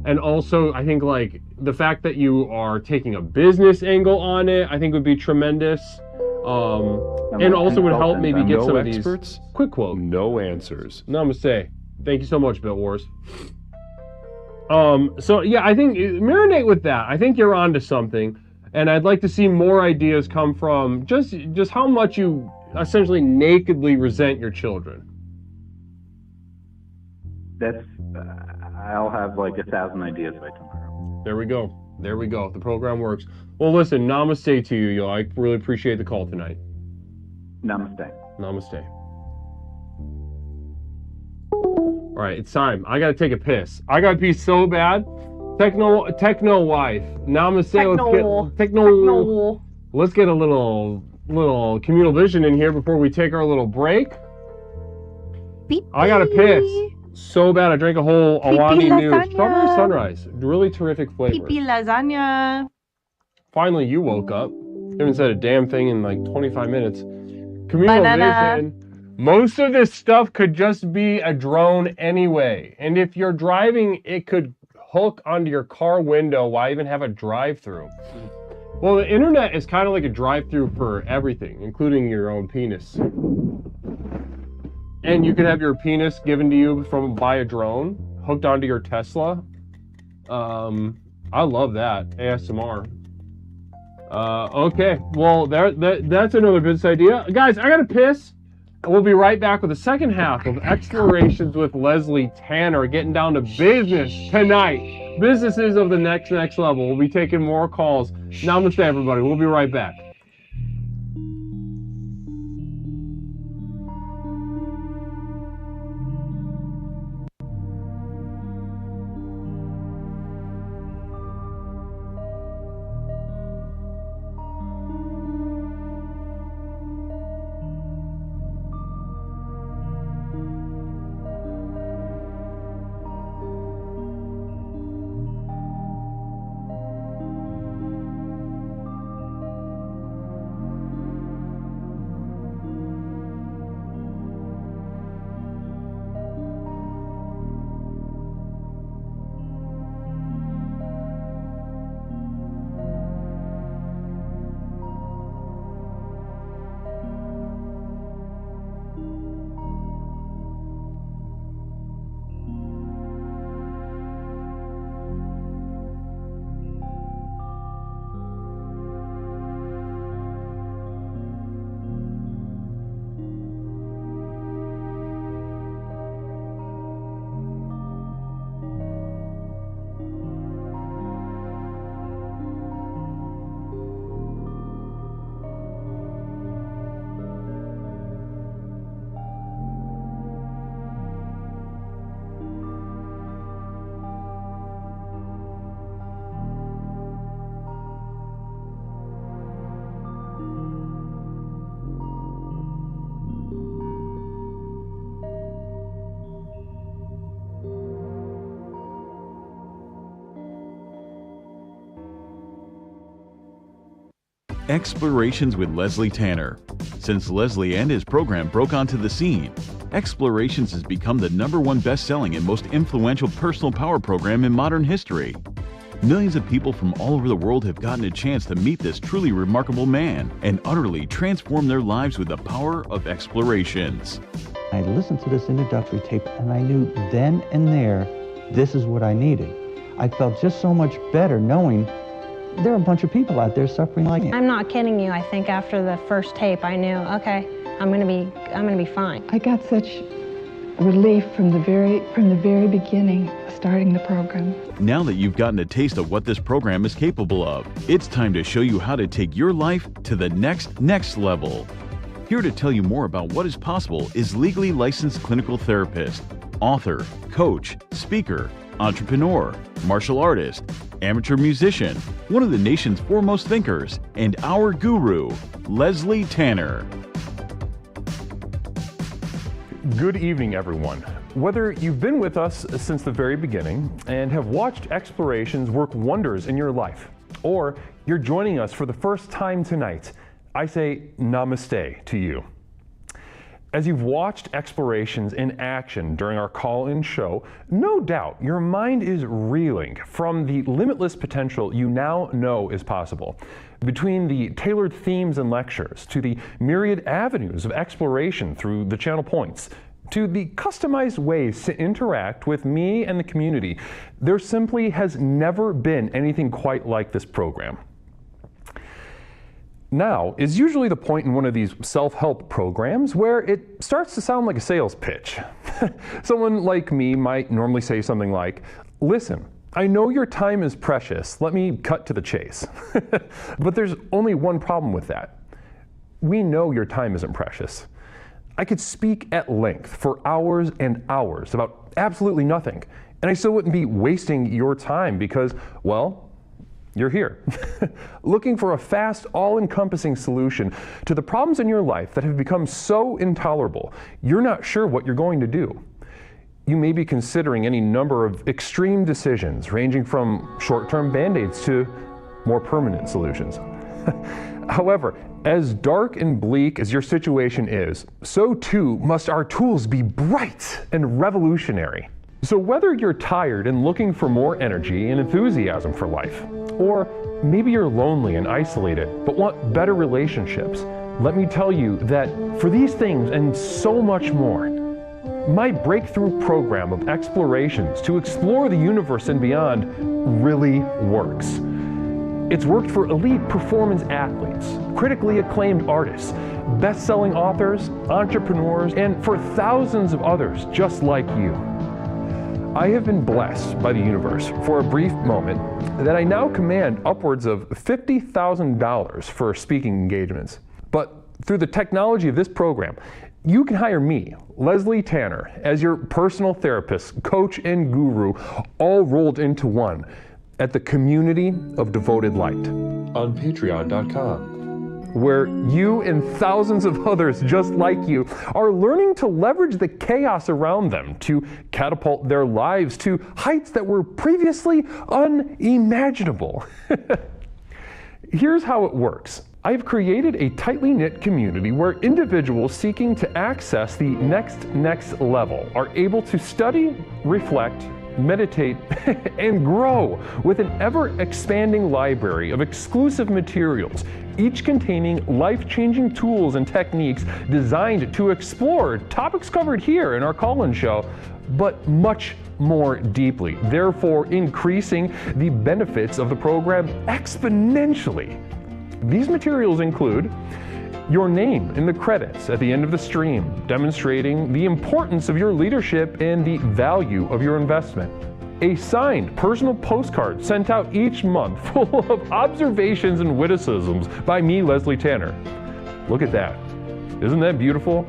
and also I think like the fact that you are taking a business angle on it, I think would be tremendous. And also would help maybe get some of these experts, quick quote. No answers. Namaste. Thank you so much, Bill Wars. So yeah, I think marinate with that. I think you're onto something, and I'd like to see more ideas come from just how much you essentially nakedly resent your children. That's I'll have like 1,000 ideas by tomorrow. There we go. The program works. Well, listen, namaste to you, yo. I really appreciate the call tonight. Namaste. All right, it's time. I gotta take a piss. I gotta pee so bad. Techno wife. Namaste. Techno. Let's get a little communal vision in here before we take our little break. Beep. I gotta piss so bad. I drank a whole Alani New Strawberry Sunrise. Really terrific flavor. Pee lasagna. Finally, you woke up. You haven't said a damn thing in like 25 minutes. Communal vision. Most of this stuff could just be a drone anyway. And if you're driving, it could hook onto your car window. Why even have a drive-through? Well, the internet is kind of like a drive-through for everything, including your own penis. And you could have your penis given to you by a drone, hooked onto your Tesla. I love that. ASMR. Okay, well, that's another business idea. Guys, I gotta piss. We'll be right back with the second half of Explorations with Leslie Tanner, getting down to business tonight. Businesses of the next level. We'll be taking more calls. Namaste, everybody. We'll be right back. Explorations with Leslie Tanner. Since Leslie and his program broke onto the scene, Explorations has become the #1 best-selling and most influential personal power program in modern history. Millions of people from all over the world have gotten a chance to meet this truly remarkable man and utterly transform their lives with the power of Explorations. I listened to this introductory tape and I knew then and there, this is what I needed. I felt just so much better knowing there are a bunch of people out there suffering like me. I'm not kidding you. I think after the first tape, I knew, okay, I'm gonna be fine. I got such relief from the very beginning of starting the program. Now that you've gotten a taste of what this program is capable of, it's time to show you how to take your life to the next level. Here to tell you more about what is possible is legally licensed clinical therapist, author, coach, speaker, entrepreneur, martial artist, amateur musician, one of the nation's foremost thinkers, and our guru, Leslie Tanner. Good evening, everyone. Whether you've been with us since the very beginning and have watched Explorations work wonders in your life, or you're joining us for the first time tonight, I say namaste to you. As you've watched Explorations in action during our call-in show, no doubt your mind is reeling from the limitless potential you now know is possible. Between the tailored themes and lectures, to the myriad avenues of exploration through the channel points, to the customized ways to interact with me and the community, there simply has never been anything quite like this program. Now is usually the point in one of these self-help programs where it starts to sound like a sales pitch. Someone like me might normally say something like, listen, I know your time is precious, let me cut to the chase. But there's only one problem with that. We know your time isn't precious. I could speak at length for hours and hours about absolutely nothing, and I still wouldn't be wasting your time because, well, you're here, looking for a fast, all-encompassing solution to the problems in your life that have become so intolerable, you're not sure what you're going to do. You may be considering any number of extreme decisions, ranging from short-term band-aids to more permanent solutions. However, as dark and bleak as your situation is, so too must our tools be bright and revolutionary. So whether you're tired and looking for more energy and enthusiasm for life, or maybe you're lonely and isolated but want better relationships, let me tell you that for these things and so much more, my breakthrough program of explorations to explore the universe and beyond really works. It's worked for elite performance athletes, critically acclaimed artists, best-selling authors, entrepreneurs, and for thousands of others just like you. I have been blessed by the universe for a brief moment that I now command upwards of $50,000 for speaking engagements. But through the technology of this program, you can hire me, Leslie Tanner, as your personal therapist, coach, and guru, all rolled into one at the Community of Devoted Light on Patreon.com. Where you and thousands of others just like you are learning to leverage the chaos around them to catapult their lives to heights that were previously unimaginable. Here's how it works. I've created a tightly knit community where individuals seeking to access the next level are able to study, reflect, meditate, and grow with an ever-expanding library of exclusive materials, each containing life-changing tools and techniques designed to explore topics covered here in our call-in show, but much more deeply, therefore increasing the benefits of the program exponentially. These materials include your name in the credits at the end of the stream, demonstrating the importance of your leadership and the value of your investment. A signed personal postcard sent out each month full of observations and witticisms by me, Leslie Tanner. Look at that. Isn't that beautiful?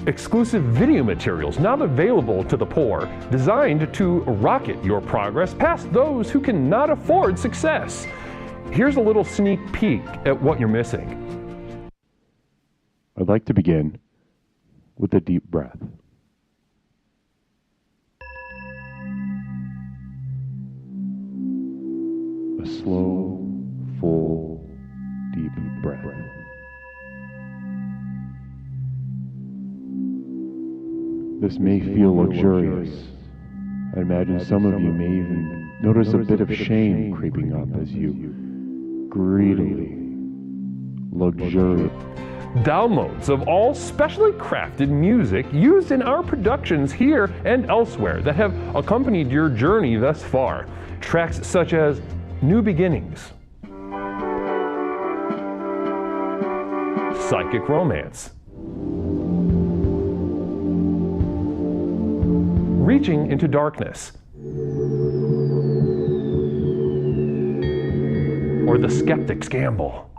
Exclusive video materials not available to the poor, designed to rocket your progress past those who cannot afford success. Here's a little sneak peek at what you're missing. I'd like to begin with a deep breath. A slow, full, deep breath. This may feel luxurious. I imagine some of you may even notice a bit of shame creeping up as you greedily luxuriate. Downloads of all specially crafted music used in our productions here and elsewhere that have accompanied your journey thus far. Tracks such as New Beginnings, Psychic Romance, Reaching into Darkness, or The Skeptic's Gamble.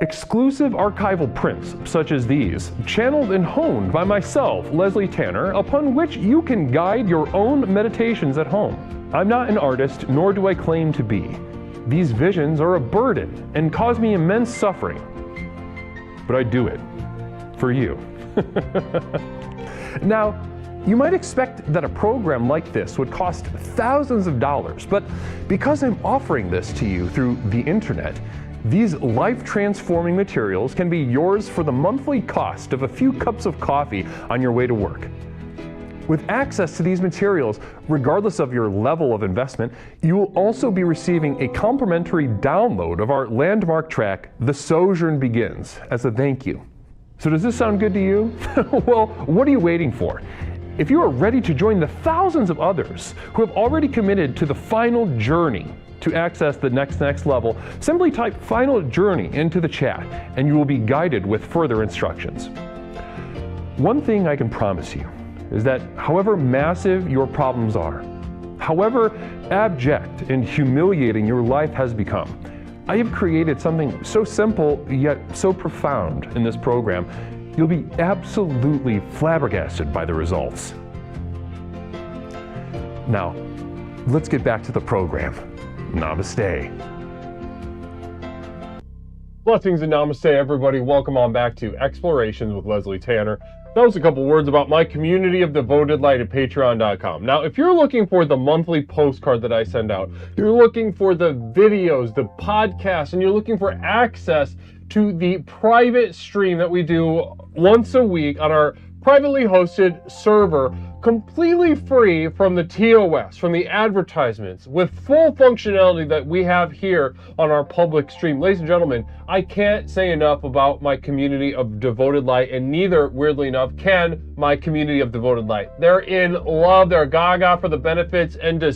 Exclusive archival prints such as these, channeled and honed by myself, Leslie Tanner, upon which you can guide your own meditations at home. I'm not an artist, nor do I claim to be. These visions are a burden and cause me immense suffering. But I do it for you. Now, you might expect that a program like this would cost thousands of dollars, but because I'm offering this to you through the internet, these life-transforming materials can be yours for the monthly cost of a few cups of coffee on your way to work. With access to these materials, regardless of your level of investment, you will also be receiving a complimentary download of our landmark track, The Sojourn Begins, as a thank you. So does this sound good to you? Well, what are you waiting for? If you are ready to join the thousands of others who have already committed to the final journey to access the next level, simply type Final Journey into the chat and you will be guided with further instructions. One thing I can promise you is that however massive your problems are, however abject and humiliating your life has become, I have created something so simple yet so profound in this program, you'll be absolutely flabbergasted by the results. Now, let's get back to the program. Namaste. Blessings and namaste, everybody. Welcome on back to Explorations with Leslie Tanner. That was a couple words about my community of devoted light at patreon.com. Now, if you're looking for the monthly postcard that I send out, you're looking for the videos, the podcasts, and you're looking for access to the private stream that we do once a week on our privately hosted server, completely free from the TOS, from the advertisements, with full functionality that we have here on our public stream. Ladies and gentlemen, I can't say enough about my community of devoted light, and neither, weirdly enough, can my community of devoted light. They're in love, they're gaga for the benefits, and to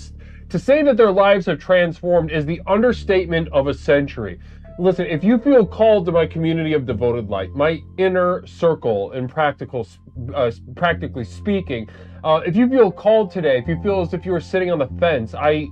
say that their lives have transformed is the understatement of a century. Listen, if you feel called to my community of devoted light, my inner circle, in practically speaking, if you feel called today, if you feel as if you were sitting on the fence, I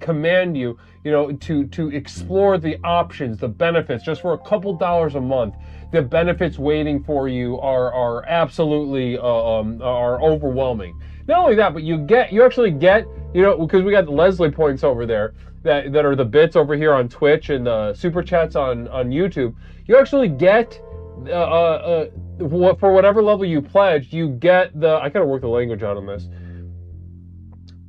command you, to explore the options, the benefits, just for a couple dollars a month. The benefits waiting for you are absolutely are overwhelming. Not only that, but you actually get, because we got the Leslie points over there that are the bits over here on Twitch and the super chats on YouTube. You actually get for whatever level you pledge, you get I gotta work the language out on this.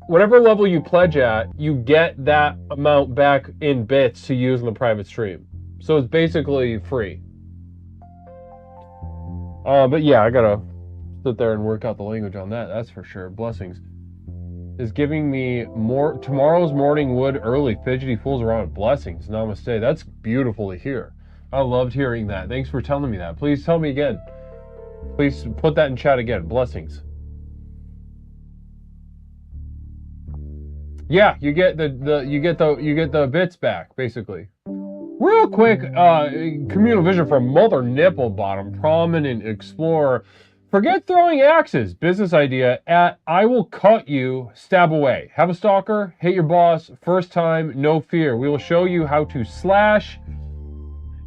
Whatever level you pledge at, you get that amount back in bits to use in the private stream. So it's basically free. But yeah, I gotta sit there and work out the language on that, that's for sure. Blessings. Is giving me more tomorrow's morning wood early. Fidgety fools around. Blessings. Namaste. That's beautiful to hear. I loved hearing that. Thanks for telling me that. Please tell me again. Please put that in chat again. Blessings. Yeah, you get the bits back, basically. Real quick, communal vision from Mother Nipplebottom, prominent explorer. Forget throwing axes. Business idea at I will cut you, stab away. Have a stalker, hate your boss, first time, no fear. We will show you how to slash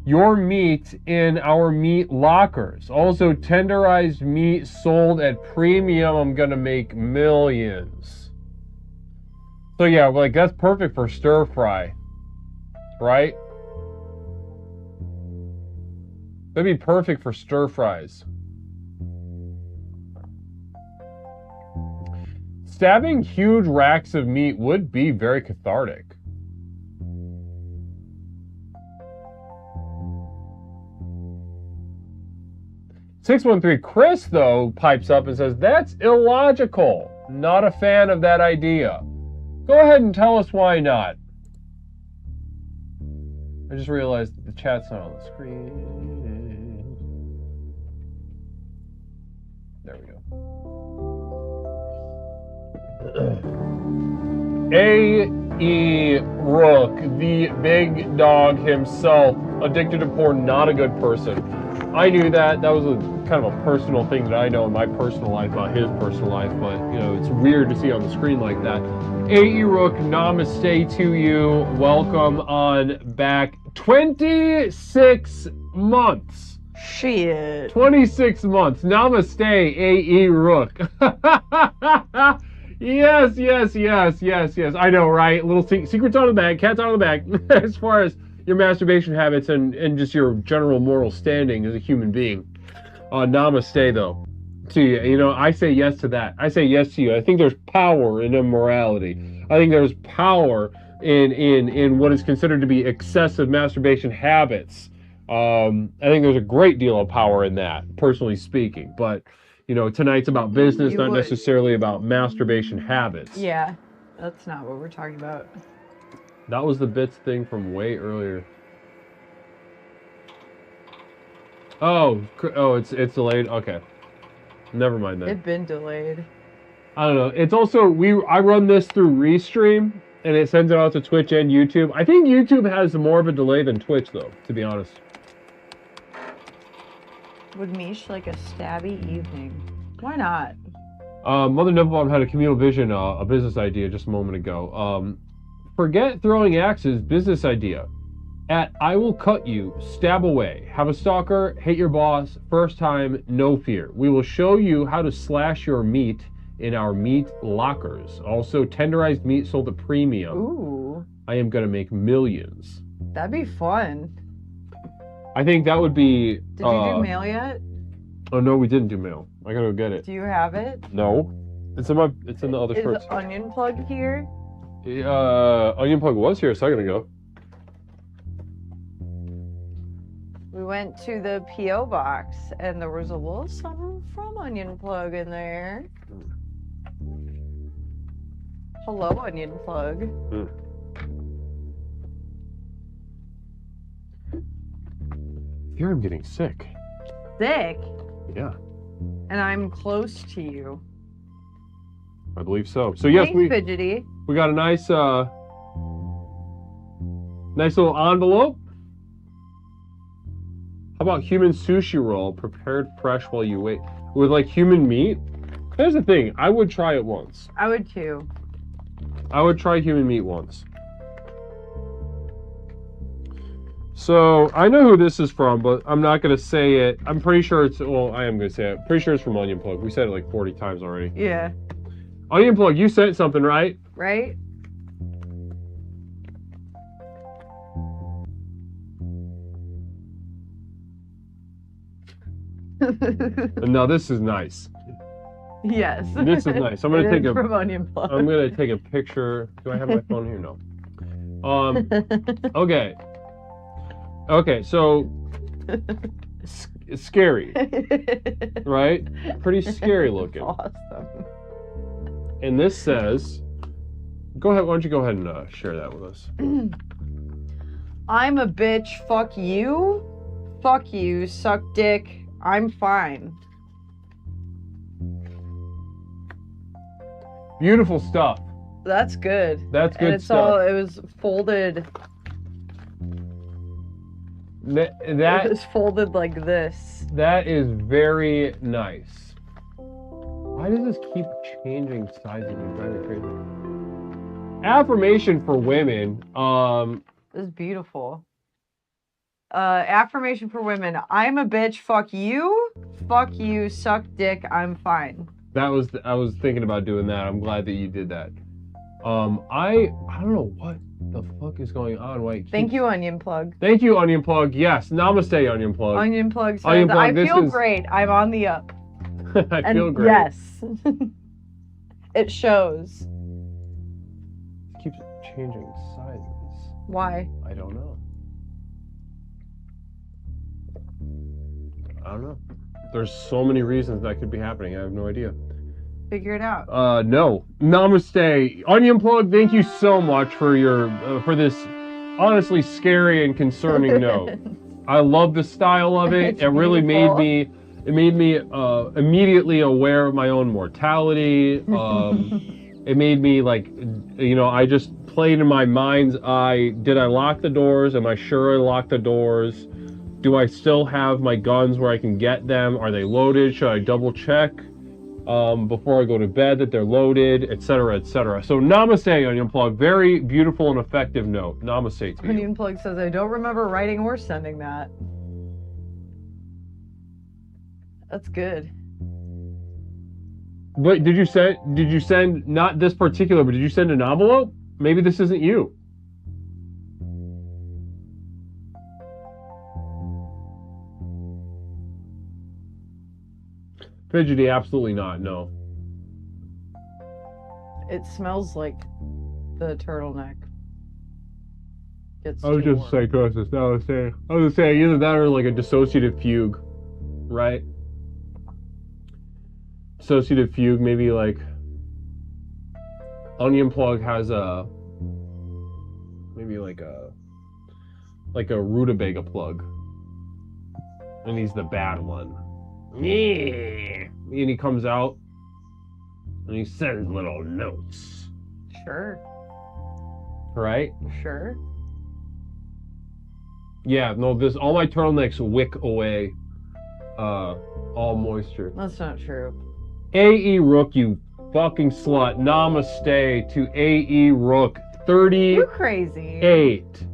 your meat in our meat lockers. Also, tenderized meat sold at premium. I'm gonna make millions. So yeah, like that's perfect for stir fry, right? That'd be perfect for stir fries. Stabbing huge racks of meat would be very cathartic. 613 Chris, though, pipes up and says, that's illogical. Not a fan of that idea. Go ahead and tell us why not. I just realized that the chat's not on the screen. There we go. A.E. Rook, the big dog himself, addicted to porn, not a good person. I knew that. That was a kind of a personal thing that I know in my personal life, about his personal life, but, you know, it's weird to see on the screen like that. A.E. Rook, namaste to you. Welcome on back. 26 months. Shit. 26 months. Namaste, A.E. Rook. Yes. I know, right? Little secrets out of the bag, cats out of the bag. As far as your masturbation habits and just your general moral standing as a human being. Namaste, though. To you. You know, I say yes to that. I say yes to you. I think there's power in immorality. I think there's power in what is considered to be excessive masturbation habits. I think there's a great deal of power in that, personally speaking. But, you know, tonight's about business, not necessarily about masturbation habits. Yeah, that's not what we're talking about. That was the bits thing from way earlier. Oh, it's delayed? Okay. Never mind that. It's been delayed. I don't know. It's also, I run this through Restream, and it sends it out to Twitch and YouTube. I think YouTube has more of a delay than Twitch, though, to be honest. Would Mish like a stabby evening? Why not? Mother Nimblebomb had a communal vision, a business idea just a moment ago. Forget throwing axes, business idea. At I will cut you, stab away. Have a stalker, hate your boss, first time, no fear. We will show you how to slash your meat in our meat lockers. Also, tenderized meat sold at premium. Ooh. I am gonna make millions. That'd be fun. I think that would be... Did you do mail yet? Oh, no, we didn't do mail. I gotta go get it. Do you have it? No. It's in the other shirts. Is Onion Plug here? Onion Plug was here a second ago. We went to the P.O. box, and there was a little something from Onion Plug in there. Hello, Onion Plug. Here I'm getting sick. Sick? Yeah. And I'm close to you. I believe so. So yes, Thanks, Fidgety. we got a nice nice little envelope. How about human sushi roll prepared fresh while you wait? With like human meat? Here's the thing, I would try it once. I would too. I would try human meat once. So, I know who this is from, but I'm not going to say it. I'm pretty sure it's, well, I am going to say it. Pretty sure it's from Onion Plug. We said it like 40 times already. Yeah. Onion Plug, you sent something, right? Right? No, this is nice. Yes. This is nice. I'm gonna take a. From Onion Plug. I'm gonna take a picture. Do I have my phone here? No. Okay. Okay. So. It's scary, right? Pretty scary looking. Awesome. And this says, "Go ahead. Why don't you go ahead and share that with us?" I'm a bitch. Fuck you. Fuck you. Suck dick. I'm fine. Beautiful stuff. That's good. That's good and it's stuff. It was folded. That It was folded like this. That is very nice. Why does this keep changing sizes and driving me crazy? Affirmation for women. This is beautiful. Affirmation for women. I'm a bitch. Fuck you. Fuck you. Suck dick. I'm fine. I was thinking about doing that. I'm glad that you did that. I don't know what the fuck is going on. Wait. Thank you, Onion Plug. Thank you, Onion Plug. Yes. Namaste, Onion Plug. Onion Plug says, Onion Plug, I feel great. I'm on the up. I feel great. Yes. It shows. It keeps changing sizes. Why? I don't know. There's so many reasons that could be happening. I have no idea. Figure it out. No. Namaste. Onion Plug, thank you so much for your for this honestly scary and concerning note. I love the style of it. It's It really beautiful. made me immediately aware of my own mortality. It made me like, you know, I just played in my mind's eye. Did I lock the doors? Am I sure I locked the doors? Do I still have my guns where I can get them? Are they loaded? Should I double check before I go to bed that they're loaded, etc., etc.? So namaste, Onion Plug. Very beautiful and effective note. Namaste to you. Onion Plug says, I don't remember writing or sending that. That's good. Wait, did you send not this particular, but did you send an envelope? Maybe this isn't you. Fidgety, absolutely not, no. It smells like the turtleneck. Gets I was too just warm. psychosis. I was saying either that or like a dissociative fugue, right? Dissociative fugue, maybe like Onion Plug has maybe like a rutabaga plug, and he's the bad one. Yeah, and he comes out and he sends little notes. Sure. Right? Sure. Yeah, no, all my turtlenecks wick away all moisture. That's not true. AE Rook, you fucking slut. Namaste to AE Rook. You crazy. 38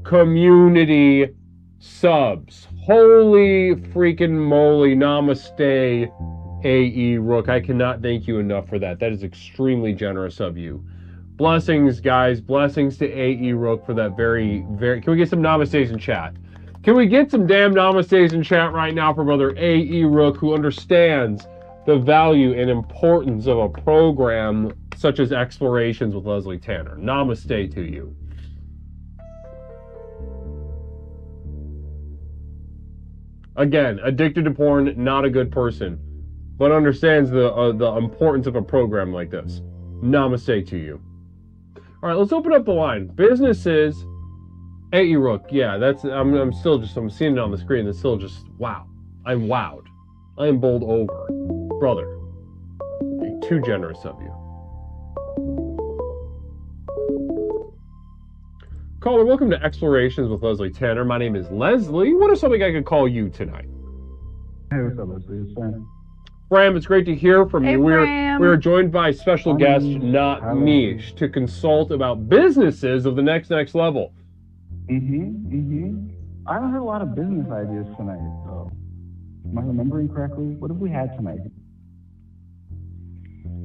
community subs. Holy freaking moly. Namaste, AE Rook. I cannot thank you enough for that. That is extremely generous of you. Blessings, guys. Blessings to AE Rook for that very, very... Can we get some namaste in chat? Can we get some damn namaste in chat right now for Brother AE Rook, who understands the value and importance of a program such as Explorations with Leslie Tanner? Namaste to you. Again, addicted to porn, not a good person, but understands the importance of a program like this. Namaste to you. All right, let's open up the line. Businesses, AE Rook. Yeah, that's. I'm seeing it on the screen. It's still just wow. I'm wowed. I am bowled over, brother. You're too generous of you. Caller, welcome to Explorations with Leslie Tanner. My name is Leslie. What is something I could call you tonight? Hey, what's up, Leslie? It's Sam. Bram, it's great to hear from you. Bram. We're joined by special guest, not Mish, to consult about businesses of the next level. I haven't heard a lot of business ideas tonight, so am I remembering correctly? What have we had tonight?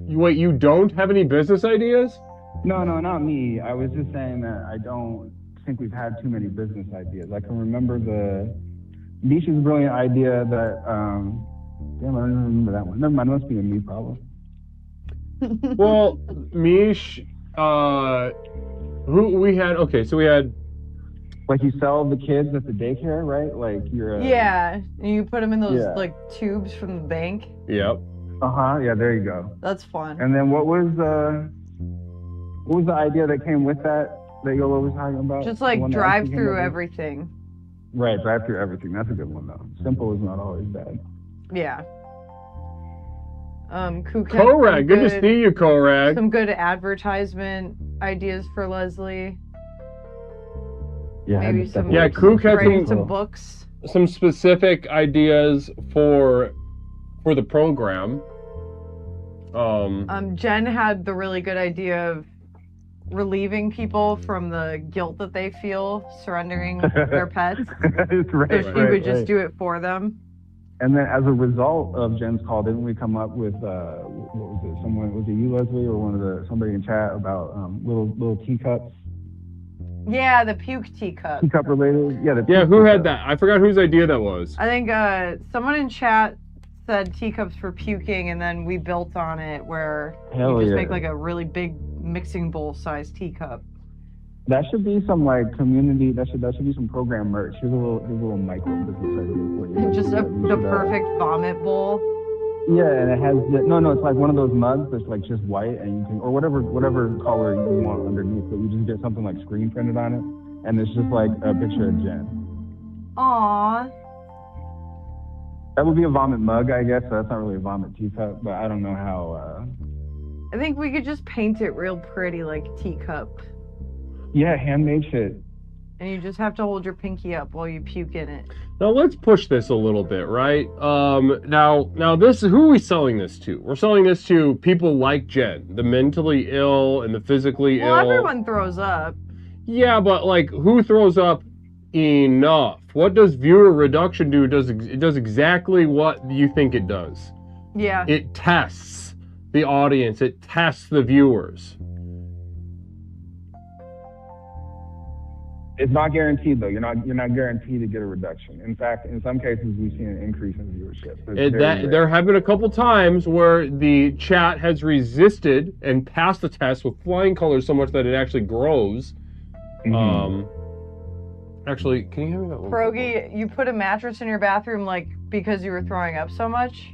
Wait, you don't have any business ideas? No, not me. I was just saying that I don't think we've had too many business ideas. I can remember the Mish's brilliant idea that, damn, I don't even remember that one. Never mind, it must be a me problem. Well, Mish, who we had, okay, so we had... Like you sell the kids at the daycare, right? Like you're Yeah, and you put them in those like tubes from the bank. Yep. Yeah, there you go. That's fun. And then what was the idea that came with that Yola was talking about? Just like drive through everything. Right, drive through everything. That's a good one though. Simple is not always bad. Yeah. Korag, good to see you, Korag. Some good advertisement ideas for Leslie. Yeah, maybe some. Yeah, Kook had some books. Some specific ideas for the program. Jen had the really good idea of relieving people from the guilt that they feel surrendering their pets. Right, so she would just do it for them. And then as a result of Jen's call, didn't we come up with what was it? Was it you, Leslie, or somebody in chat about little teacups? Yeah, the puke teacup. Teacup related? Yeah, who had that? I forgot whose idea that was. I think someone in chat said teacups for puking, and then we built on it where you just make like a really big mixing bowl sized teacup. That should be some like community. That should be some program merch. Here's a little micro business idea for you. Just the perfect vomit bowl. Yeah, and it has no. It's like one of those mugs that's like just white, and you can or whatever color you want underneath, but you just get something like screen printed on it, and it's just like a picture of Jen. Aww. That would be a vomit mug, I guess. So that's not really a vomit teacup, but I don't know how. I think we could just paint it real pretty like a teacup. Yeah, handmade shit. And you just have to hold your pinky up while you puke in it. Now let's push this a little bit, right? Now this, who are we selling this to? We're selling this to people like Jen, the mentally ill and the physically ill. Well, everyone throws up. Yeah, but like, who throws up enough? What does viewer reduction do? It does exactly what you think it does. Yeah. It tests the audience. It tests the viewers. It's not guaranteed though. You're not guaranteed to get a reduction. In fact, in some cases, we've seen an increase in viewership. There have been a couple times where the chat has resisted and passed the test with flying colors so much that it actually grows. Actually, can you hand me that one? Pierogi, you put a mattress in your bathroom like because you were throwing up so much?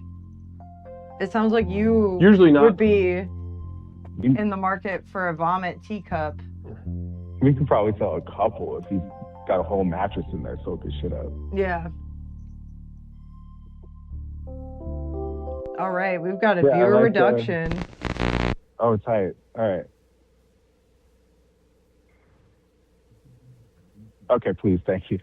It sounds like you usually would be in the market for a vomit teacup. We could probably sell a couple if you got a whole mattress in there, soak this shit up. Yeah. All right, we've got a viewer reduction. Oh, tight. All right. Okay, please, thank you.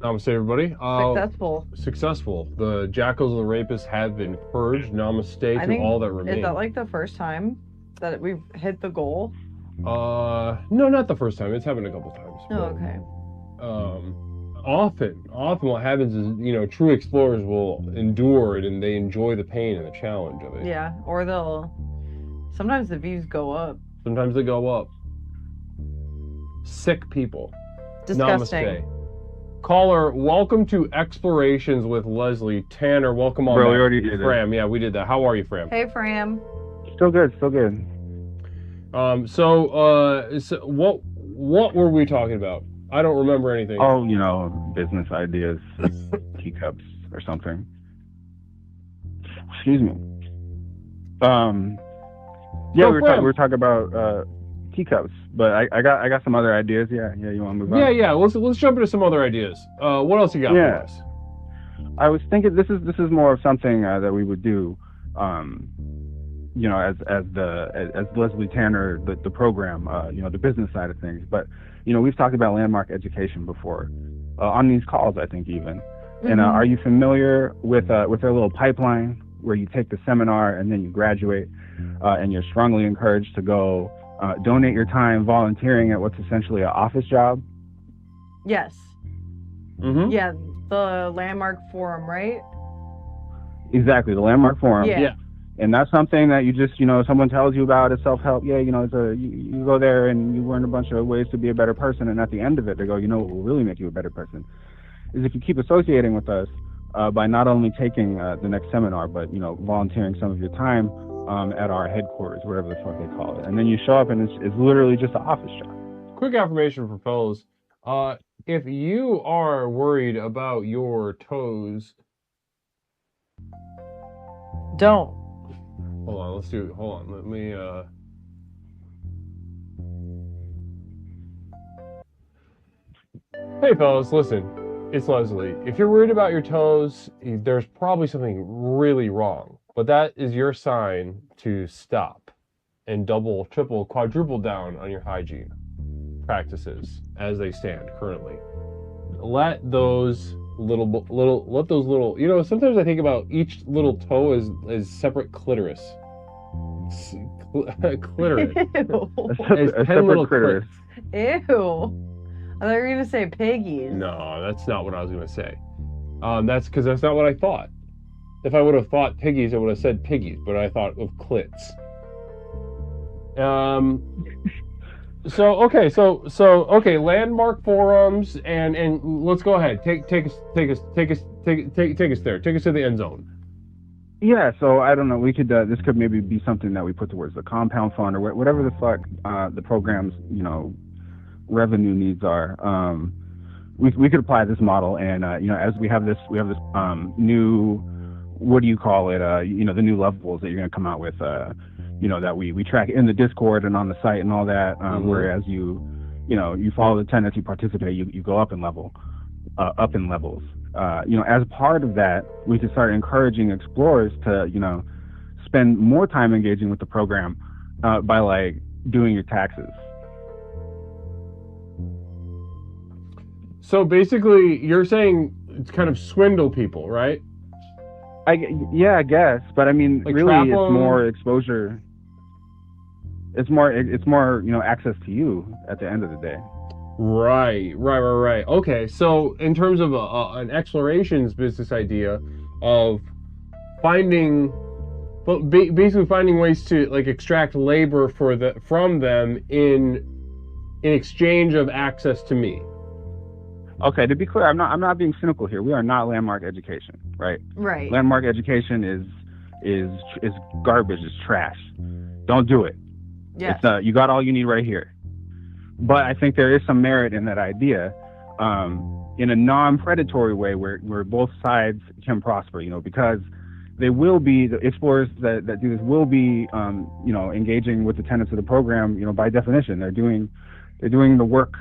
Namaste, everybody. Successful. Successful. The jackals and the rapists have been purged. Namaste to all that remain. Is that like the first time that we've hit the goal? No, not the first time. It's happened a couple times. Oh, okay. Often what happens is, true explorers will endure it and they enjoy the pain and the challenge of it. Yeah, or sometimes the views go up. Sometimes they go up. Sick people. Disgusting. Namaste. Caller, welcome to Explorations with Leslie Tanner. Welcome on. Bro, we already did Fram. Yeah, we did that. How are you, Fram? Hey, Fram. Still good, still good. So what were we talking about? I don't remember anything. Oh, business ideas, teacups or something. Excuse me. Yeah, we were talking about teacups, but I got some other ideas. Yeah, you want to move on? Yeah. Let's jump into some other ideas. What else you got for us? I was thinking this is more of something that we would do. As Leslie Tanner, the program, the business side of things. But we've talked about landmark education before on these calls, I think even. Mm-hmm. And are you familiar with their little pipeline where you take the seminar and then you graduate, and you're strongly encouraged to go donate your time volunteering at what's essentially an office job? Yes. Mm-hmm. Yeah, the Landmark Forum, right? Exactly, the Landmark Forum. Yeah. And that's something that you just, someone tells you about as self-help. Yeah, you go there and you learn a bunch of ways to be a better person. And at the end of it, they go, what will really make you a better person is if you keep associating with us by not only taking the next seminar, but, volunteering some of your time at our headquarters, whatever the fuck they call it. And then you show up and it's literally just an office job. Quick affirmation for fellows. If you are worried about your toes, don't. Hold on, let's do it. Hold on, let me, Hey fellas, listen, it's Leslie. If you're worried about your toes, there's probably something really wrong. But that is your sign to stop and double, triple, quadruple down on your hygiene practices as they stand currently. Let those little, sometimes I think about each little toe as separate clitoris. Clitoris. Ew. A separate clitoris. Ew. I thought you were going to say piggies. No, that's not what I was going to say. That's because that's not what I thought. If I would have thought piggies, I would have said piggies, but I thought of clits. Okay, landmark forums, and let's go ahead. Take us there. Take us to the end zone. Yeah, so I don't know. We could this could maybe be something that we put towards the compound fund or whatever the fuck the program's revenue needs are. We could apply this model, and as we have this new, what do you call it? The new levels that you're going to come out with. That we track in the Discord and on the site and all that. Whereas you follow the tenets, you participate, you go up in levels. As part of that, we could start encouraging explorers to, spend more time engaging with the program by doing your taxes. So basically, you're saying it's kind of swindle people, right? I guess, but I mean, really, it's more exposure. It's more, access to you at the end of the day. Right. Okay, so in terms of an explorations business idea of basically finding ways to extract labor from them in exchange of access to me. Okay, to be clear, I'm not being cynical here. We are not landmark education, right? Right. Landmark education is garbage, is trash. Don't do it. Yes. You got all you need right here. But I think there is some merit in that idea, in a non-predatory way where both sides can prosper, because they will be, the explorers that do this will be, engaging with the tenets of the program, by definition. They're doing the work,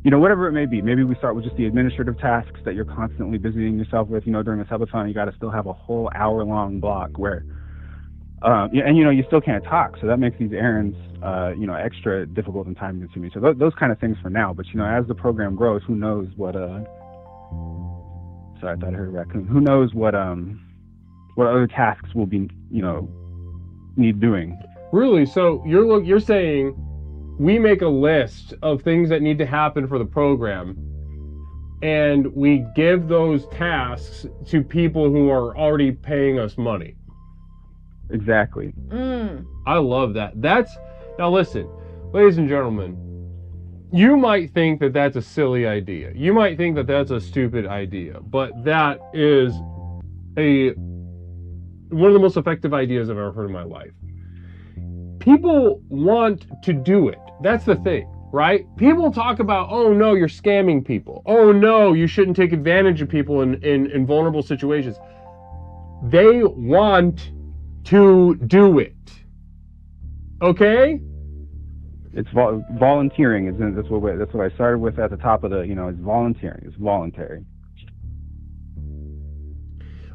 whatever it may be. Maybe we start with just the administrative tasks that you're constantly busying yourself with, during the subathon. You got to still have a whole hour-long block where And you still can't talk, so that makes these errands extra difficult and time consuming. So those kind of things for now. But as the program grows, who knows what? Sorry, I thought I heard a raccoon. Who knows what other tasks will be need doing? Really? So you're saying we make a list of things that need to happen for the program, and we give those tasks to people who are already paying us money. Exactly. I love that. Now listen, ladies and gentlemen, you might think that that's a silly idea. You might think that that's a stupid idea, but that is one of the most effective ideas I've ever heard in my life. People want to do it. That's the thing, right? People talk about, oh no, you're scamming people. Oh no, you shouldn't take advantage of people in vulnerable situations. They want to do it. Okay? It's volunteering. That's what I started with at the top of the. It's volunteering. It's voluntary.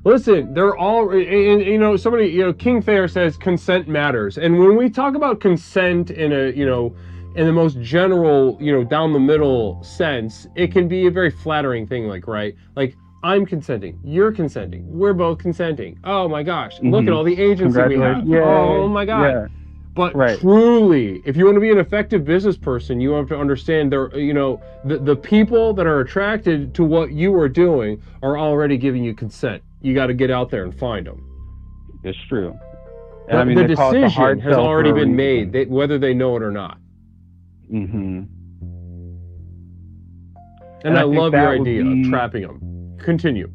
Listen, they're all, and somebody, King Fair says consent matters, and when we talk about consent in in the most general, down the middle sense, it can be a very flattering thing, like I'm consenting, you're consenting, we're both consenting. Oh my gosh, look at all the agency we have. Yay. Oh my God. Yeah. But Right. truly, if you want to be an effective business person, you have to understand the people that are attracted to what you are doing are already giving you consent. You got to get out there and find them. It's true. The they call it the decision hard has sell for already a been reason. made, whether they know it or not. Mm-hmm. And I think love that your would idea be- of trapping them. Continue.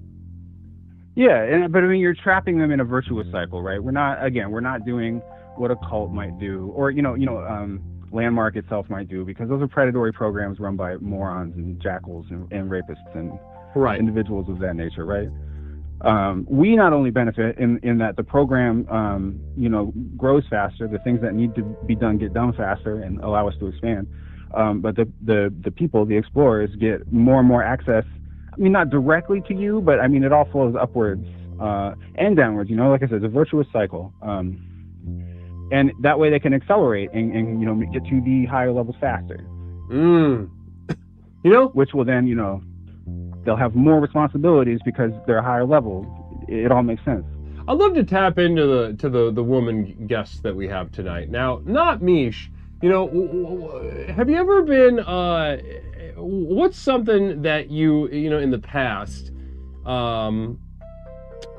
Yeah, but you're trapping them in a virtuous cycle, right? We're not doing what a cult might do, or Landmark itself might do, because those are predatory programs run by morons and jackals and rapists and Right. individuals of that nature, right? We not only benefit in that the program, grows faster, the things that need to be done get done faster and allow us to expand, but the people, the explorers, get more and more access. I mean, not directly to you, but I mean, it all flows upwards and downwards. Like I said, it's a virtuous cycle, and that way they can accelerate and get to the higher levels faster. Which will then they'll have more responsibilities because they're a higher level. It all makes sense. I'd love to tap into the woman guests that we have tonight. Now, not Mish, have you ever been, what's something that you in the past,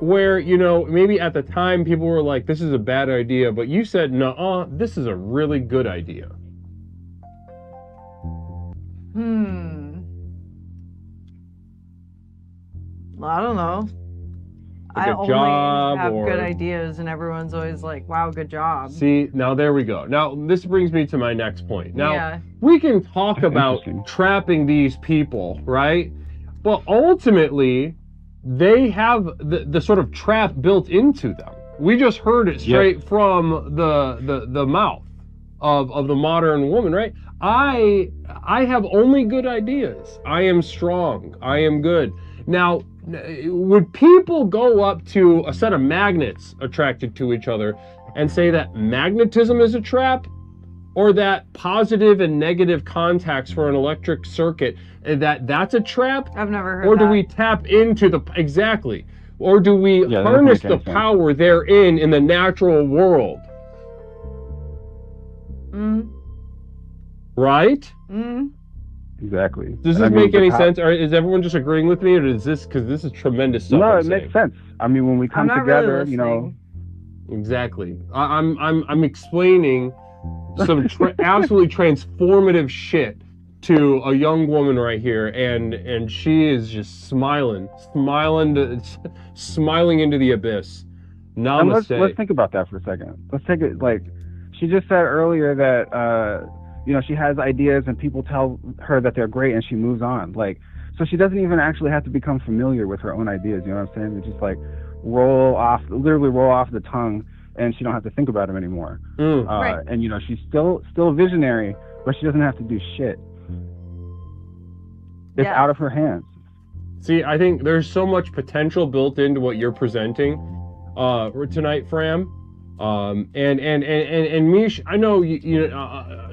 where, maybe at the time people were like, this is a bad idea, but you said, no, this is a really good idea. Well, I don't know. Like I a only job have or- good ideas, and everyone's always like, "Wow, good job." See, now there we go. Now, this brings me to my next point. Now, Yeah. we can talk about trapping these people, right? But ultimately, they have the sort of trap built into them. We just heard it straight from the mouth of the modern woman, right? I have only good ideas. I am strong. I am good. Now, would people go up to a set of magnets attracted to each other and say that magnetism is a trap, or that positive and negative contacts for an electric circuit, that's a trap? I've never heard Or do that. we tap into exactly? Or do we that harness doesn't the make any sense. power therein in the natural world? Right? Exactly. Does this make any sense? Or is everyone just agreeing with me, or is this, because this is tremendous stuff? No, I'm it saying. makes sense. I mean, when we come not really together, listening. Exactly. I'm explaining some absolutely transformative shit to a young woman right here, and she is just smiling into the abyss. And Namaste. let's think about that for a second. Let's take it like she just said earlier that she has ideas and people tell her that they're great and she moves on. Like, so she doesn't even actually have to become familiar with her own ideas. You know what I'm saying? They just like literally roll off the tongue, and she don't have to think about them anymore. Right. And she's still a visionary, but she doesn't have to do shit. It's out of her hands. See, I think there's so much potential built into what you're presenting tonight, Fram. And Mish, I know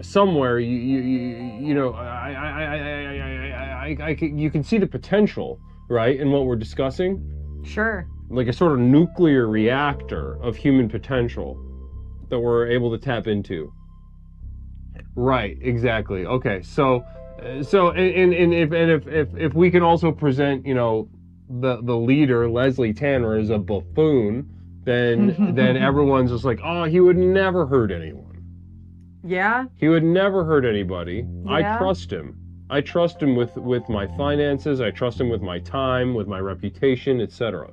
somewhere you can see the potential, right, in what we're discussing. Sure. Like a sort of nuclear reactor of human potential that we're able to tap into. Right, exactly. Okay, so if we can also present, the leader, Leslie Tanner, as a buffoon, then everyone's just like, oh, he would never hurt anyone. Yeah. He would never hurt anybody. Yeah. I trust him. I trust him with my finances. I trust him with my time, with my reputation, etc.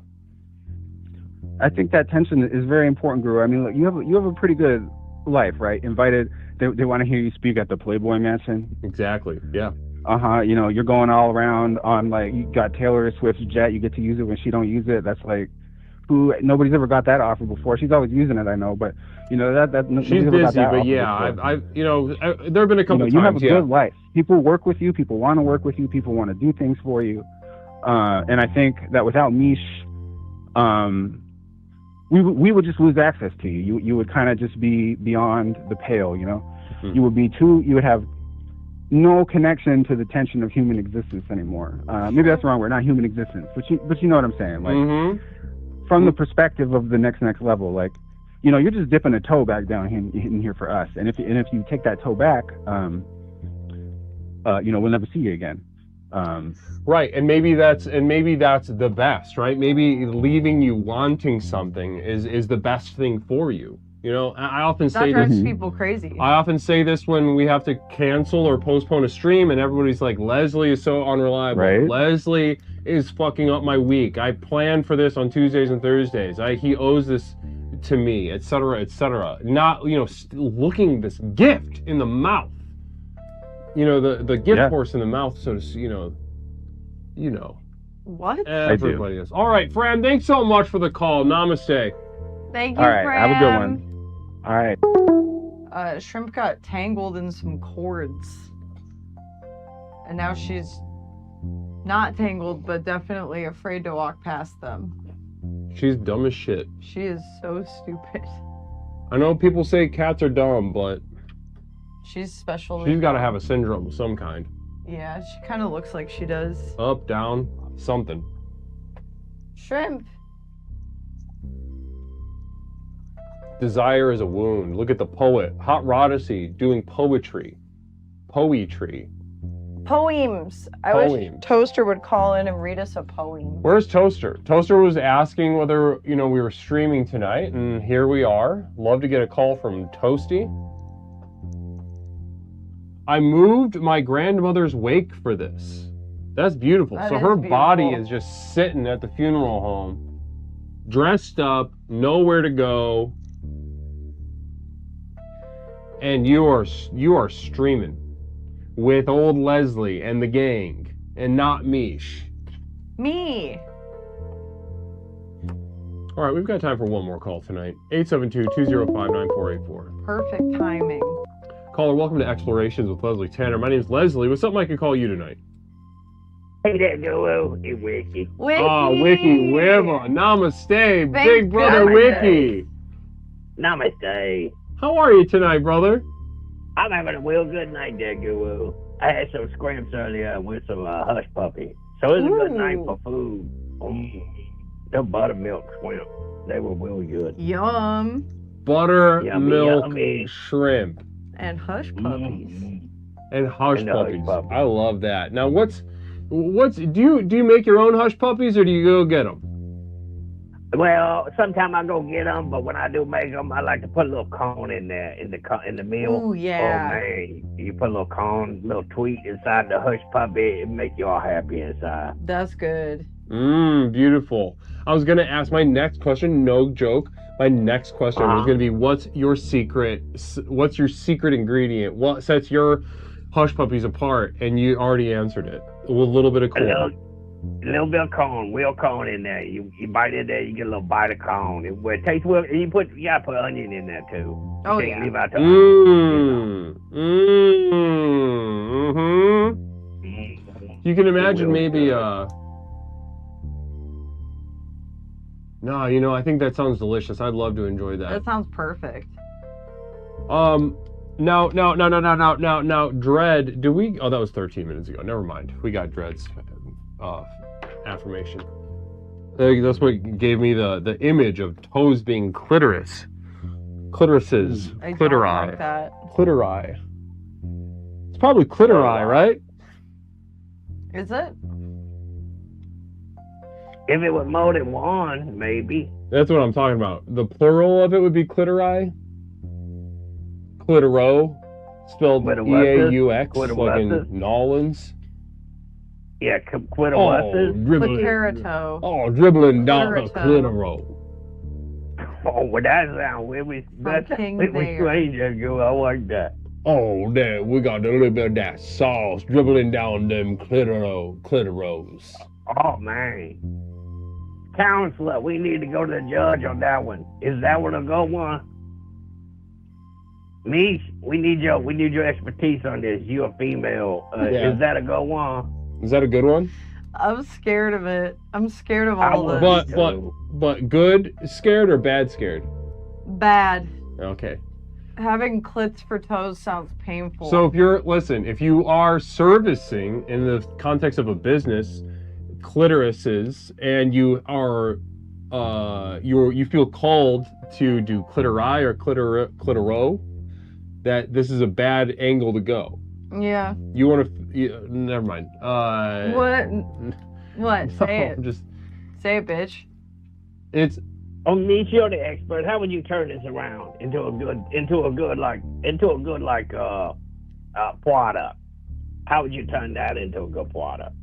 I think that tension is very important, Guru. I mean, look, you have a pretty good life, right? Invited, they want to hear you speak at the Playboy Mansion. Exactly. Yeah. You're going all around on, like, you got Taylor Swift's jet. You get to use it when she don't use it. That's like, nobody's ever got that offer before. She's always using it, I know, but she's busy. But yeah, there have been a couple times. You have a good life. People work with you. People want to work with you. People want to do things for you. And I think that without Mish, we would just lose access to you. You would kind of just be beyond the pale. Mm-hmm. You would have no connection to the tension of human existence anymore. Maybe that's the wrong word, not human existence, but you know what I'm saying. Like, from the perspective of the next level, like, you're just dipping a toe back down in here for us. And if you take that toe back, we'll never see you again. Right, and maybe that's the best, right? Maybe leaving you wanting something is the best thing for you. I often say that drives this. people crazy. I often say this when we have to cancel or postpone a stream, and everybody's like, Leslie is so unreliable. Right. Leslie is fucking up my week. I planned for this on Tuesdays and Thursdays. He owes this to me, etc., etc. Not, looking this gift in the mouth. The gift horse in the mouth, so to What? Everybody is. All right, Fran, thanks so much for the call. Namaste. Thank you, All right, Fran. have a good one. All right. Shrimp got tangled in some cords. And now she's not tangled, but definitely afraid to walk past them. She's dumb as shit. She is so stupid. I know people say cats are dumb, but she's special. She's got to have a syndrome of some kind. Yeah, she kind of looks like she does. Up, down, something. Shrimp. Desire is a wound. Look at the poet. Hot Rodacy doing poetry. Poetry. Poems. I wish Toaster would call in and read us a poem. Where's Toaster? Toaster was asking whether, we were streaming tonight, and here we are. Love to get a call from Toasty. I moved my grandmother's wake for this. That's beautiful. That so is her beautiful. body is just sitting at the funeral home, dressed up, nowhere to go. And you are streaming with old Leslie and the gang, and not Mish. Me. All right, we've got time for one more call tonight. 872-205-9484. Perfect timing. Caller, welcome to Explorations with Leslie Tanner. My name's Leslie. What's something I can call you tonight? Hey there, Joel. Hey, Wiki. Wiki. Oh, Wiki Wiva. Namaste, Thank big brother goodness. Wiki. Namaste. How are you tonight, brother? I'm having a real good night there, Guru. I had some scrimps earlier with some hush puppy. So it was a good night for food. The buttermilk shrimp. They were really good. Yum. Buttermilk yummy. shrimp. And hush puppies. And hush And the hush puppies. puppies. I love that. Now, do you make your own hush puppies, or do you go get them? Well, sometimes I go get them, but when I do make them, I like to put a little cone in there in the meal. Ooh, yeah. Oh man, you put a little cone, little tweet inside the hush puppy, it make you all happy inside. That's good. Beautiful. I was gonna ask my next question. No joke. My next question was gonna be, what's your secret ingredient? What sets your hush puppies apart? And you already answered it with a little bit of corn. A little bit of corn, real corn in there. You bite in there, you get a little bite of corn. It tastes well. You gotta put onion in there too. Oh, You can't yeah. leave out the onion. You can imagine maybe no, Oh, you know, I think that sounds delicious. I'd love to enjoy that. That sounds perfect. Now, Dread, do we... Oh, that was 13 minutes ago. Never mind. We got Dread's affirmation. That's what gave me the image of toes being clitoris. Clitorises. I Clitori. don't like that. Clitori. It's probably clitori, right? Is it? If it was more than one, maybe. That's what I'm talking about. The plural of it would be clitori. Clitoro. Spelled E-A-U-X, like in Nolans. Yeah, clitorises. Cliterito. Oh, dribbling down the clitoro. Oh, well, that sounds really strange. I like that. Oh, there, we got a little bit of that sauce dribbling down them clitoros. Oh, man. Counselor, we need to go to the judge on that one. Is that one a good one? Me, we need your expertise on this. You're a female. Yeah. Is that a good one? Is that a good one? I'm scared of it. I'm scared of all this. But good scared or bad scared? Bad. Okay. Having clits for toes sounds painful. So if you are servicing in the context of a business, clitorises, and you are you feel called to do clitori or clitoro, that this is a bad angle to go. Yeah. You want to? Never mind. What? Say it. Say it, bitch. It's. Niche, you're the expert. How would you turn this around into a good product? How would you turn that into a good product?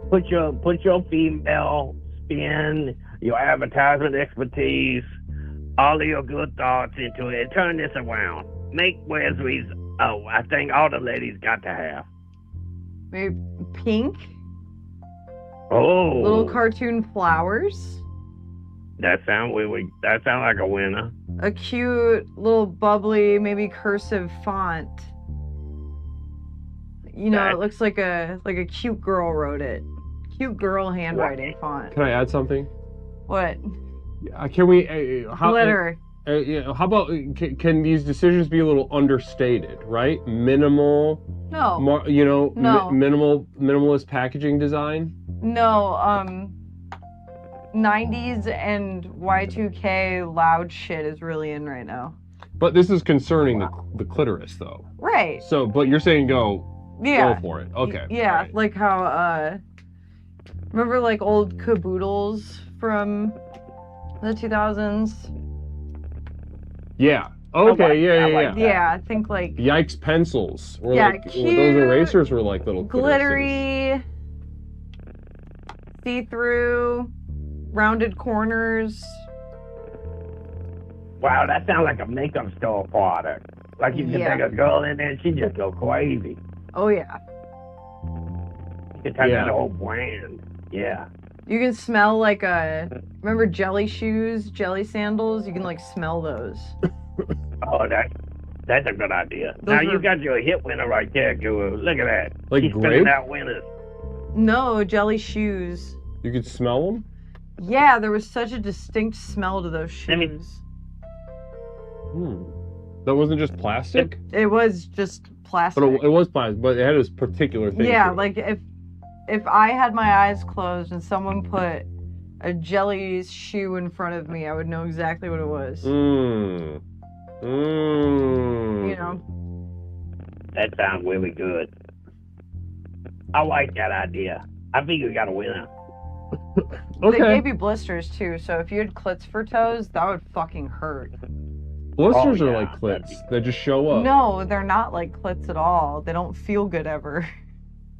Put your female spin, your advertisement expertise, all of your good thoughts into it, and turn this around. Make Wesley's. Oh, I think all the ladies got to have. Maybe pink. Oh. Little cartoon flowers. That sound like a winner. A cute little bubbly, maybe cursive font. You know, it looks like a cute girl wrote it. Cute girl handwriting font. Can I add something? What? Can we? Glitter. How about can these decisions be a little understated, right? Minimal. No. No. Minimalist packaging design. No. 90s and Y2K loud shit is really in right now. But this is concerning the clitoris, though. Right. So, but you're saying go for it. Okay. Yeah, right. Like how remember like old caboodles from the 2000s? Yeah. Okay. Yeah. Yeah, I think like Yikes pencils. Or cute, those erasers were like little glittery, see-through, rounded corners. Wow, that sounds like a makeup store product. Like you can take a girl in there and she just go crazy. Oh yeah. You can turn that whole brand. Yeah. You can smell like remember jelly shoes, jelly sandals? You can like smell those. Oh, that's a good idea. You got your hit winner right there, Guru. Look at that. Like She's grape? spinning out winners. No, jelly shoes. You could smell them? Yeah, there was such a distinct smell to those shoes. That wasn't just plastic? It was just plastic. But it was plastic, but it had this particular thing. Yeah, like if I had my eyes closed and someone put a jelly shoe in front of me, I would know exactly what it was. You know? That sounds really good. I like that idea. I think we got a winner. They gave you blisters too, so if you had clits for toes, that would fucking hurt. Blisters are like clits. They just show up. No, they're not like clits at all. They don't feel good ever.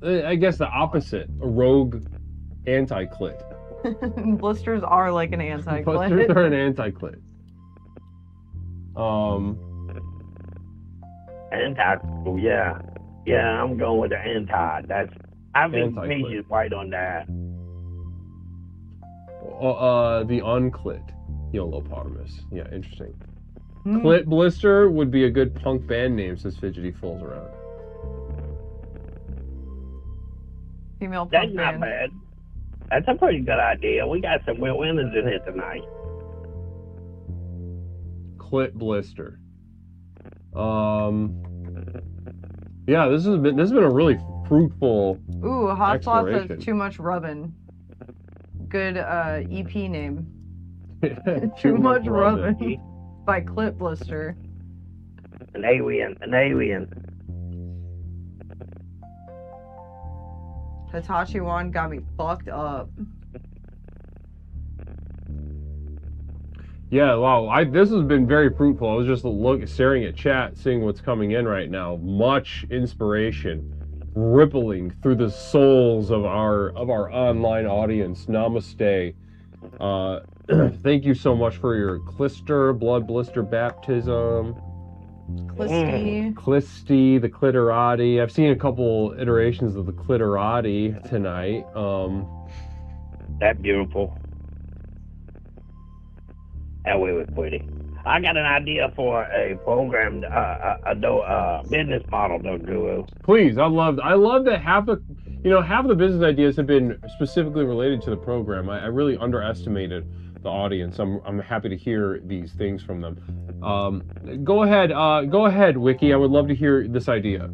I guess the opposite. A rogue anti-clit. Blisters are like an anti-clit. Blisters are an anti-clit. Yeah. Yeah, I'm going with the anti. I think Mitch is right on that. The unclit Yolopotamus. Yeah, interesting. Clit Blister would be a good punk band name since Fidgety fools around. Female punk That's band. not bad. That's a pretty good idea. We got some real winners in here tonight. Clit blister. Yeah, this has been a really fruitful Ooh, hot sauce exploration. has too much rubbin. Good EP name. Too much rubbin'. rubbin. By Clit Blister. An alien. Hitachi One got me fucked up. Yeah, wow. This has been very fruitful. I was just staring at chat, seeing what's coming in right now. Much inspiration rippling through the souls of our online audience. Namaste. Thank you so much for your blood blister baptism. Clisty, the clitorati. I've seen a couple iterations of the clitorati tonight. That's beautiful. That way was pretty. I got an idea for a program, a business model, though, Guru. Please, I love that half the business ideas have been specifically related to the program. I really underestimated the audience. I'm happy to hear these things from them. Go ahead, Wiki. I would love to hear this idea.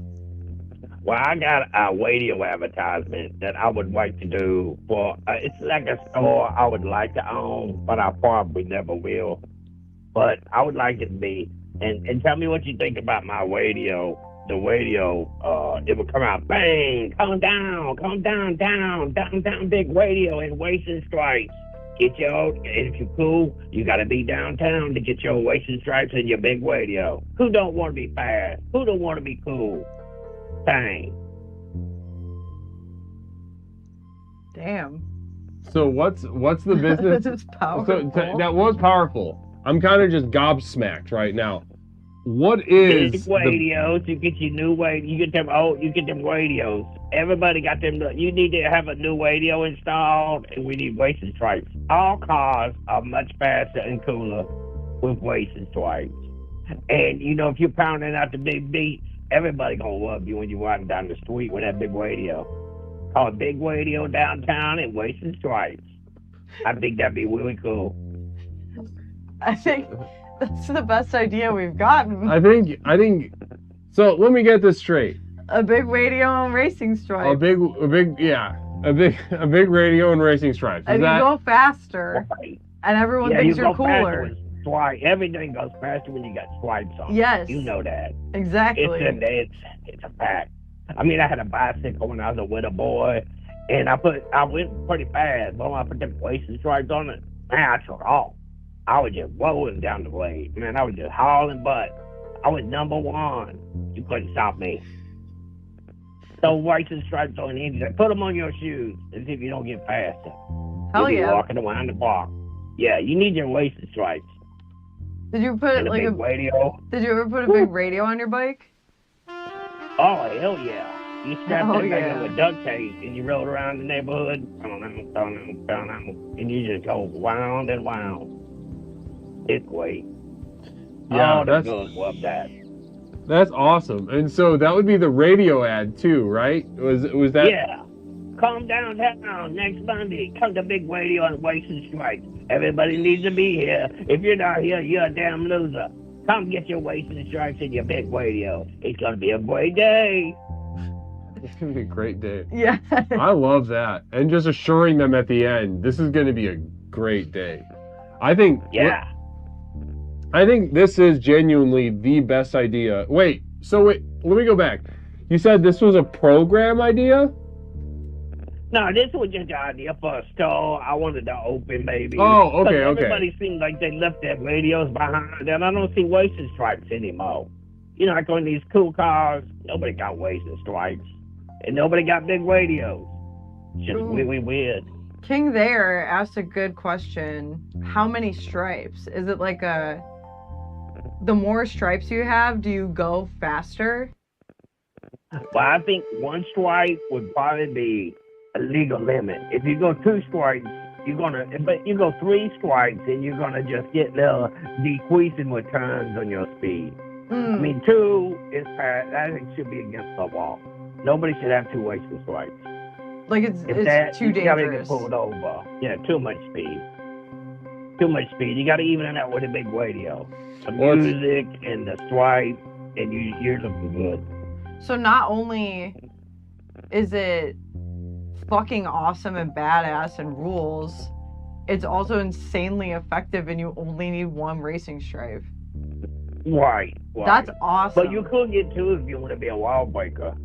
Well, I got a radio advertisement that I would like to do for, it's like a store I would like to own, but I probably never will. But I would like it to be, and tell me what you think about my radio. The radio, it would come out, bang, come down, big radio and wasting stripes. If you're cool, you gotta be downtown to get your wasting stripes and your big radio. Who don't want to be fast? Who don't want to be cool? Dang. Damn. So what's the business? This is powerful. That was powerful. I'm kind of just gobsmacked right now. What is big radios? You get your new way. You get them radios. Everybody got them. You need to have a new radio installed, and we need wasting stripes. All cars are much faster and cooler with wasting stripes. And if you're pounding out the big beats, everybody gonna love you when you're riding down the street with that big radio. Call it big radio downtown and wasting stripes. I think that'd be really cool. I think that's the best idea we've gotten. I think. So let me get this straight. A big radio and racing stripes. A big radio and racing stripes. And you go faster, and everyone thinks you're cooler. Everything goes faster when you got stripes on. Yes. You know that. Exactly. It's a fact. I mean, I had a bicycle when I was a little boy, and I went pretty fast. But when I put them wasting stripes on it, man, I took off. I was just rolling down the blade. Man, I was just hauling butt. I was number one. You couldn't stop me. So wasting stripes on the engine. Put them on your shoes as if you don't get faster. Hell You'll be yeah. walking around the block. Yeah, you need your wasting stripes. Did you put And a big radio. Did you ever put a big radio on your bike? Oh, hell yeah. You strap that thing yeah. in with duct tape and you roll around the neighborhood and you just go wound and wound. It's great. Yeah, the girls love that. That's awesome. And so that would be the radio ad too, right? Was that? Yeah. Come downtown next Monday. Come to Big Radio and Wasting Stripes. Everybody needs to be here. If you're not here, you're a damn loser. Come get your Wasting Stripes and your Big Radio. It's gonna be a great day. It's gonna be a great day. Yeah. I love that. And just assuring them at the end, this is gonna be a great day. I think this is genuinely the best idea. Wait, let me go back. You said this was a program idea? No, this was just an idea for a store I wanted to open, maybe. Oh, okay, Everybody seems like they left their radios behind, and I don't see wasting stripes anymore. Like on these cool cars, nobody got wasting stripes, and nobody got big radios. It's just really weird. King there asked a good question. How many stripes? Is it like the more stripes you have, do you go faster? Well, I think one stripe would probably be a legal limit. If you go 2 stripes, but you go 3 stripes, and you're gonna just get little decreasing returns on your speed. I mean, 2 is past. I think should be against the law. Nobody should have 2 wasting stripes. Like it's too you gotta get dangerous. pulled over. Yeah, too much speed. Too much speed. You gotta even it out with a big radio. The music and the swipe, and you're looking good. So not only is it fucking awesome and badass and rules, it's also insanely effective, and you only need one racing stripe. Right. That's awesome. But you could get two if you want to be a wild breaker.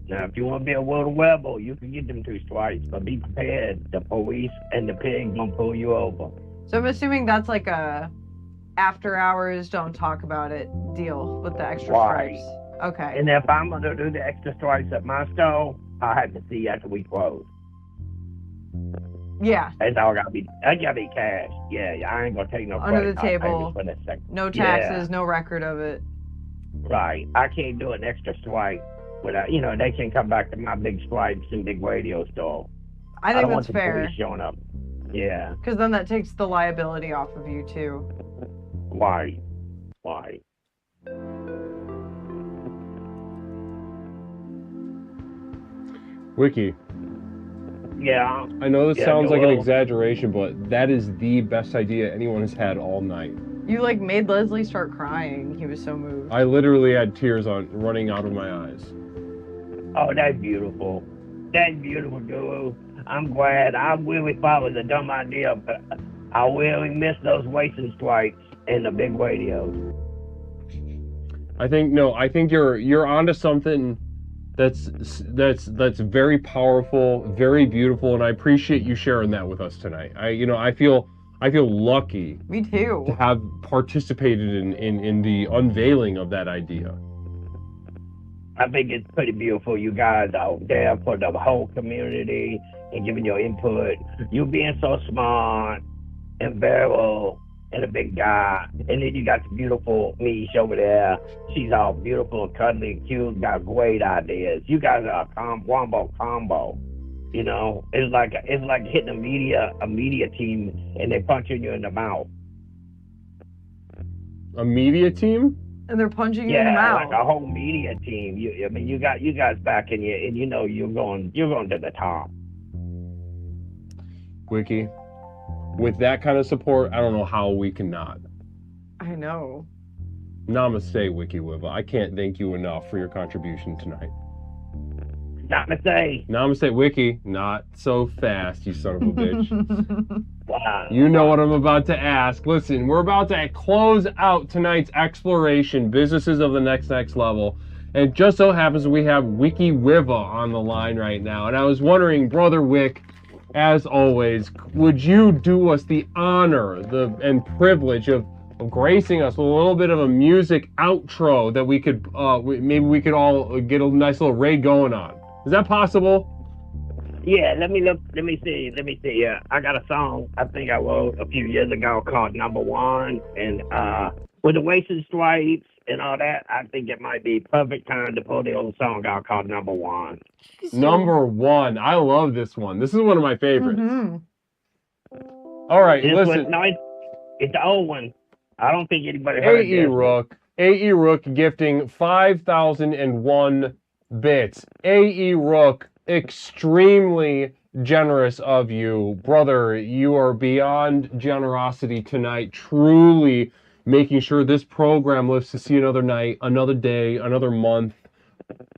Now, if you want to be a world rebel, you can get them 2 stripes, but be prepared. The police and the pig gonna pull you over. So I'm assuming that's like a after hours, don't talk about it deal with the extra stripes. Okay. And if I'm gonna do the extra stripes at my store, I'll have to see after we close. Yeah. That's all gotta be cash. Yeah, I ain't gonna take no Under credit the card table. payments for that No taxes, no record of it. Right. I can't do an extra swipe without, they can come back to my big swipes and big radio store. I think don't that's want the fair. police showing up. Yeah. Because then that takes the liability off of you too. Why? Wiki. Yeah. I know this Yeah, sounds like an well. exaggeration, but that is the best idea anyone has had all night. You like made Leslie start crying. He was so moved. I literally had tears running out of my eyes. Oh, that's beautiful. That's beautiful, Guru. I'm glad. I really thought it was a dumb idea, but I really miss those racing stripes and the big radios. I think you're onto something that's very powerful, very beautiful, and I appreciate you sharing that with us tonight. I feel lucky. Me too. To have participated in the unveiling of that idea. I think it's pretty beautiful. You guys out there for the whole community and giving your input. You being so smart and Beryl and a big guy. And then you got the beautiful Mish over there. She's all beautiful and cuddly and cute. Got great ideas. You guys are a wombo combo. It's like hitting a media team and they punching you in the mouth. A media team? And they're punching you in the mouth. Like a whole media team. You got you guys backing you, and you're going to the top. Wiki, with that kind of support, I don't know how we cannot. I know. Namaste, Wiki Wiva. I can't thank you enough for your contribution tonight. Namaste. Namaste, Wiki. Not so fast, you son of a bitch. Wow. You know what I'm about to ask. Listen, we're about to close out tonight's exploration, businesses of the next level. And it just so happens we have Wiki Wiva on the line right now. And I was wondering, Brother Wick, as always, would you do us the honor and privilege of gracing us with a little bit of a music outro that we could, maybe we could all get a nice little raid going on? Is that possible? Yeah, let me see. Yeah, I got a song I think I wrote a few years ago called Number One, and with the racing stripes and all that, I think it might be perfect time to pull the old song out called Number One. Number One. I love this one. This is one of my favorites. Mm-hmm. All right, This listen. one, no, it's the old one. I don't think anybody heard AE this. Rook. AE Rook gifting 5,001 bits. AE Rook, extremely generous of you. Brother, you are beyond generosity tonight. Truly making sure this program lives to see another night, another day, another month.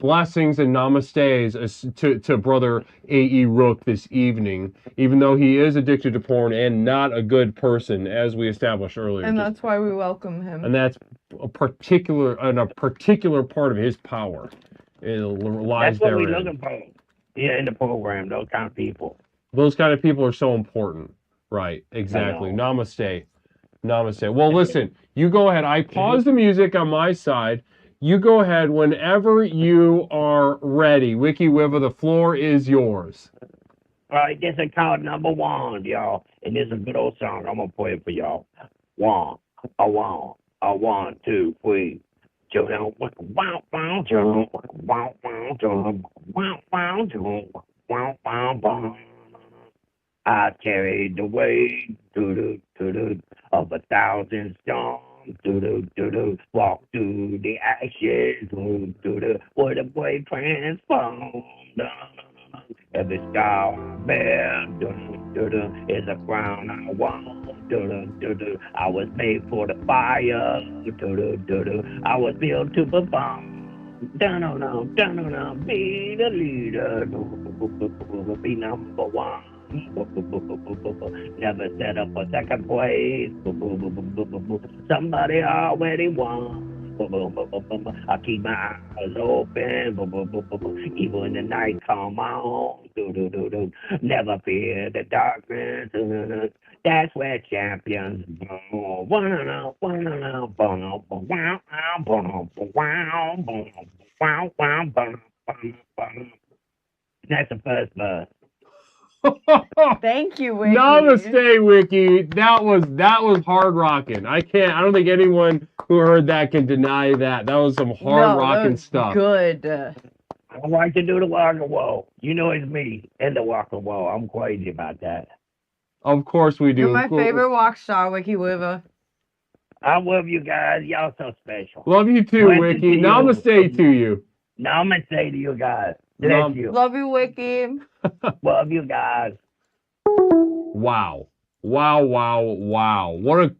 Blessings and namastes to Brother AE Rook this evening, even though he is addicted to porn and not a good person, as we established earlier. And that's why we welcome him. And that's a particular part of his power. It lies That's what we're therein. looking for. Yeah, in the program, those kind of people. Those kind of people are so important. Right, exactly. Namaste. Namaste. Well, listen, you go ahead. I paused the music on my side. You go ahead whenever you are ready. Wiki Wiva, the floor is yours. All right, this is called Number One, y'all. And this is a good old song. I'm going to play it for y'all. One, two, three. I carried the weight of 1,000 storms. Walk through the ashes. Where the boy transformed. Every star bear is a crown I want. I was made for the fire. I was built to perform. Be the leader. Be number one. Never set up for second place. Somebody already won. I keep my eyes open, even when the night come on. Never fear the darkness. That's where champions go. That's the first verse. Thank you, Wiki. Namaste, Wiki. That was hard rocking. I don't think anyone who heard that can deny that. That was some hard rocking stuff. Good. I like to do the walk and wall. You know it's me and the walk and wall. I'm crazy about that. Of course we do. You're my favorite walk star, Wiki Wiva. I love you guys. Y'all so special. Love you too, Wiki. Namaste to you. Namaste to you guys. Bless you. Love you, Wiki. Love you guys. Wow. What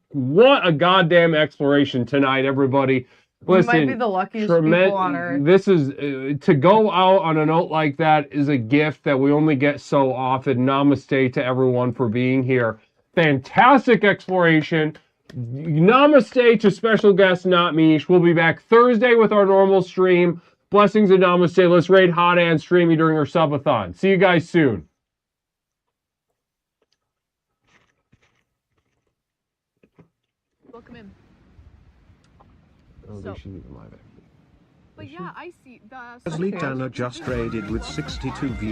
a goddamn exploration tonight, everybody. Listen, we might be the luckiest people on earth. This is to go out on a note like that is a gift that we only get so often. Namaste to everyone for being here. Fantastic exploration. Namaste to special guest Not Mish. We'll be back Thursday with our normal stream. Blessings and namaste. Let's raid Hot and Streamy during our subathon. See you guys soon. Welcome in. Oh, they shouldn't even live. But yeah, I see the. Leslie Tanner just raided with 62 views.